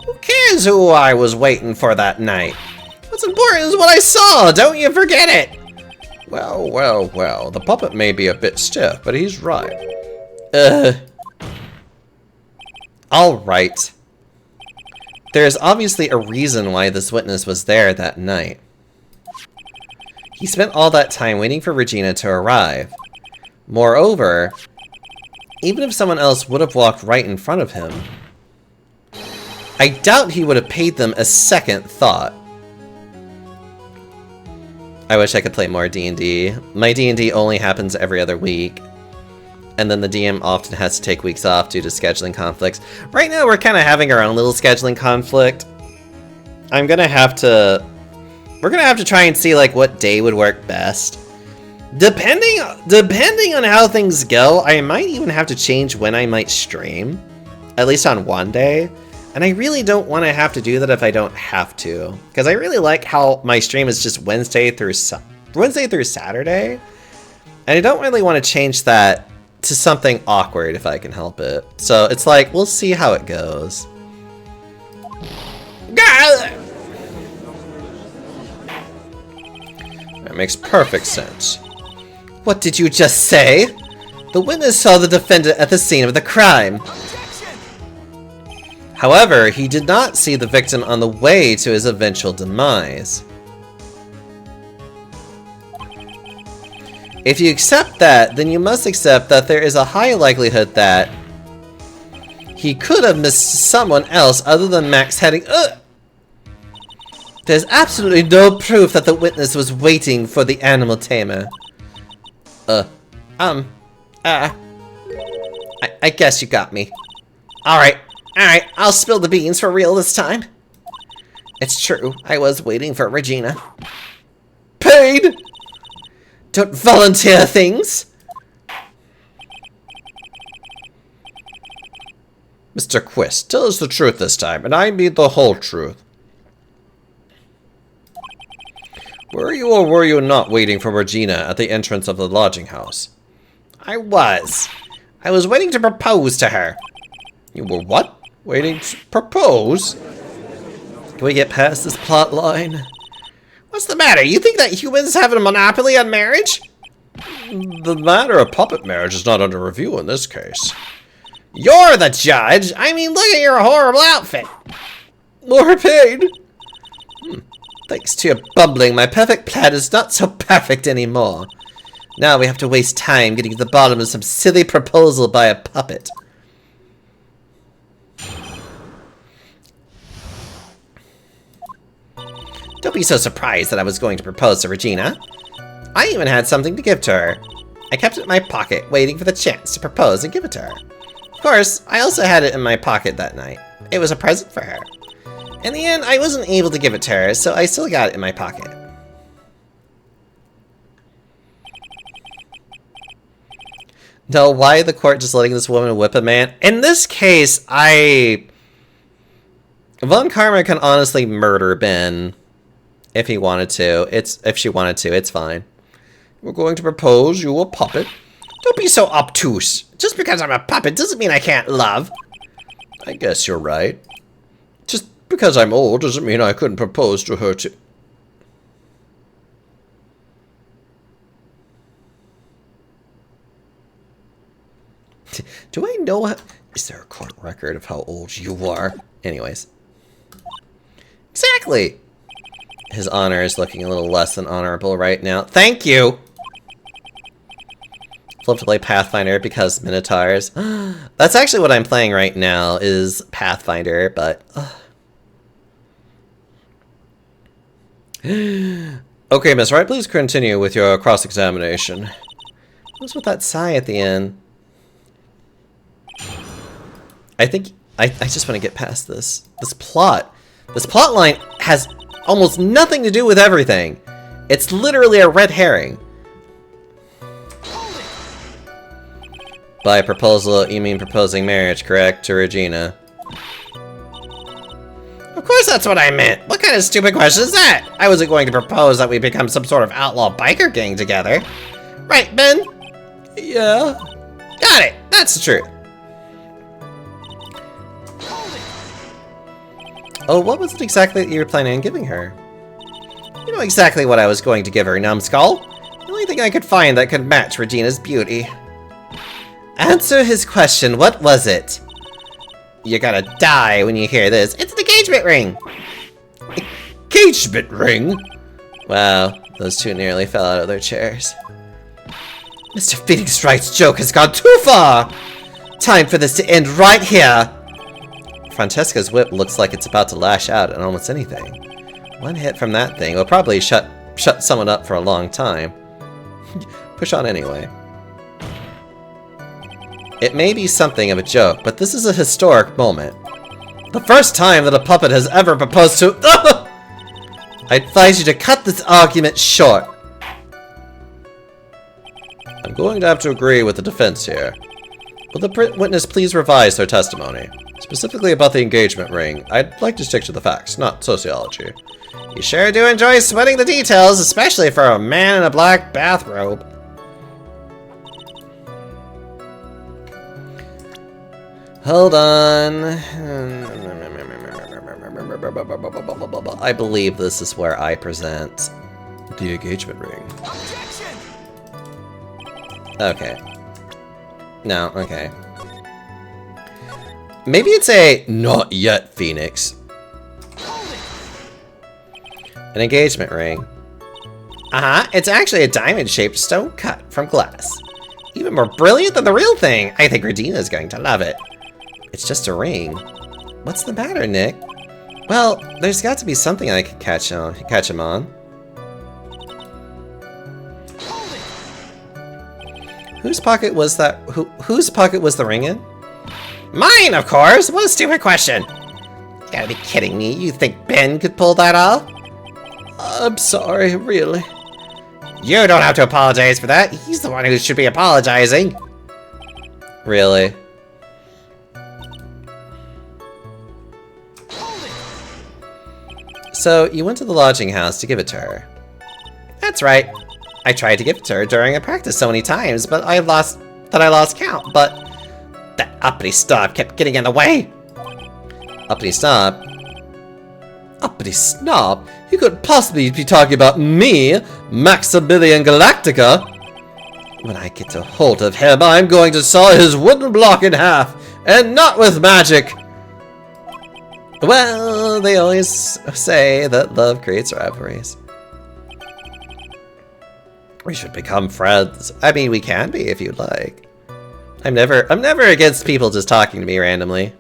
Who cares who I was waiting for that night? What's important is what I saw, don't you forget it! Well, well, well, the puppet may be a bit stiff, but he's right. Alright. There's obviously a reason why this witness was there that night. He spent all that time waiting for Regina to arrive. Moreover, even if someone else would have walked right in front of him, I doubt he would have paid them a second thought. I wish I could play more D&D. My D&D only happens every other week. And then the DM often has to take weeks off due to scheduling conflicts. Right now we're kind of having our own little scheduling conflict. We're gonna have to try and see like what day would work best. Depending on how things go, I might even have to change when I might stream. At least on one day. And I really don't want to have to do that if I don't have to. Because I really like how my stream is just Wednesday through Saturday. And I don't really want to change that to something awkward if I can help it. So it's like, we'll see how it goes. That makes perfect sense. What did you just say? The witness saw the defendant at the scene of the crime. However, he did not see the victim on the way to his eventual demise. If you accept that, then you must accept that there is a high likelihood that he could have missed someone else other than Max heading. There's absolutely no proof that the witness was waiting for the animal tamer. I guess you got me. Alright, I'll spill the beans for real this time. It's true, I was waiting for Regina. Paid! Don't volunteer things! Mr. Quist, tell us the truth this time, and I mean the whole truth. Were you or were you not waiting for Regina at the entrance of the lodging house? I was. I was waiting to propose to her. You were what? Waiting to propose? Can we get past this plot line? What's the matter? You think that humans have a monopoly on marriage? The matter of puppet marriage is not under review in this case. You're the judge. I mean, look at your horrible outfit. More paid. Thanks to your bumbling, my perfect plan is not so perfect anymore. Now we have to waste time getting to the bottom of some silly proposal by a puppet. Don't be so surprised that I was going to propose to Regina. I even had something to give to her. I kept it in my pocket, waiting for the chance to propose and give it to her. Of course, I also had it in my pocket that night. It was a present for her. In the end, I wasn't able to give it to her, so I still got it in my pocket. No, why the court just letting this woman whip a man? In this case, Von Karma can honestly murder Ben if he wanted to. If she wanted to, it's fine. We're going to propose you a puppet. Don't be so obtuse. Just because I'm a puppet doesn't mean I can't love. I guess you're right. Just because I'm old doesn't mean I couldn't propose to her too. Do I know is there a court record of how old you are? Anyways. Exactly! His honor is looking a little less than honorable right now. Thank you! Love to play Pathfinder because Minotaurs. That's actually what I'm playing right now, is Pathfinder, but... Okay, Miss Wright, please continue with your cross-examination. What's with that sigh at the end? I think... I just want to get past this. This plot line has almost nothing to do with everything. It's literally a red herring. By proposal, you mean proposing marriage, correct? To Regina. Of course that's what I meant. What kind of stupid question is that? I wasn't going to propose that we become some sort of outlaw biker gang together. Right, Ben? Yeah. Got it. That's the truth. Oh, what was it exactly that you were planning on giving her? You know exactly what I was going to give her, numbskull. The only thing I could find that could match Regina's beauty. Answer his question, what was it? You're gonna die when you hear this. It's an engagement ring! Engagement ring? Wow, those two nearly fell out of their chairs. Mr. Phoenix Wright's joke has gone too far! Time for this to end right here! Francesca's whip looks like it's about to lash out at almost anything. One hit from that thing will probably shut someone up for a long time. Push on anyway. It may be something of a joke, but this is a historic moment. The first time that a puppet has ever proposed to... I advise you to cut this argument short. I'm going to have to agree with the defense here. Will the witness please revise their testimony? Specifically about the engagement ring, I'd like to stick to the facts, not sociology. You sure do enjoy sweating the details, especially for a man in a black bathrobe. Hold on. I believe this is where I present the engagement ring. Objection! Okay. No, okay. Maybe it's a not yet, Phoenix. An engagement ring. Uh-huh, it's actually a diamond-shaped stone cut from glass. Even more brilliant than the real thing. I think Regina's going to love it. It's just a ring. What's the matter, Nick? Well, there's got to be something I could catch him on. Whose pocket was that? Whose pocket was the ring in? Mine, of course! What a stupid question! You gotta be kidding me. You think Ben could pull that off? I'm sorry, really. You don't have to apologize for that. He's the one who should be apologizing. Really? So, you went to the lodging house to give it to her. That's right. I tried to give it to her during a practice so many times, but I lost count, but that uppity snob kept getting in the way. Uppity snob? Uppity snob? You couldn't possibly be talking about me, Maximilian Galactica. When I get a hold of him, I'm going to saw his wooden block in half, and not with magic. Well, they always say that love creates rivalries. We should become friends. I mean, we can be if you'd like. I'm never against people just talking to me randomly.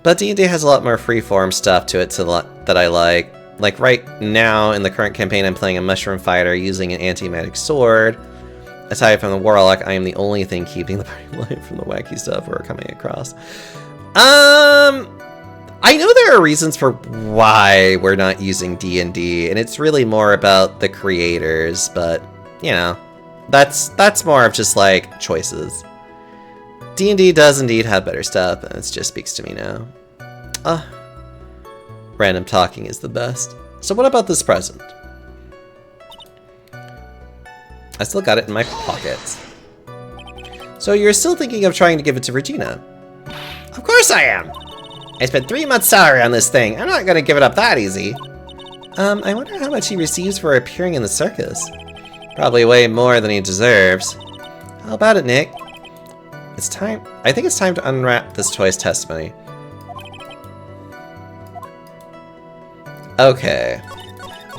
But D&D has a lot more freeform stuff to it that I like. Like right now in the current campaign, I'm playing a mushroom fighter using an anti-magic sword. Aside from the warlock, I am the only thing keeping the party alive from the wacky stuff we're coming across. I know there are reasons for why we're not using D&D, and it's really more about the creators, but, you know, That's more of just like choices. D&D does indeed have better stuff, and it just speaks to me now. Random talking is the best. So what about this present? I still got it in my pockets. So you're still thinking of trying to give it to Regina? Of course I am. I spent 3 months' salary on this thing. I'm not gonna give it up that easy. I wonder how much he receives for appearing in the circus. Probably way more than he deserves. How about it, Nick? It's time. I think it's time to unwrap this toy's testimony. Okay.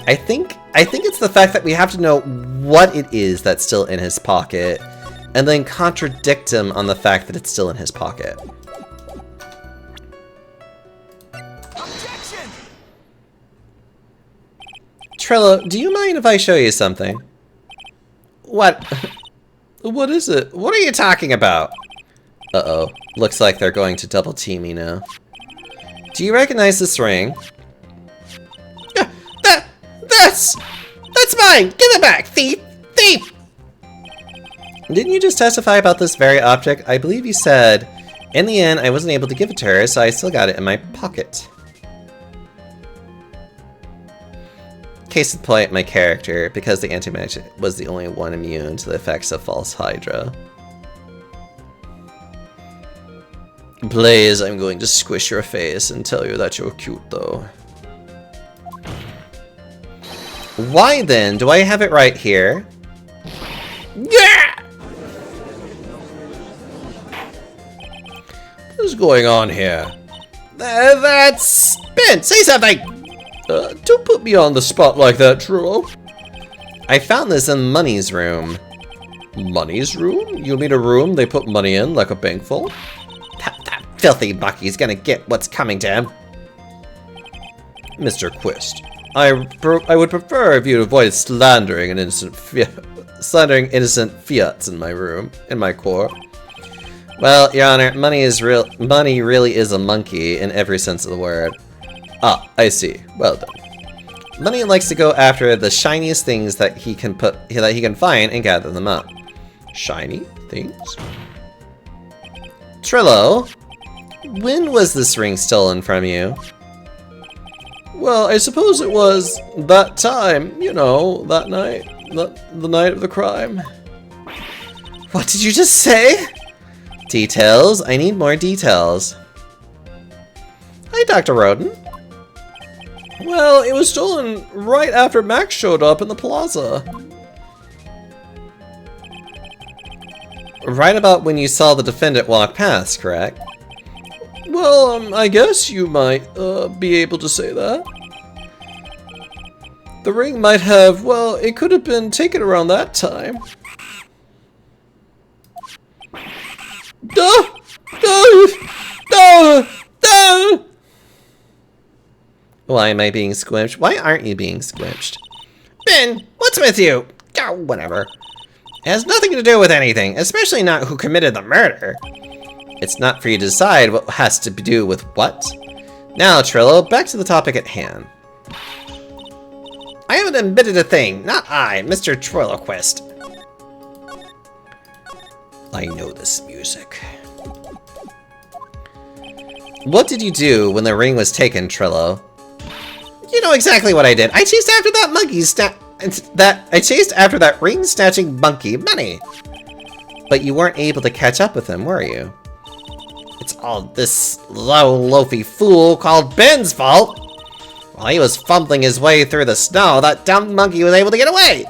I think it's the fact that we have to know what it is that's still in his pocket, and then contradict him on the fact that it's still in his pocket. Objection! Trello, do you mind if I show you something? What? What is it? What are you talking about? Uh-oh. Looks like they're going to double team me now. Do you recognize this ring? That's mine! Give it back, thief! Thief! Didn't you just testify about this very object? I believe you said, in the end, I wasn't able to give it to her, so I still got it in my pocket. Case in point, my character, because the anti-magic was the only one immune to the effects of False Hydra. Blaze, I'm going to squish your face and tell you that you're cute, though. Why then do I have it right here? Yeah! What is going on here? That's... Ben, say something! Don't put me on the spot like that, Trello. I found this in Money's room. Money's room? You mean a room they put money in, like a bank vault? That filthy Bucky's gonna get what's coming to him. Mr. Quist, I would prefer if you'd avoid slandering innocent fiats in my room, in my core. Well, Your Honor, money really is a monkey in every sense of the word. Ah, I see. Well done. Money likes to go after the shiniest things that he can find and gather them up. Shiny things? Trillo, when was this ring stolen from you? Well, I suppose it was that time, you know, that night. The night of the crime. What did you just say? Details? I need more details. Hi, Dr. Roden. Well, it was stolen right after Max showed up in the plaza. Right about when you saw the defendant walk past, correct? Well, I guess you might be able to say that. The ring might have, well, it could have been taken around that time. Why am I being squished? Why aren't you being squished? Ben, what's with you? Oh, whatever. It has nothing to do with anything, especially not who committed the murder. It's not for you to decide what has to do with what. Now, Trillo, back to the topic at hand. I haven't admitted a thing. Not I, Mr. Trilloquist. I know this music. What did you do when the ring was taken, Trillo? You know exactly what I did. I chased after that monkey I chased after that ring-snatching monkey, Money. But you weren't able to catch up with him, were you? It's all this low-loafy fool called Ben's fault. While he was fumbling his way through the snow, that dumb monkey was able to get away.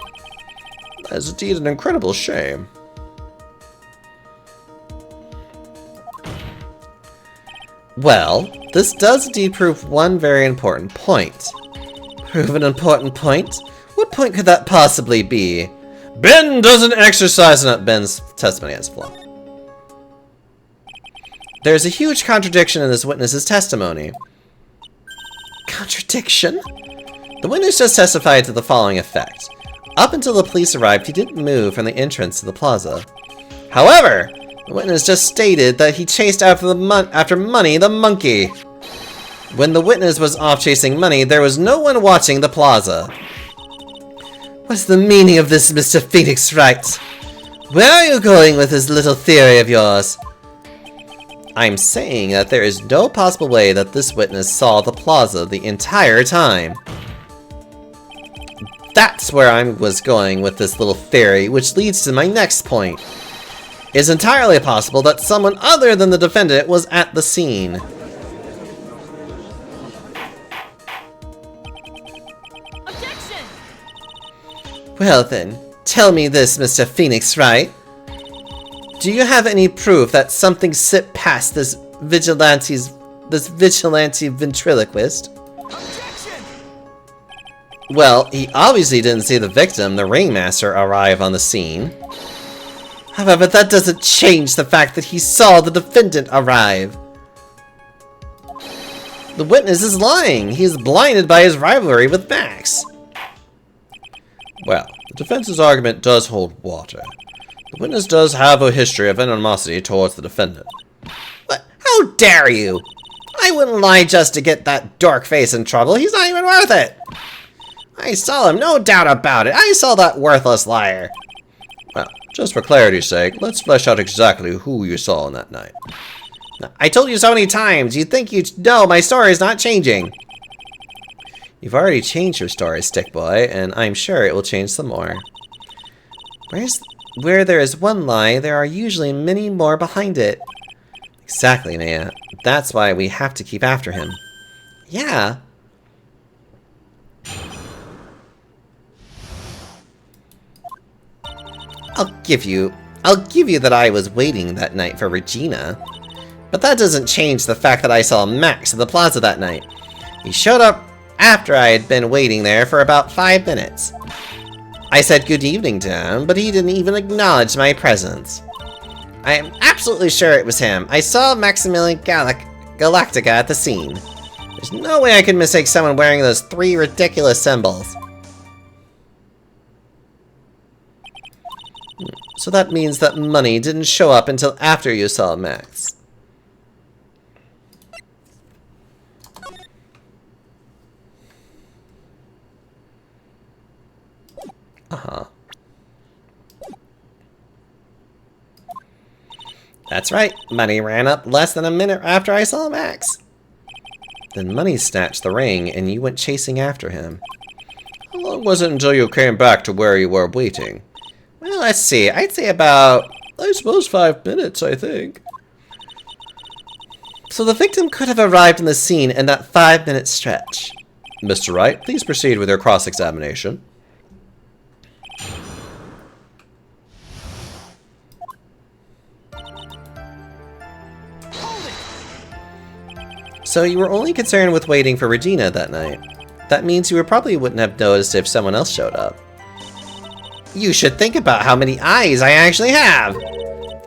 That is indeed an incredible shame. Well, this does indeed prove one very important point. Prove an important point? What point could that possibly be? Ben doesn't exercise Not Ben's testimony has flaw. There's a huge contradiction in this witness's testimony. Contradiction? The witness just testified to the following effect. Up until the police arrived, he didn't move from the entrance to the plaza. However, the witness just stated that he chased after Money the monkey. When the witness was off chasing Money, there was no one watching the plaza. What's the meaning of this, Mr. Phoenix Wright? Where are you going with this little theory of yours? I'm saying that there is no possible way that this witness saw the plaza the entire time. That's where I was going with this little theory, which leads to my next point. It's entirely possible that someone other than the defendant was at the scene. Objection! Well then, tell me this, Mr. Phoenix Wright. Do you have any proof that something slipped past this vigilante ventriloquist? Objection! Well, he obviously didn't see the victim, the ringmaster, arrive on the scene. However, that doesn't change the fact that he saw the defendant arrive. The witness is lying. He is blinded by his rivalry with Max. Well, the defense's argument does hold water. The witness does have a history of animosity towards the defendant. What? How dare you? I wouldn't lie just to get that dork face in trouble. He's not even worth it. I saw him, no doubt about it. I saw that worthless liar. Well, just for clarity's sake, let's flesh out exactly who you saw on that night. I told you so many times. You'd think you'd know my story is not changing. You've already changed your story, Stick Boy, and I'm sure it will change some more. Where there is one lie, there are usually many more behind it. Exactly, Naya. That's why we have to keep after him. Yeah. I'll give you that I was waiting that night for Regina. But that doesn't change the fact that I saw Max at the plaza that night. He showed up after I had been waiting there for about 5 minutes. I said good evening to him, but he didn't even acknowledge my presence. I am absolutely sure it was him. I saw Maximilian Galactica at the scene. There's no way I could mistake someone wearing those 3 ridiculous symbols. So that means that money didn't show up until after you saw Max. Uh-huh. That's right, Money ran up less than a minute after I saw Max. Then Money snatched the ring and you went chasing after him. How long was it until you came back to where you were waiting? Well, let's see. I'd say about, I suppose 5 minutes, I think. So the victim could have arrived in the scene in that 5-minute stretch. Mr. Wright, please proceed with your cross-examination. So you were only concerned with waiting for Regina that night. That means you probably wouldn't have noticed if someone else showed up. You should think about how many eyes I actually have.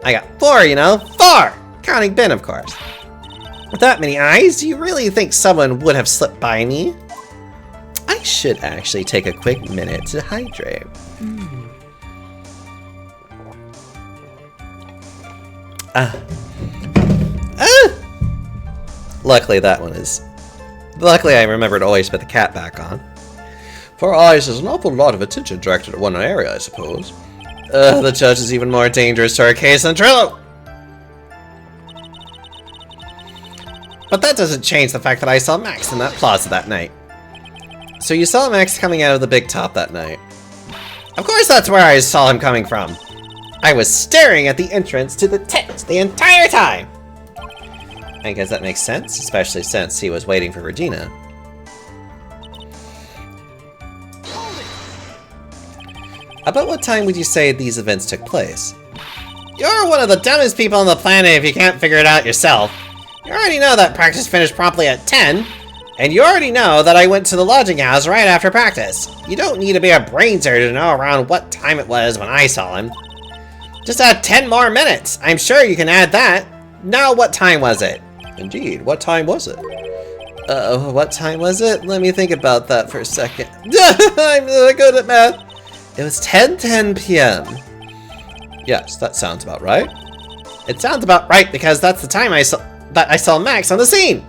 I got 4, you know, 4! Counting Ben, of course. With that many eyes, do you really think someone would have slipped by me? I should actually take a quick minute to hydrate. Luckily that one is... Luckily I remembered to always put the cat back on. 4 eyes is an awful lot of attention directed at one area, I suppose. The judge is even more dangerous to our case than Trillo! But that doesn't change the fact that I saw Max in that plaza that night. So you saw Max coming out of the big top that night. Of course that's where I saw him coming from. I was staring at the entrance to the tent the entire time. I guess that makes sense, especially since he was waiting for Regina. About what time would you say these events took place? You're one of the dumbest people on the planet if you can't figure it out yourself. You already know that practice finished promptly at 10, and you already know that I went to the lodging house right after practice. You don't need to be a brain surgeon to know around what time it was when I saw him. Just add 10 more minutes. I'm sure you can add that. Now what time was it? Indeed, what time was it? What time was it? Let me think about that for a second. I'm really good at math. It was 10:10 p.m. Yes, that sounds about right. It sounds about right because that's the time I saw Max on the scene.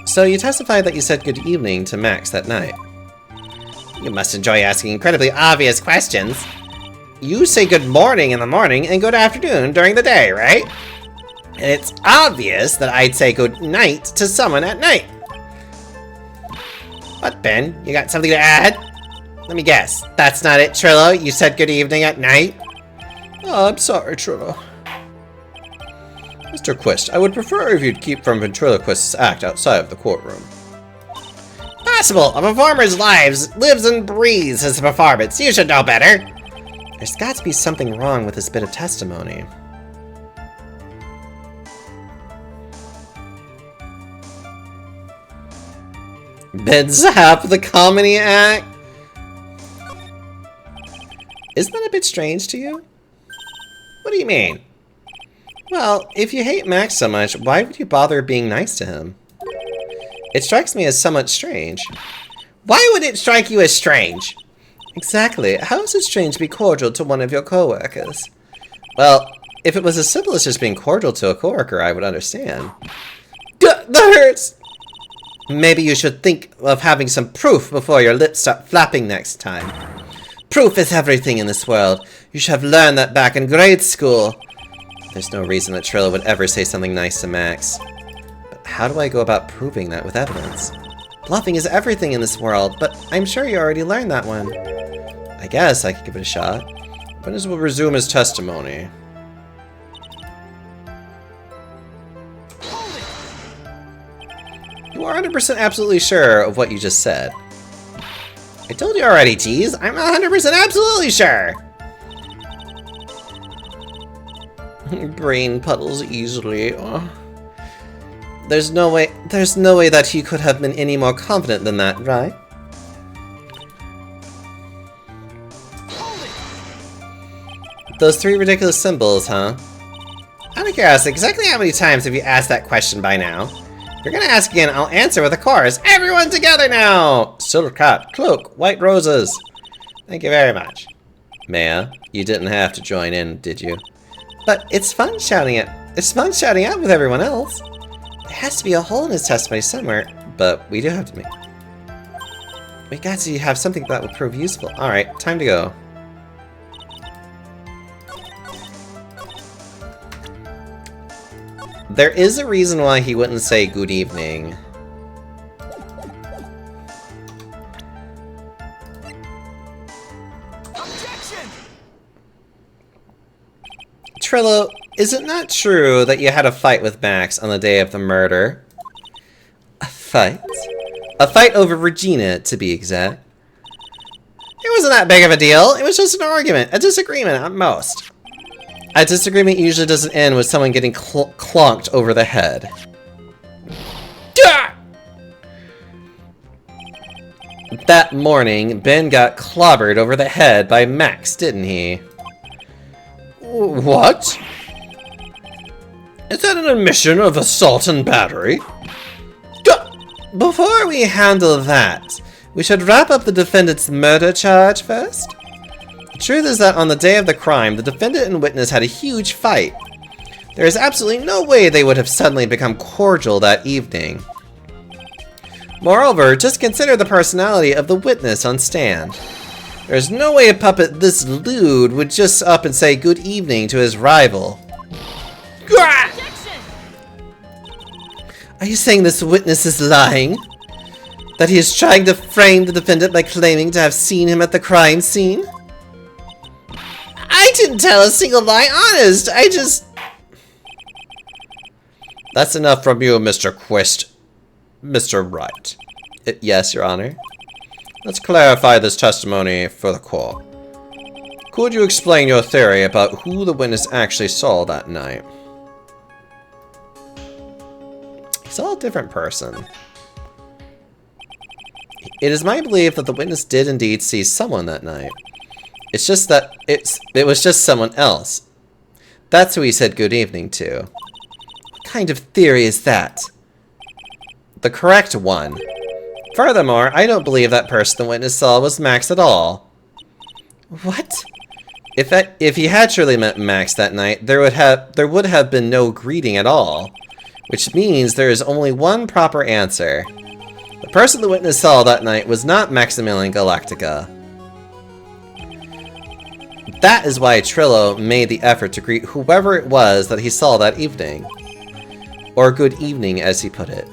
So you testified that you said good evening to Max that night. You must enjoy asking incredibly obvious questions. You say good morning in the morning and good afternoon during the day, right? And it's obvious that I'd say good night to someone at night. What, Ben? You got something to add? Let me guess. That's not it, Trillo? You said good evening at night? Oh, I'm sorry, Trillo. Mr. Quist, I would prefer if you'd keep from ventriloquist's act outside of the courtroom. Possible. A performer's lives and breathes his performance. You should know better. There's got to be something wrong with this bit of testimony. Ben Zap, the comedy act? Isn't that a bit strange to you? What do you mean? Well, if you hate Max so much, why would you bother being nice to him? It strikes me as somewhat strange. Why would it strike you as strange? Exactly. How is it strange to be cordial to one of your coworkers? Well, if it was as simple as just being cordial to a coworker, I would understand. That hurts! Maybe you should think of having some proof before your lips start flapping next time. Proof is everything in this world. You should have learned that back in grade school. There's no reason that Trillo would ever say something nice to Max. But how do I go about proving that with evidence? Bluffing is everything in this world, but I'm sure you already learned that one. I guess I could give it a shot. Witness will resume his testimony. You are 100% absolutely sure of what you just said. I told you already, Tease. I'm 100% absolutely sure. Brain puddles easily. Oh. There's no way that he could have been any more confident than that, right? Those three ridiculous symbols, huh? Out of curiosity, exactly how many times have you asked that question by now? If you're gonna ask again, I'll answer with a chorus. Everyone together now! Silver cap, cloak, white roses. Thank you very much. Maya, you didn't have to join in, did you? But it's fun shouting it. It's fun shouting out with everyone else. There has to be a hole in his testimony somewhere, but we do have to make... We got to have something that will prove useful. Alright, time to go. There is a reason why he wouldn't say good evening. Objection! Trillo, is it not true that you had a fight with Max on the day of the murder? A fight? A fight over Regina, to be exact. It wasn't that big of a deal. It was just an argument, a disagreement at most. A disagreement usually doesn't end with someone getting clonked over the head. Gah! That morning, Ben got clobbered over the head by Max, didn't he? What? Is that an admission of assault and battery? Before we handle that, we should wrap up the defendant's murder charge first. The truth is that on the day of the crime, the defendant and witness had a huge fight. There is absolutely no way they would have suddenly become cordial that evening. Moreover, just consider the personality of the witness on stand. There is no way a puppet this lewd would just up and say good evening to his rival. Objection! Are you saying this witness is lying? That he is trying to frame the defendant by claiming to have seen him at the crime scene? I didn't tell a single lie, honest. I just... That's enough from you, Mr. Quist. Mr. Wright. Yes, Your Honor. Let's clarify this testimony for the court. Could you explain your theory about who the witness actually saw that night? He saw a different person. It is my belief that the witness did indeed see someone that night. It's just that it was just someone else. That's who he said good evening to. What kind of theory is that? The correct one. Furthermore, I don't believe that person the witness saw was Max at all. What? If he had truly met Max that night, there would have been no greeting at all. Which means there is only one proper answer. The The person the witness saw that night was not Maximilian Galactica. That is why Trillo made the effort to greet whoever it was that he saw that evening. Or good evening, as he put it.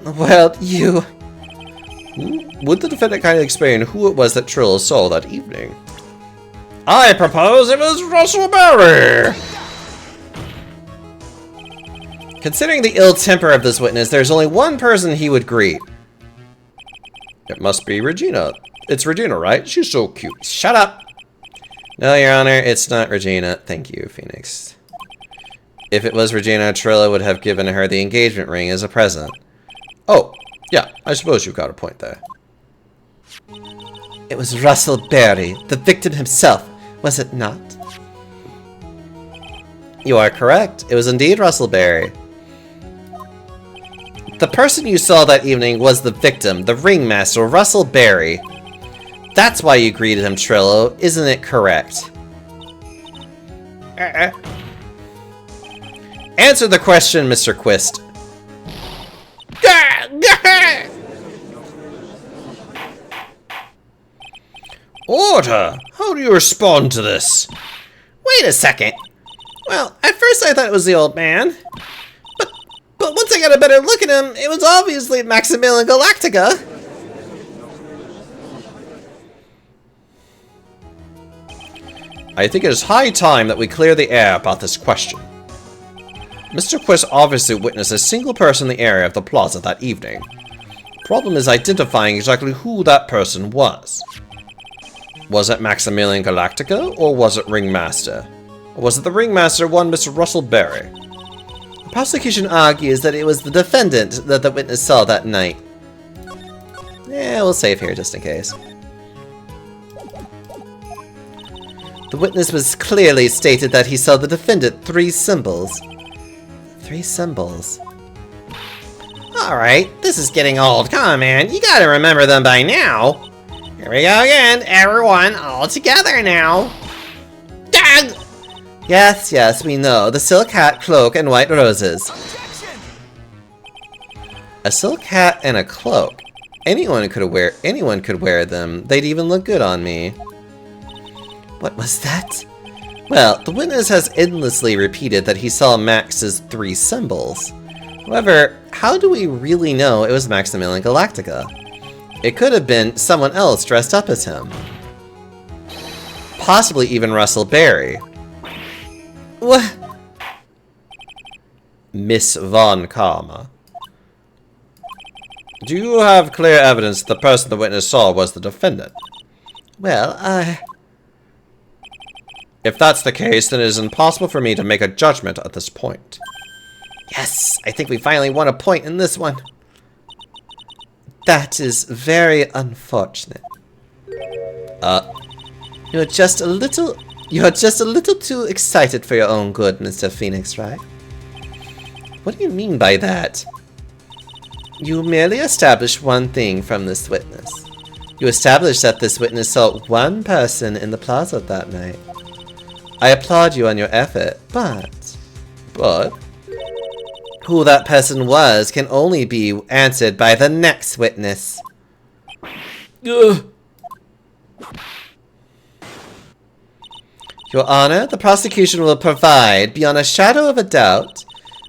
Well, you... Would the defendant kindly explain who it was that Trillo saw that evening? I propose it was Russell Berry! Considering the ill temper of this witness, there's only one person he would greet. It must be Regina. It's Regina, right? She's so cute. Shut up! No, Your Honor, it's not Regina. Thank you, Phoenix. If it was Regina, Trillo would have given her the engagement ring as a present. Oh, yeah, I suppose you've got a point there. It was Russell Berry, the victim himself, was it not? You are correct. It was indeed Russell Berry. The person you saw that evening was the victim, the ringmaster, Russell Berry. That's why you greeted him, Trillo. Isn't it correct? Answer the question, Mr. Quist. Order! How do you respond to this? Wait a second. Well, at first I thought it was the old man. But once I got a better look at him, it was obviously Maximilian Galactica. I think it is high time that we clear the air about this question. Mr. Quist obviously witnessed a single person in the area of the plaza that evening. The problem is identifying exactly who that person was. Was it Maximilian Galactica, or was it Ringmaster? Or was it the Ringmaster, one Mr. Russell Berry? The prosecution argues that it was the defendant that the witness saw that night. Yeah, we'll save here just in case. The witness was clearly stated that he saw the defendant 3 symbols. 3 symbols. Alright, this is getting old. Come on, man. You gotta remember them by now. Here we go again. Everyone all together now. Dag! Yes, we know. The silk hat, cloak, and white roses. Objection! A silk hat and a cloak. Anyone could wear them. They'd even look good on me. What was that? Well, the witness has endlessly repeated that he saw Max's 3 symbols. However, how do we really know it was Maximilian Galactica? It could have been someone else dressed up as him. Possibly even Russell Berry. What? Miss Von Karma. Do you have clear evidence that the person the witness saw was the defendant? Well, If that's the case, then it is impossible for me to make a judgment at this point. Yes, I think we finally won a point in this one. That is very unfortunate. You're just a little too excited for your own good, Mr. Phoenix, right? What do you mean by that? You merely established one thing from this witness. You established that this witness saw one person in the plaza that night. I applaud you on your effort, but who that person was can only be answered by the next witness. Ugh. Your Honor, the prosecution will provide, beyond a shadow of a doubt,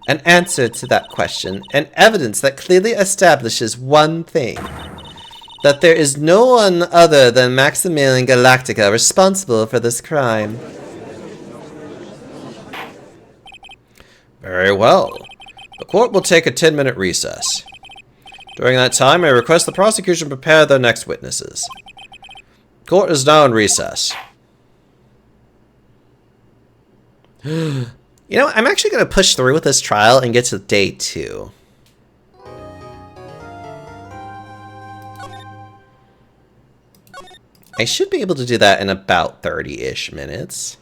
an answer to that question, and evidence that clearly establishes one thing. That there is no one other than Maximilian Galactica responsible for this crime. Very well. The court will take a 10-minute recess. During that time, I request the prosecution prepare their next witnesses. Court is now in recess. You know, I'm actually going to push through with this trial and get to day 2. I should be able to do that in about 30-ish minutes.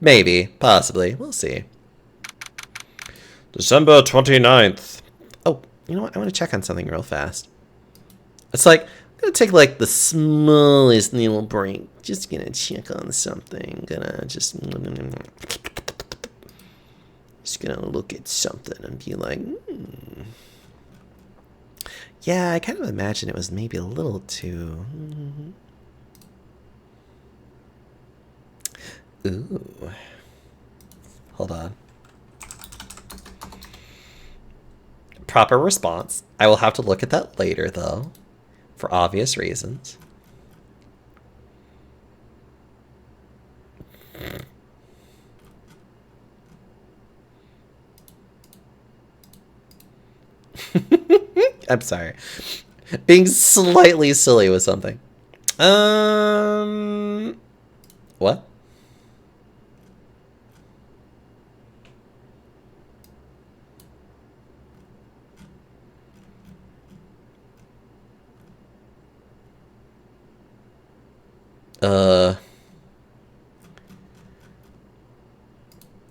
Maybe, possibly, we'll see. December 29th. Oh, you know what? I want to check on something real fast. It's like, I'm going to take like the smallest little break. Just going to check on something. Gonna just Just gonna look at something and be like, yeah, I kind of imagine it was maybe a little too. Ooh. Hold on. Proper response. I will have to look at that later, though, for obvious reasons. I'm sorry. Being slightly silly with something. What?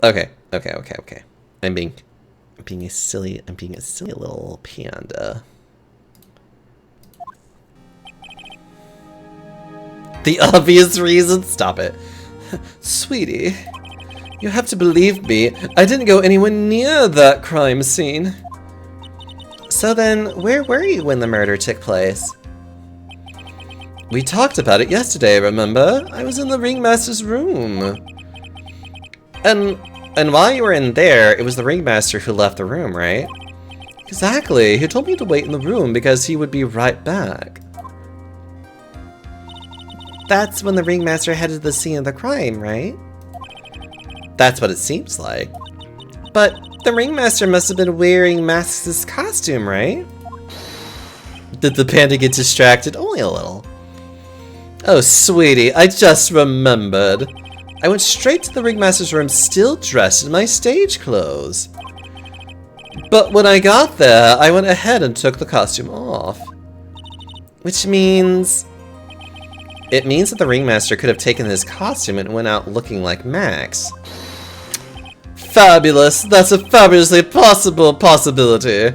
Okay. I'm being a silly little panda. The obvious reason? Stop it. Sweetie, you have to believe me. I didn't go anywhere near that crime scene. So then, where were you when the murder took place? We talked about it yesterday, remember? I was in the ringmaster's room. And while you were in there, it was the ringmaster who left the room, right? Exactly. He told me to wait in the room because he would be right back. That's when the ringmaster headed to the scene of the crime, right? That's what it seems like. But the ringmaster must have been wearing Masks' costume, right? Did the panda get distracted? Only a little. Oh, sweetie, I just remembered. I went straight to the ringmaster's room still dressed in my stage clothes. But when I got there, I went ahead and took the costume off. Which means... It means that the ringmaster could have taken his costume and went out looking like Max. Fabulous! That's a fabulously possible possibility.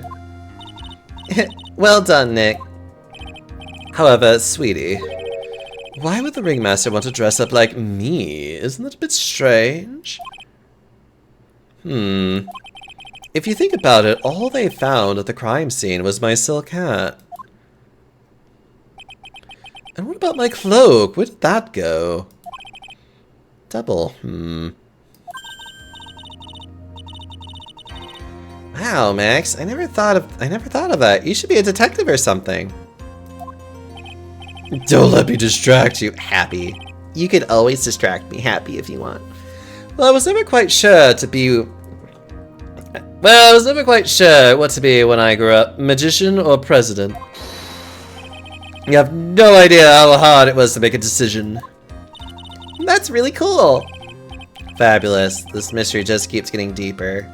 Well done, Nick. However, sweetie, why would the ringmaster want to dress up like me? Isn't that a bit strange? If you think about it, all they found at the crime scene was my silk hat. And what about my cloak? Where did that go? Double. Wow, Max, I never thought of that. You should be a detective or something. Don't let me distract you, Happy. You can always distract me, Happy, if you want. Well, I was never quite sure what to be when I grew up, magician or president. You have no idea how hard it was to make a decision. That's really cool. Fabulous. This mystery just keeps getting deeper.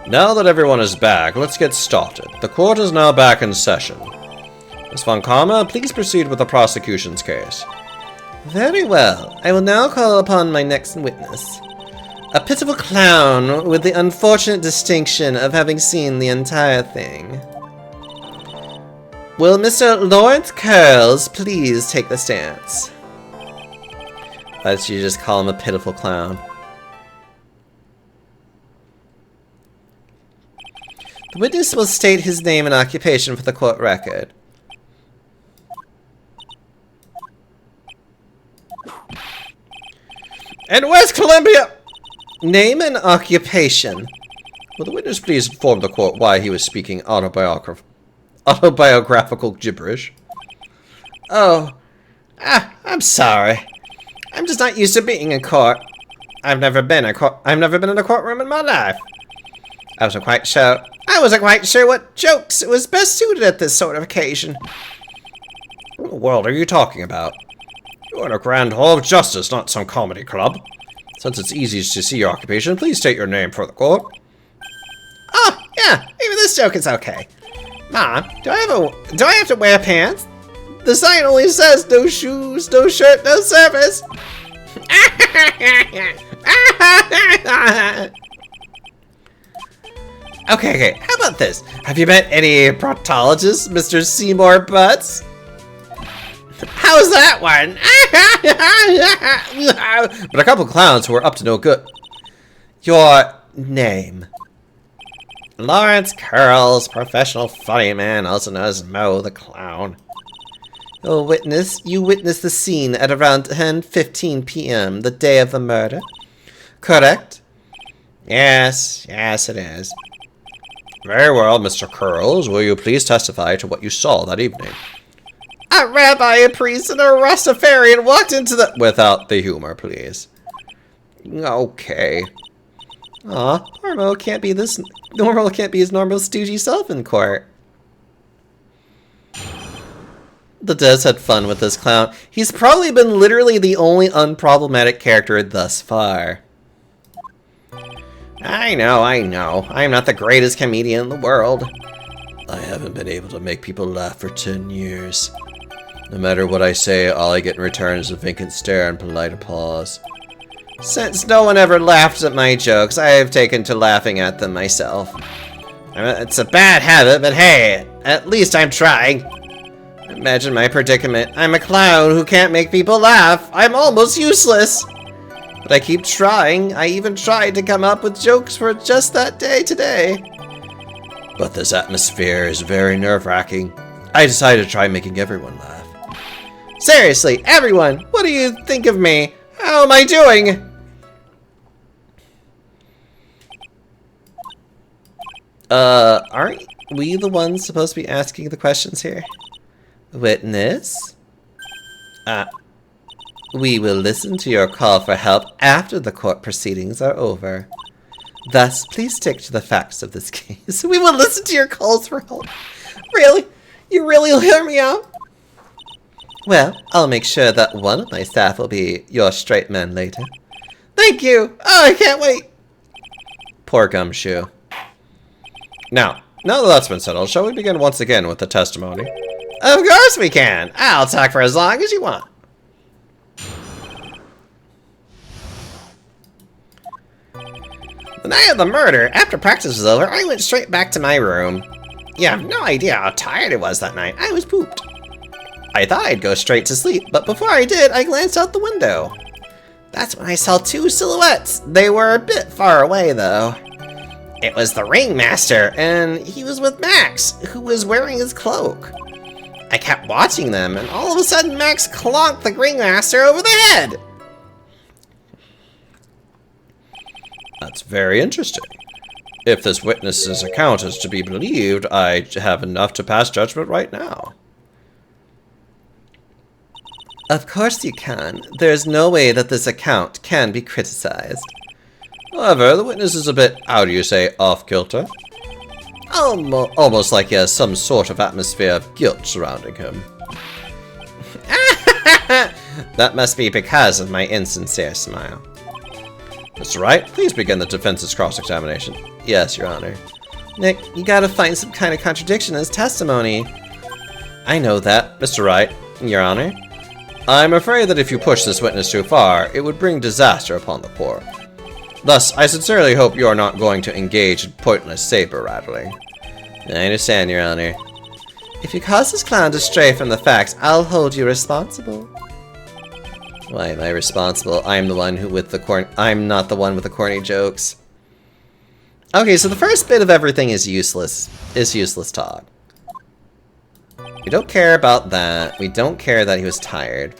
Now that everyone is back, let's get started. The court is now back in session. Ms. Von Karma, please proceed with the prosecution's case. Very well. I will now call upon my next witness. A pitiful clown with the unfortunate distinction of having seen the entire thing. Will Mr. Lawrence Curls please take the stance? Why did you just call him a pitiful clown? The witness will state his name and occupation for the court record. In West Columbia! Name and occupation. Will the witness please inform the court why he was speaking autobiographical gibberish? Oh. I'm sorry. I'm just not used to being in court. I've never been in a courtroom in my life. I wasn't quite sure what jokes it was best suited at this sort of occasion. What in the world are you talking about? You're in a grand hall of justice, not some comedy club. Since it's easy to see your occupation, please state your name for the court. Oh, yeah, maybe this joke is okay. Mom, do I have to wear pants? The sign only says no shoes, no shirt, no service. Okay, how about this? Have you met any proctologists, Mr. Seymour Butts? How's that one? But a couple clowns who were up to no good. Your name? Lawrence Curls, professional funny man, also known as Mo the Clown. You witnessed the scene at around 10:15 p.m. the day of the murder, correct? Yes, it is. Very well, Mr. Curls. Will you please testify to what you saw that evening? A rabbi, a priest, and a Rastafarian walked into the... Without the humor, please. Okay. Aw, Normal can't be his normal stoogey self in court. The Des had fun with this clown. He's probably been literally the only unproblematic character thus far. I know. I'm not the greatest comedian in the world. I haven't been able to make people laugh for 10 years. No matter what I say, all I get in return is a vacant stare and polite applause. Since no one ever laughed at my jokes, I have taken to laughing at them myself. It's a bad habit, but hey, at least I'm trying. Imagine my predicament. I'm a clown who can't make people laugh. I'm almost useless. But I keep trying. I even tried to come up with jokes for just that day today. But this atmosphere is very nerve-wracking. I decided to try making everyone laugh. Seriously, everyone, what do you think of me? How am I doing? Aren't we the ones supposed to be asking the questions here? Witness? We will listen to your call for help after the court proceedings are over. Thus, please stick to the facts of this case. We will listen to your calls for help. Really? You really will hear me out? Well, I'll make sure that one of my staff will be your straight man later. Thank you. Oh, I can't wait. Poor Gumshoe. Now that that's been settled, shall we begin once again with the testimony? Of course we can. I'll talk for as long as you want. The night of the murder, after practice was over, I went straight back to my room. You have no idea how tired it was that night. I was pooped. I thought I'd go straight to sleep, but before I did, I glanced out the window. That's when I saw two silhouettes. They were a bit far away, though. It was the ringmaster, and he was with Max, who was wearing his cloak. I kept watching them, and all of a sudden Max clonked the ringmaster over the head. That's very interesting. If this witness's account is to be believed, I have enough to pass judgment right now. Of course you can. There's no way that this account can be criticized. However, the witness is a bit, how do you say, off-kilter? Almost like he has some sort of atmosphere of guilt surrounding him. That must be because of my insincere smile. Mr. Wright, please begin the defense's cross-examination. Yes, Your Honor. Nick, you gotta find some kind of contradiction in his testimony. I know that, Mr. Wright, Your Honor. I'm afraid that if you push this witness too far, it would bring disaster upon the court. Thus, I sincerely hope you are not going to engage in pointless saber-rattling. I understand, Your Honor. If you cause this clown to stray from the facts, I'll hold you responsible. Why am I responsible? I'm the one who I'm not the one with the corny jokes. Okay, so the first bit of everything is useless. Useless talk. We don't care about that. We don't care that he was tired.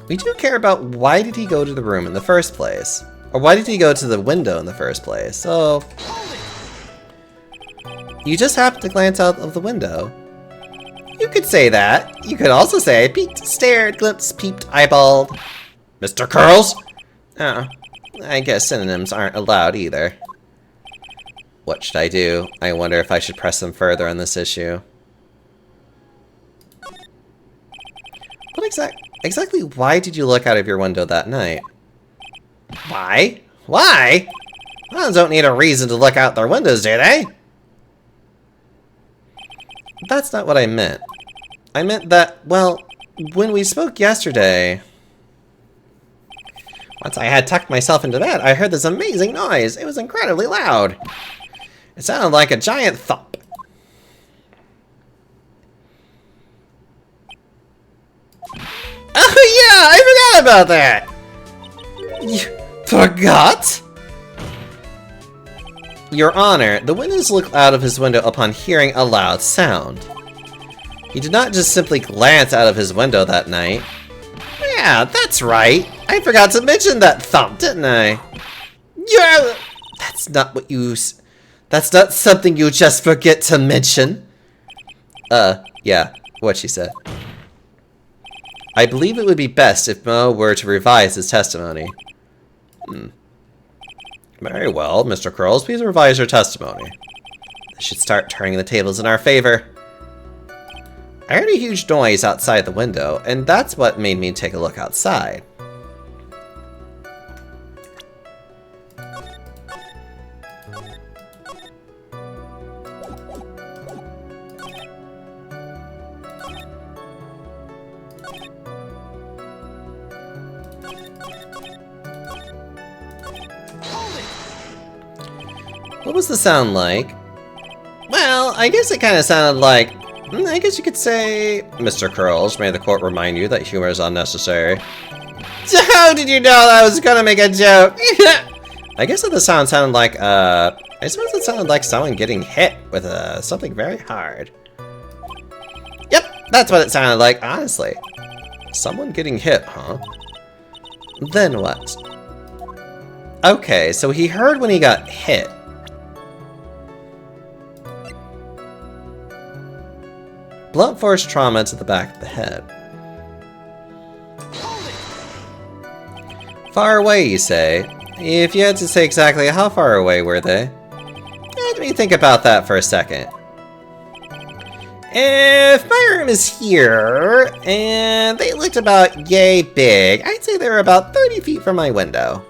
We do care about why did he go to the room in the first place? Or why did he go to the window in the first place? So, you just happened to glance out of the window. You could say that. You could also say I peeked, stared, glimpsed, peeped, eyeballed. Mr. Curls? Oh, I guess synonyms aren't allowed either. What should I do? I wonder if I should press them further on this issue. What exactly why did you look out of your window that night? Why? Why? Clowns don't need a reason to look out their windows, do they? That's not what I meant. I meant that, well, when we spoke yesterday... Once I had tucked myself into bed, I heard this amazing noise. It was incredibly loud. It sounded like a giant thump. Oh yeah, I forgot about that! You forgot? Your Honor, the witness looked out of his window upon hearing a loud sound. He did not just simply glance out of his window that night. Yeah, that's right. I forgot to mention that thump, didn't I? Yeah, that's not what you... That's not something you just forget to mention. Yeah, what she said. I believe it would be best if Mo were to revise his testimony. Very well, Mr. Curls, please revise your testimony. This should start turning the tables in our favor. I heard a huge noise outside the window, and that's what made me take a look outside. What was the sound like? Well, I guess it kind of sounded like... I guess you could say... Mr. Curls, may the court remind you that humor is unnecessary. How did you know I was gonna make a joke? I guess that the sound sounded like, I suppose it sounded like someone getting hit with something very hard. Yep, that's what it sounded like, honestly. Someone getting hit, huh? Then what? Okay, so he heard when he got hit. Blunt force trauma to the back of the head. Far away, you say? If you had to say exactly how far away were they? Let me think about that for a second. If my room is here, and they looked about yay big, I'd say they were about 30 feet from my window.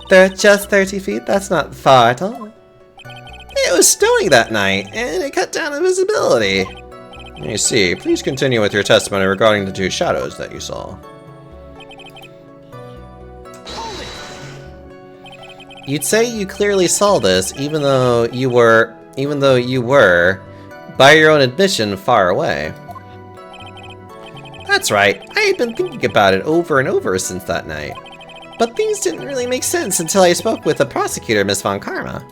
They're just 30 feet? That's not far at all. It was snowing that night, and it cut down the visibility. I see. Please continue with your testimony regarding the two shadows that you saw. You'd say you clearly saw this, even though you were, by your own admission, far away. That's right. I had been thinking about it over and over since that night. But things didn't really make sense until I spoke with the prosecutor, Miss Von Karma.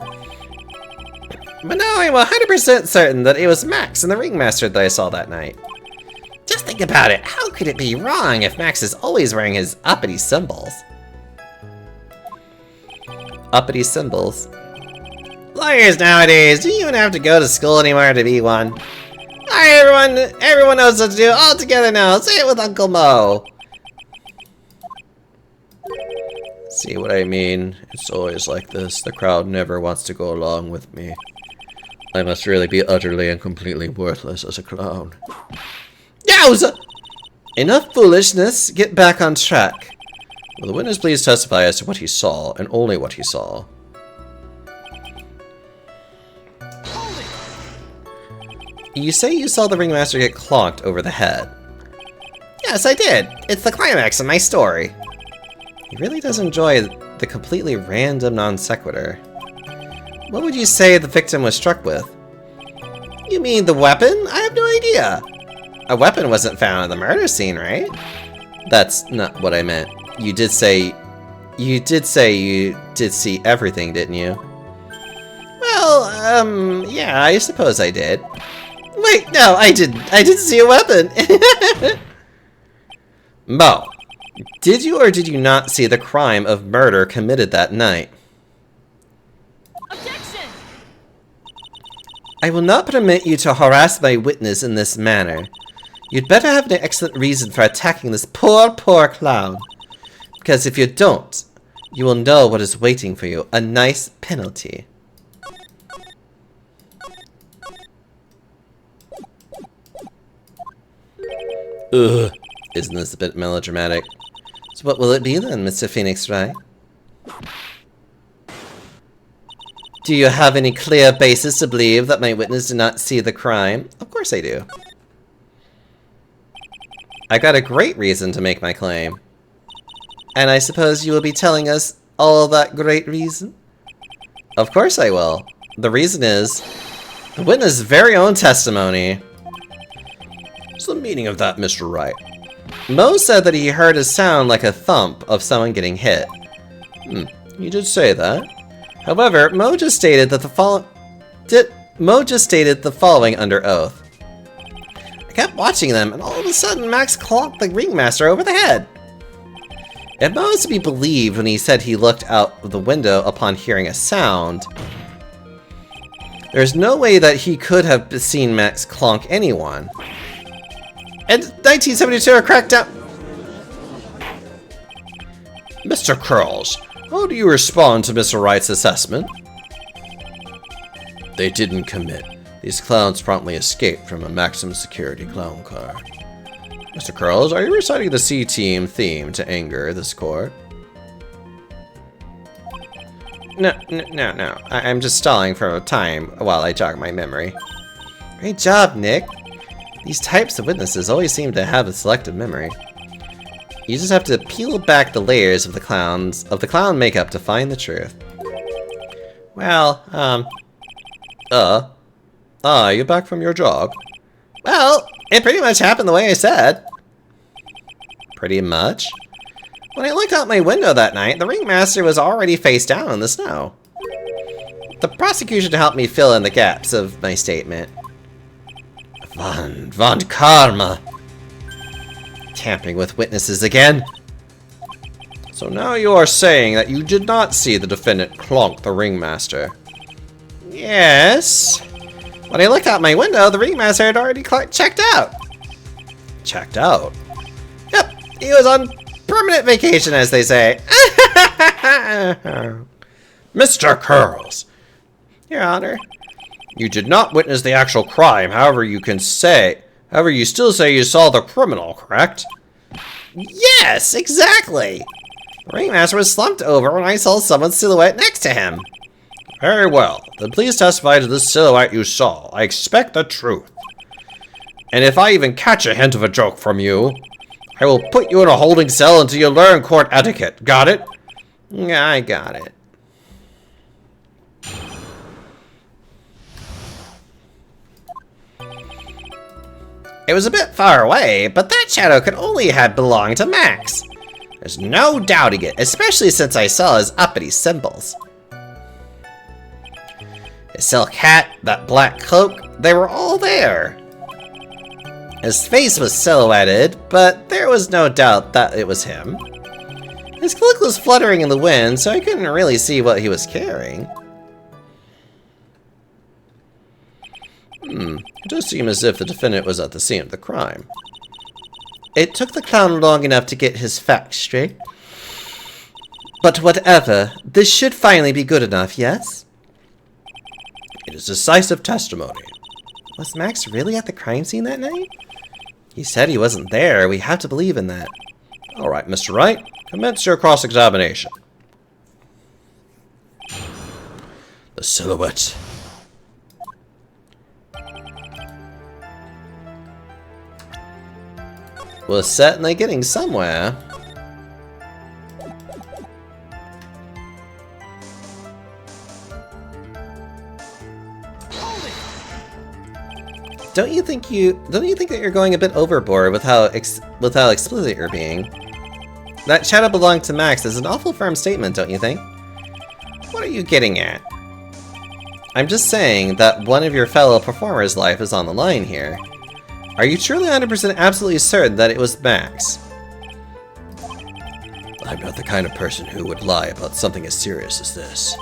But now I'm 100% certain that it was Max and the Ringmaster that I saw that night. Just think about it. How could it be wrong if Max is always wearing his uppity symbols? Uppity symbols. Lawyers nowadays, do you even have to go to school anymore to be one? Alright, everyone knows what to do. All together now. Say it with Uncle Mo. See what I mean? It's always like this. The crowd never wants to go along with me. I must really be utterly and completely worthless as a clown. Yowza! Enough foolishness. Get back on track. Will the witness please testify as to what he saw, and only what he saw? You say you saw the Ringmaster get clonked over the head. Yes, I did. It's the climax of my story. He really does enjoy the completely random non sequitur. What would you say the victim was struck with? You mean the weapon? I have no idea. A weapon wasn't found in the murder scene, right? That's not what I meant. You did say you did see everything, didn't you? Well, yeah, I suppose I did. Wait, no, I didn't. I didn't see a weapon. Mo, did you or did you not see the crime of murder committed that night? Objection! I will not permit you to harass my witness in this manner. You'd better have an excellent reason for attacking this poor clown. Because if you don't, you will know what is waiting for you. A nice penalty. Ugh. Isn't this a bit melodramatic? So what will it be then, Mr. Phoenix Wright? Do you have any clear basis to believe that my witness did not see the crime? Of course I do. I got a great reason to make my claim. And I suppose you will be telling us all that great reason? Of course I will. The reason is the witness' very own testimony. What's the meaning of that, Mr. Wright? Mo said that he heard a sound like a thump of someone getting hit. You did say that. However, Mo just stated the following under oath. I kept watching them, and all of a sudden Max clonked the ringmaster over the head. If Mo is to be believed when he said he looked out of the window upon hearing a sound, there's no way that he could have seen Max clonk anyone. And 1972 a crackdown. Mr. Curls, how do you respond to Mr. Wright's assessment? They didn't commit. These clowns promptly escaped from a maximum security clown car. Mr. Curls, are you reciting the C-Team theme to anger this court? No. I'm just stalling for time while I jog my memory. Great job, Nick. These types of witnesses always seem to have a selective memory. You just have to peel back the layers of the clown makeup to find the truth. Well, you back from your jog? well, it pretty much happened the way I said. Pretty much? When I looked out my window that night, the ringmaster was already face down in the snow. The prosecution helped me fill in the gaps of my statement. Von Karma! Tampering with witnesses again. So now you are saying that you did not see the defendant clonk the ringmaster. Yes. When I looked out my window, the ringmaster had already checked out. Checked out? Yep, he was on permanent vacation, as they say. Mr. Curls! Your Honor. You did not witness the actual crime, however you still say you saw the criminal, correct? Yes, exactly. The ringmaster was slumped over when I saw someone's silhouette next to him. Very well. Then please testify to the silhouette you saw. I expect the truth. And if I even catch a hint of a joke from you, I will put you in a holding cell until you learn court etiquette. Got it? Yeah, I got it. It was a bit far away, but that shadow could only have belonged to Max. There's no doubting it, especially since I saw his uppity symbols. His silk hat, that black cloak, they were all there. His face was silhouetted, but there was no doubt that it was him. His cloak was fluttering in the wind, so I couldn't really see what he was carrying. It does seem as if the defendant was at the scene of the crime. It took the clown long enough to get his facts straight. But whatever, this should finally be good enough, yes? It is decisive testimony. Was Max really at the crime scene that night? He said he wasn't there. We have to believe in that. All right, Mr. Wright, commence your cross-examination. The silhouette. We're certainly getting somewhere. Don't you think that you're going a bit overboard with how explicit you're being? That shadow belonged to Max is an awful firm statement, don't you think? What are you getting at? I'm just saying that one of your fellow performers' life is on the line here. Are you truly 100% absolutely certain that it was Max? I'm not the kind of person who would lie about something as serious as this.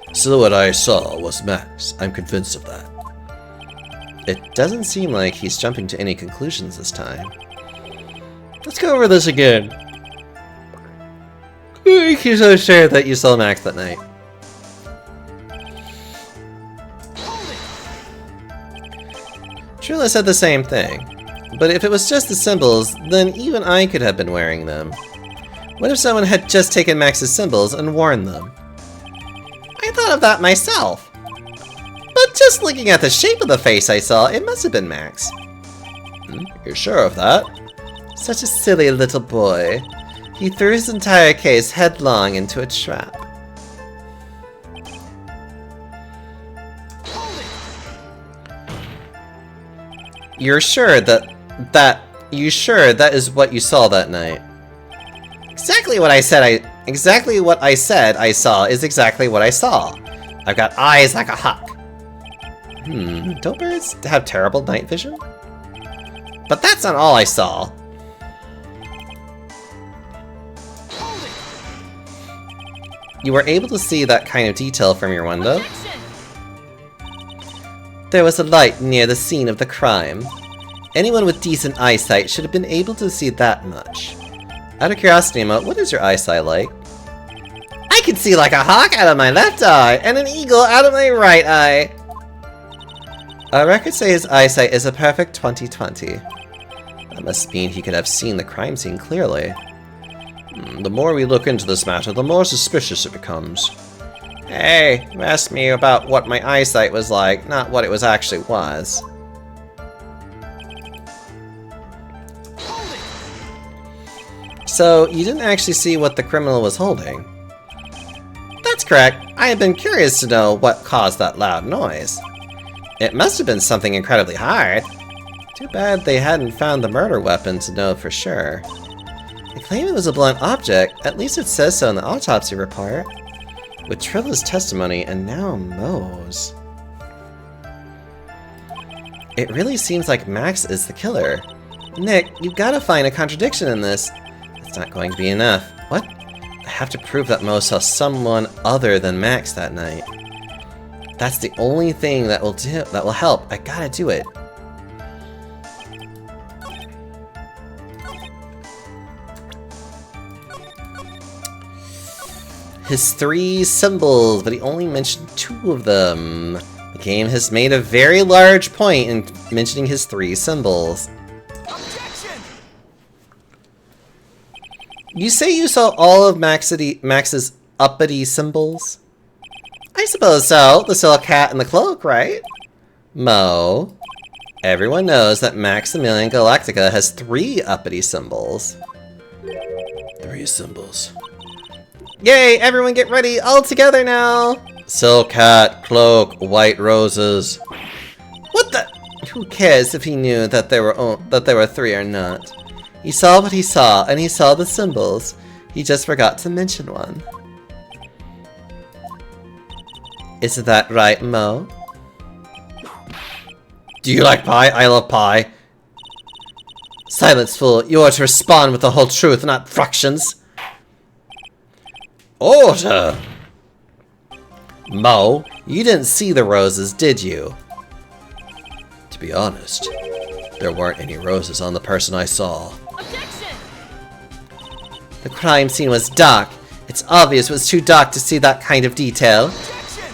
The silhouette I saw was Max. I'm convinced of that. It doesn't seem like he's jumping to any conclusions this time. Let's go over this again. You're so sure that you saw Max that night. Trilla said the same thing. But if it was just the symbols, then even I could have been wearing them. What if someone had just taken Max's symbols and worn them? I thought of that myself. But just looking at the shape of the face I saw, it must have been Max. You're sure of that? Such a silly little boy. He threw his entire case headlong into a trap. You're sure that You sure that is what you saw that night? Exactly what I said I saw is exactly what I saw. I've got eyes like a hawk. Don't birds have terrible night vision? But that's not all I saw. You were able to see that kind of detail from your window? Objection! There was a light near the scene of the crime. Anyone with decent eyesight should have been able to see that much. Out of curiosity, Mo, what is your eyesight like? I can see like a hawk out of my left eye and an eagle out of my right eye. Records say his eyesight is a perfect 20/20. That must mean he could have seen the crime scene clearly. The more we look into this matter, the more suspicious it becomes. Hey, you asked me about what my eyesight was like, not what it actually was. So, you didn't actually see what the criminal was holding? That's correct. I have been curious to know what caused that loud noise. It must have been something incredibly hard. Too bad they hadn't found the murder weapon to know for sure. They claim it was a blunt object, at least it says so in the autopsy report. With Trilla's testimony and now Mo's. It really seems like Max is the killer. Nick, you've got to find a contradiction in this. It's not going to be enough. What? I have to prove that Mo saw someone other than Max that night. That's the only thing that will help. I gotta do it. His 3 symbols, but he only mentioned 2 of them. The game has made a very large point in mentioning his 3 symbols. Objection! You say you saw all of Max's uppity symbols? I suppose so. The silk hat and the cloak, right? Mo, everyone knows that Maximilian Galactica has 3 uppity symbols. 3 symbols. Yay, everyone get ready, all together now! Silk hat, cloak, white roses. What the? Who cares if he knew that there were 3 or not? He saw what he saw, and he saw the symbols. He just forgot to mention one. Isn't that right, Mo? Do you like pie? I love pie. Silence, fool. You are to respond with the whole truth, not fractions. Order! Mo, you didn't see the roses, did you? To be honest, there weren't any roses on the person I saw. Objection! The crime scene was dark. It's obvious it was too dark to see that kind of detail. Objection!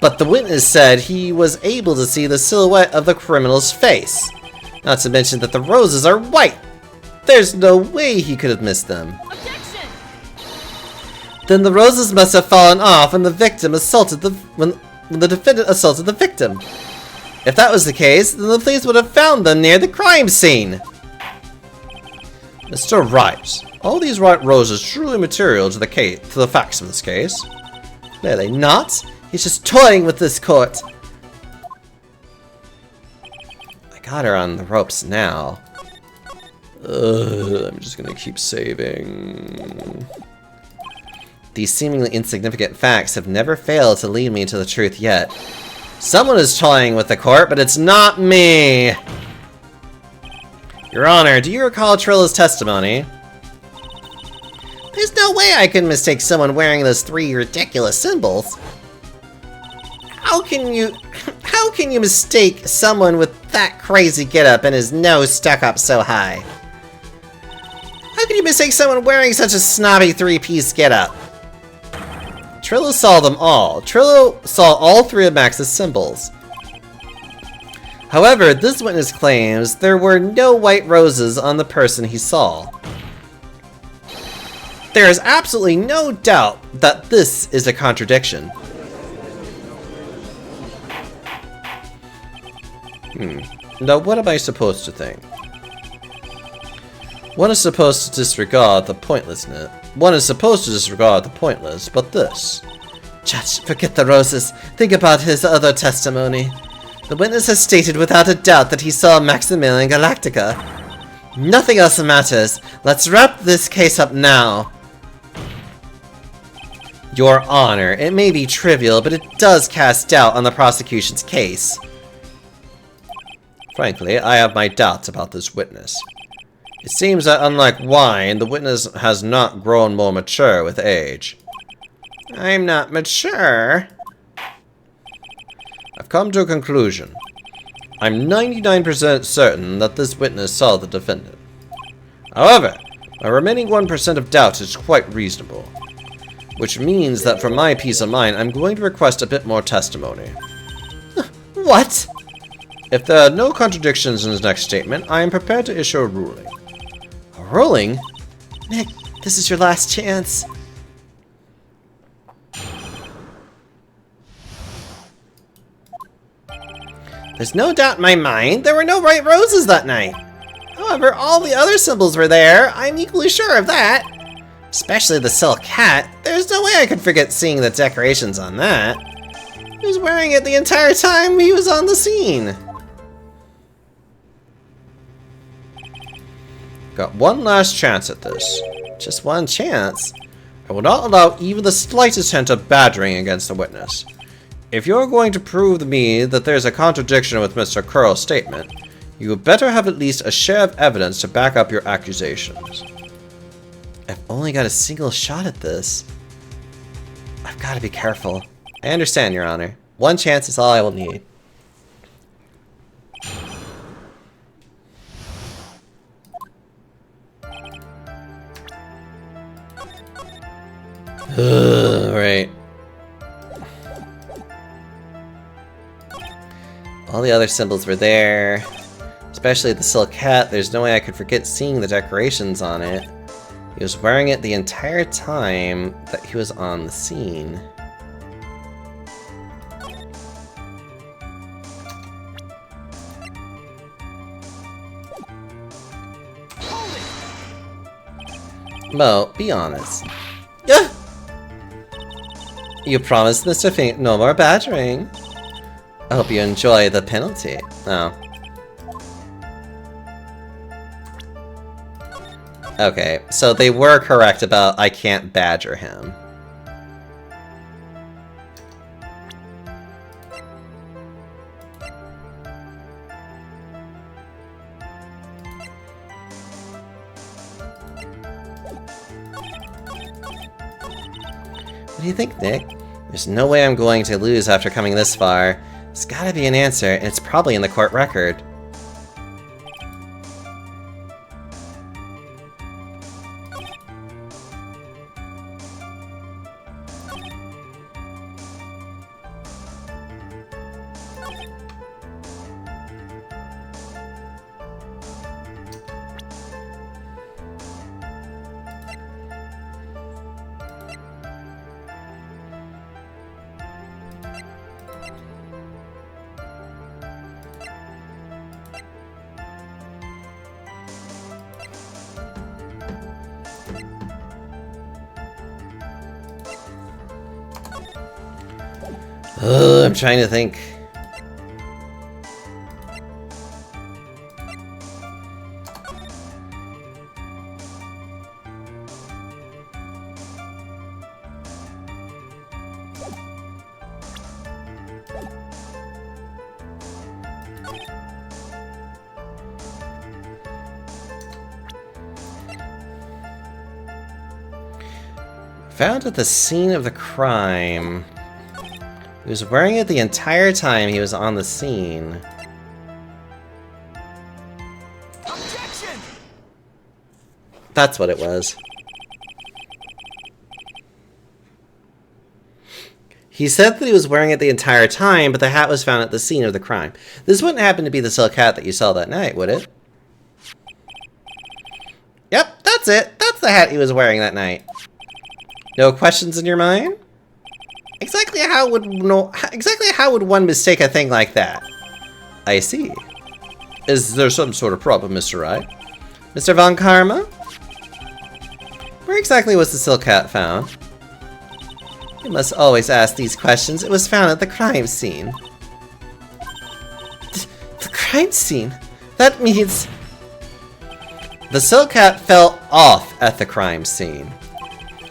But the witness said he was able to see the silhouette of the criminal's face. Not to mention that the roses are white. There's no way he could have missed them. Objection! Then the roses must have fallen off when the victim assaulted when the defendant assaulted the victim. If that was the case, then the police would have found them near the crime scene. Mr. Wright, all these white roses truly material to the facts of this case. Clearly not. He's just toying with this court. I got her on the ropes now. I'm just gonna keep saving. These seemingly insignificant facts have never failed to lead me to the truth yet. Someone is toying with the court, but it's not me! Your Honor, do you recall Trilla's testimony? There's no way I can mistake someone wearing those 3 ridiculous symbols. How can you mistake someone with that crazy getup and his nose stuck up so high? How can you mistake someone wearing such a snobby 3-piece getup? Trilla saw them all. Trilla saw all 3 of Max's symbols. However, this witness claims there were no white roses on the person he saw. There is absolutely no doubt that this is a contradiction. Now what am I supposed to think? One is supposed to disregard the pointlessness. One is supposed to disregard the pointless, but this. Judge, forget the roses. Think about his other testimony. The witness has stated without a doubt that he saw Maximilian Galactica. Nothing else matters. Let's wrap this case up now. Your Honor, it may be trivial, but it does cast doubt on the prosecution's case. Frankly, I have my doubts about this witness. It seems that unlike wine, the witness has not grown more mature with age. I'm not mature. I've come to a conclusion. I'm 99% certain that this witness saw the defendant. However, my remaining 1% of doubt is quite reasonable. Which means that for my peace of mind, I'm going to request a bit more testimony. What? If there are no contradictions in his next statement, I am prepared to issue a ruling. A ruling? Nick, this is your last chance. There's no doubt in my mind there were no white roses that night. However, all the other symbols were there. I'm equally sure of that. Especially the silk hat. There's no way I could forget seeing the decorations on that. He was wearing it the entire time he was on the scene. Got one last chance at this. Just one chance. I will not allow even the slightest hint of badgering against the witness. If you're going to prove to me that there's a contradiction with Mr. Curl's statement, you would better have at least a share of evidence to back up your accusations. I've only got a single shot at this. I've got to be careful. I understand, Your Honor. One chance is all I will need. Right. All the other symbols were there. Especially the silk hat. There's no way I could forget seeing the decorations on it. He was wearing it the entire time that he was on the scene. Mo, be honest. Yeah. You promised Mr. Fink no more badgering. I hope you enjoy the penalty. Oh. Okay, so they were correct about I can't badger him. What do you think, Nick? There's no way I'm going to lose after coming this far. There's gotta be an answer, and it's probably in the court record. I'm trying to think. Found at the scene of the crime. He was wearing it the entire time he was on the scene. Objection! That's what it was. He said that he was wearing it the entire time, but the hat was found at the scene of the crime. This wouldn't happen to be the silk hat that you saw that night, would it? Yep, that's it. That's the hat he was wearing that night. No questions in your mind? Exactly how would one mistake a thing like that? I see. Is there some sort of problem, Mr. Wright? Mr. Von Karma? Where exactly was the silk hat found? You must always ask these questions. It was found at the crime scene. crime scene. That means... The silk hat fell off at the crime scene.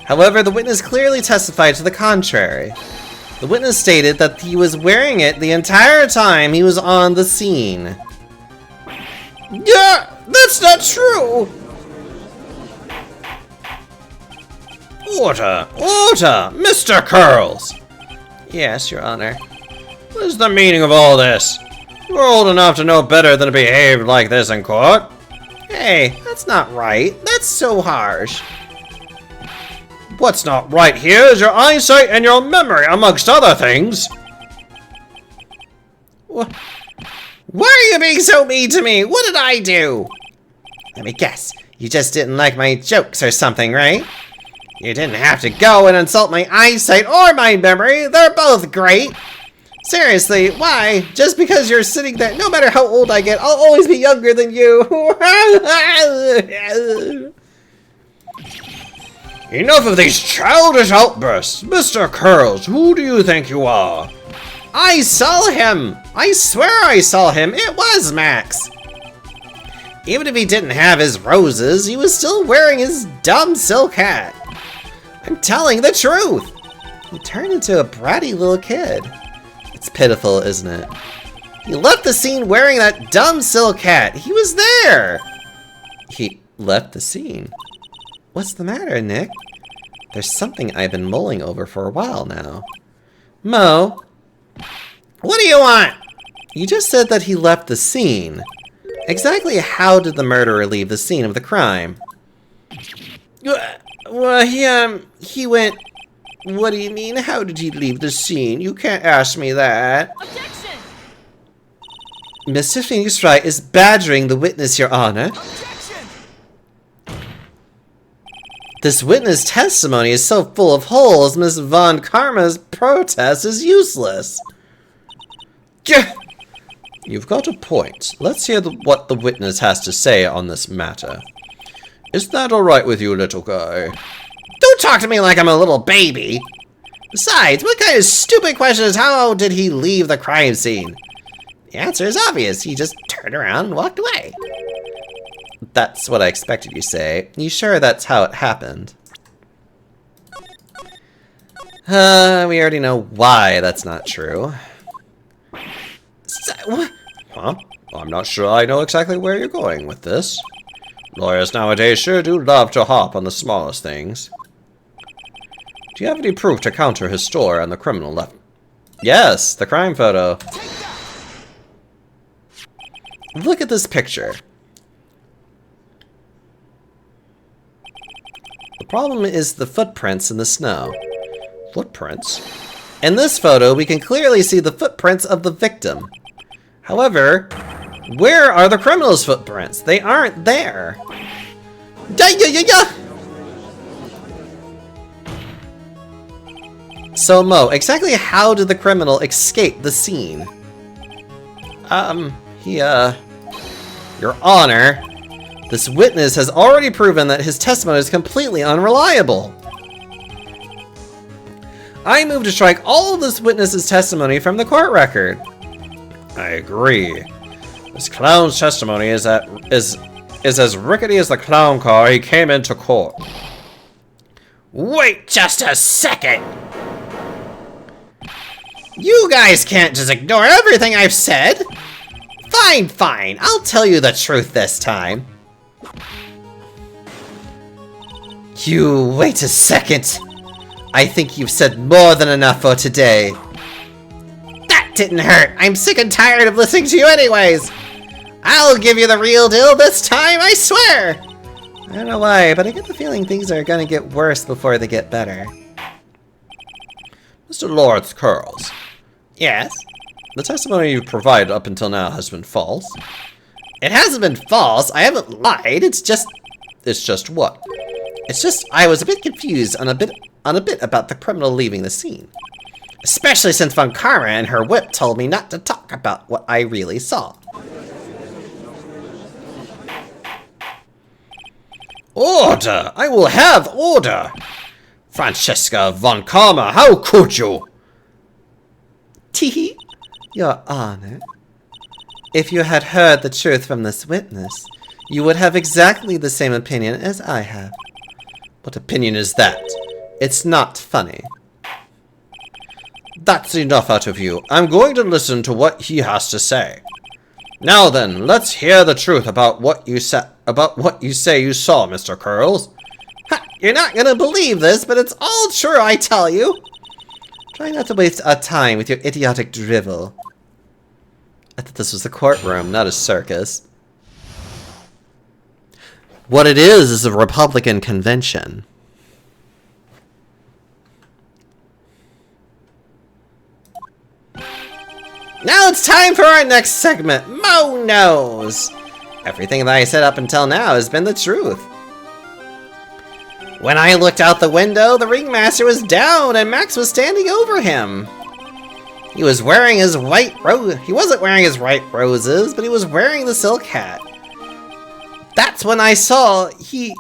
However, the witness clearly testified to the contrary. The witness stated that he was wearing it the entire time he was on the scene. Yeah, that's not true! Order! Order! Mr. Curls! Yes, Your Honor. What is the meaning of all this? You're old enough to know better than to behave like this in court. Hey, that's not right. That's so harsh. What's not right here is your eyesight and your memory, amongst other things. Why are you being so mean to me? What did I do? Let me guess. You just didn't like my jokes or something, right? You didn't have to go and insult my eyesight or my memory. They're both great. Seriously, why? Just because you're sitting there, no matter how old I get, I'll always be younger than you. Enough of these childish outbursts. Mr. Curls, who do you think you are? I saw him. I swear I saw him. It was Max. Even if he didn't have his roses, he was still wearing his dumb silk hat. I'm telling the truth. He turned into a bratty little kid. It's pitiful, isn't it? He left the scene wearing that dumb silk hat. He was there. He left the scene? What's the matter, Nick? There's something I've been mulling over for a while now. Mo? What do you want? You just said that he left the scene. Exactly how did the murderer leave the scene of the crime? Well, he went... What do you mean? How did he leave the scene? You can't ask me that. Objection! Mr. Phoenix Wright is badgering the witness, Your Honor. Objection! This witness testimony is so full of holes, Miss Von Karma's protest is useless. You've got a point. Let's hear what the witness has to say on this matter. Is that alright with you, little guy? Don't talk to me like I'm a little baby. Besides, what kind of stupid question is how did he leave the crime scene? The answer is obvious. He just turned around and walked away. That's what I expected you to say. You sure that's how it happened? We already know why that's not true. What? Huh? I'm not sure I know exactly where you're going with this. Lawyers nowadays sure do love to hop on the smallest things. Do you have any proof to counter his story on the criminal left? Yes, the crime photo. Look at this picture. The problem is the footprints in the snow. Footprints? In this photo, we can clearly see the footprints of the victim. However, where are the criminal's footprints? They aren't there. So Mo, exactly how did the criminal escape the scene? Your Honor, this witness has already proven that his testimony is completely unreliable. I move to strike all of this witness's testimony from the court record. I agree. This clown's testimony is as rickety as the clown car he came into court. Wait just a second. You guys can't just ignore everything I've said. Fine. I'll tell you the truth this time. You wait a second. I think you've said more than enough for today. That didn't hurt. I'm sick and tired of listening to you anyways. I'll give you the real deal this time, I swear. I don't know why, but I get the feeling things are gonna get worse before they get better. Mr. Lawrence Curls. Yes? The testimony you've provided up until now has been false. It hasn't been false. I haven't lied. It's just what? It's just I was a bit confused on a bit about the criminal leaving the scene. Especially since Von Karma and her whip told me not to talk about what I really saw. Order! I will have order! Francesca Von Karma, how could you? Teehee, Your Honor. If you had heard the truth from this witness, you would have exactly the same opinion as I have. What opinion is that? It's not funny. That's enough out of you. I'm going to listen to what he has to say. Now then, let's hear the truth about what you say you saw, Mr. Curls. Ha, you're not gonna believe this, but it's all true, I tell you. Try not to waste our time with your idiotic drivel. I thought this was a courtroom, not a circus. What it is a Republican convention. Now it's time for our next segment, Mo Knows. Everything that I said up until now has been the truth. When I looked out the window, the ringmaster was down and Max was standing over him. He was wearing his white rose. He wasn't wearing his white roses, but he was wearing the silk hat. That's when I saw he...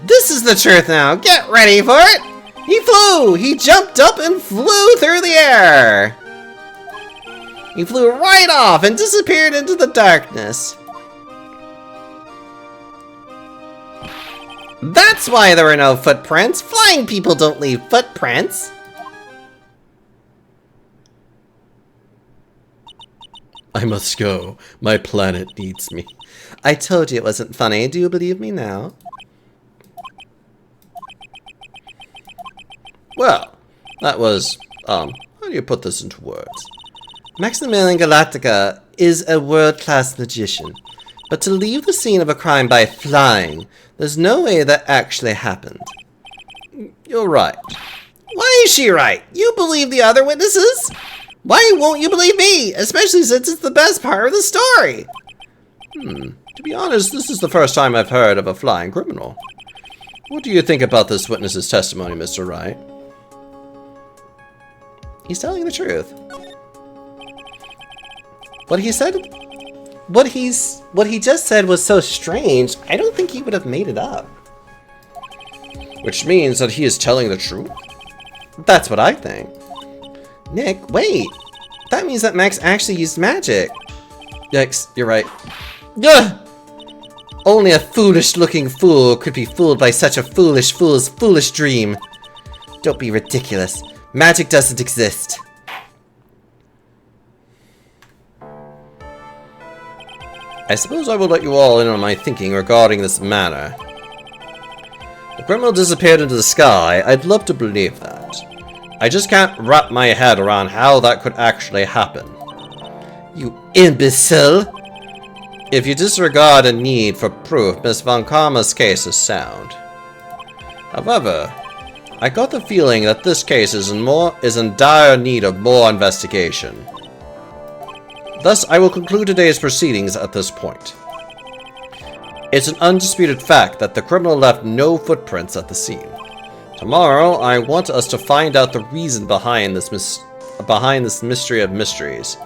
This is the truth now. Get ready for it. He flew. He jumped up and flew through the air. He flew right off and disappeared into the darkness. That's why there were no footprints. Flying people don't leave footprints. I must go. My planet needs me. I told you it wasn't funny. Do you believe me now? Well, that was, how do you put this into words? Maximilian Galactica is a world-class magician. But to leave the scene of a crime by flying, there's no way that actually happened. You're right. Why is she right? You believe the other witnesses? Why won't you believe me? Especially since it's the best part of the story. To be honest, this is the first time I've heard of a flying criminal. What do you think about this witness's testimony, Mr. Wright? He's telling the truth. What he said, what he just said was so strange, I don't think he would have made it up. Which means that he is telling the truth? That's what I think. Nick, wait. That means that Max actually used magic. Yikes, you're right. Ugh! Only a foolish-looking fool could be fooled by such a foolish fool's foolish dream. Don't be ridiculous. Magic doesn't exist. I suppose I will let you all in on my thinking regarding this matter. The criminal disappeared into the sky. I'd love to believe that. I just can't wrap my head around how that could actually happen. You imbecile! If you disregard a need for proof, Miss Von Karma's case is sound. However, I got the feeling that this case is in dire need of more investigation. Thus, I will conclude today's proceedings at this point. It's an undisputed fact that the criminal left no footprints at the scene. Tomorrow, I want us to find out the reason behind this mystery of mysteries.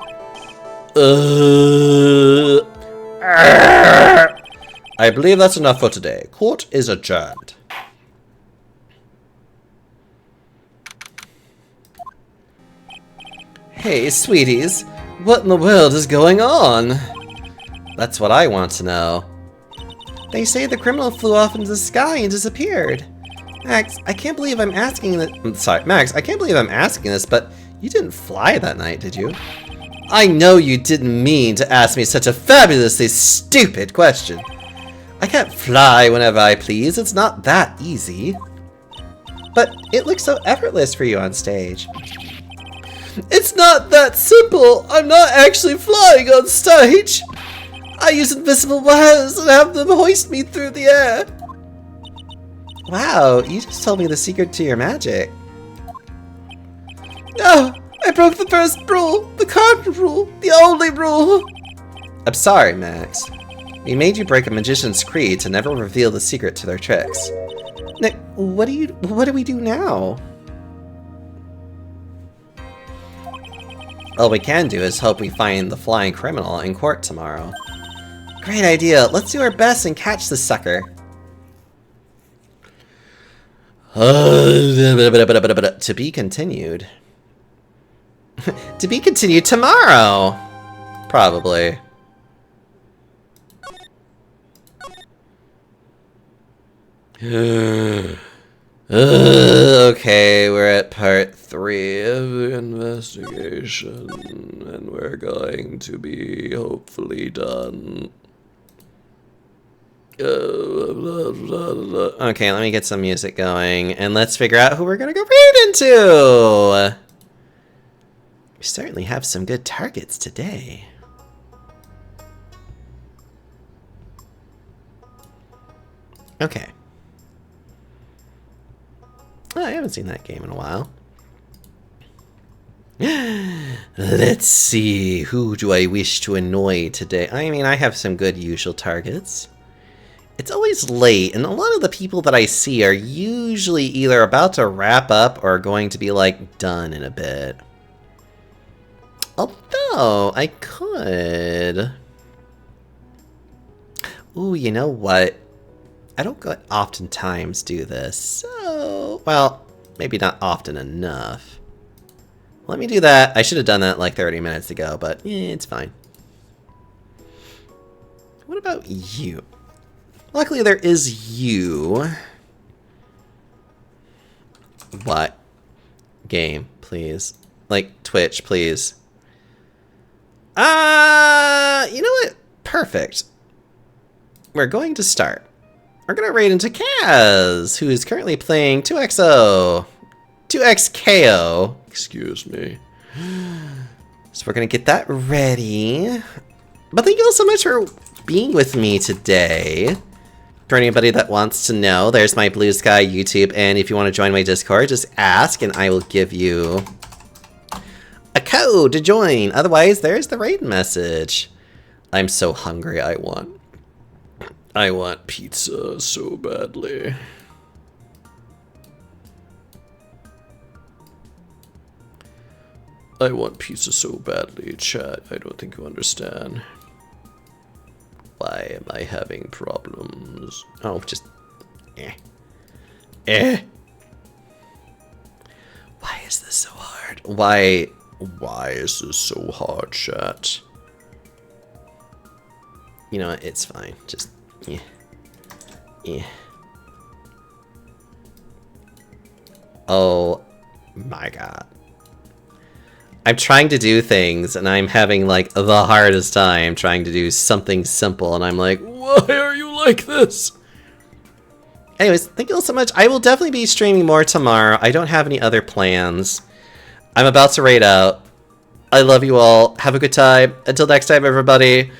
I believe that's enough for today. Court is adjourned. Hey, sweeties. What in the world is going on? That's what I want to know. They say the criminal flew off into the sky and disappeared. Max, I can't believe I'm asking this. Max, I can't believe I'm asking this, but you didn't fly that night, did you? I know you didn't mean to ask me such a fabulously stupid question. I can't fly whenever I please. It's not that easy. But it looks so effortless for you on stage. It's not that simple. I'm not actually flying on stage. I use invisible wires and have them hoist me through the air. Wow, you just told me the secret to your magic. No, I broke the first rule, the cardinal rule, the only rule. I'm sorry, Max. We made you break a magician's creed to never reveal the secret to their tricks. Nick, what do we do now? All we can do is hope we find the flying criminal in court tomorrow. Great idea. Let's do our best and catch the sucker. To be continued. To be continued tomorrow. Probably. Okay, we're at part 3 of the investigation, and we're going to be hopefully done. Okay, let me get some music going, and let's figure out who we're gonna go raid into! We certainly have some good targets today. Okay. Oh, I haven't seen that game in a while. Let's see, who do I wish to annoy today? I mean, I have some good usual targets. It's always late, and a lot of the people that I see are usually either about to wrap up or going to be, like, done in a bit. Although, I could... Ooh, you know what? I don't oftentimes do this, so... Well, maybe not often enough. Let me do that. I should have done that like 30 minutes ago, but it's fine. What about you? Luckily, there is you. What? Game, please. Like, Twitch, please. You know what? Perfect. We're going to start. We're going to raid into Kaz, who is currently playing 2XO. 2XKO. Excuse me. So we're going to get that ready. But thank you all so much for being with me today. For anybody that wants to know, there's my Blue Sky YouTube, and if you want to join my Discord, just ask and I will give you a code to join. Otherwise, there's the raid message. I'm so hungry, I want pizza so badly. I want pizza so badly, chat. I don't think you understand. Why am I having problems? Oh, just... Why is this so hard? Why is this so hard, chat? You know what? It's fine. Just... Oh my god. I'm trying to do things, and I'm having, like, the hardest time trying to do something simple, and I'm like, why are you like this? Anyways, thank you all so much. I will definitely be streaming more tomorrow. I don't have any other plans. I'm about to raid out. I love you all. Have a good time. Until next time, everybody.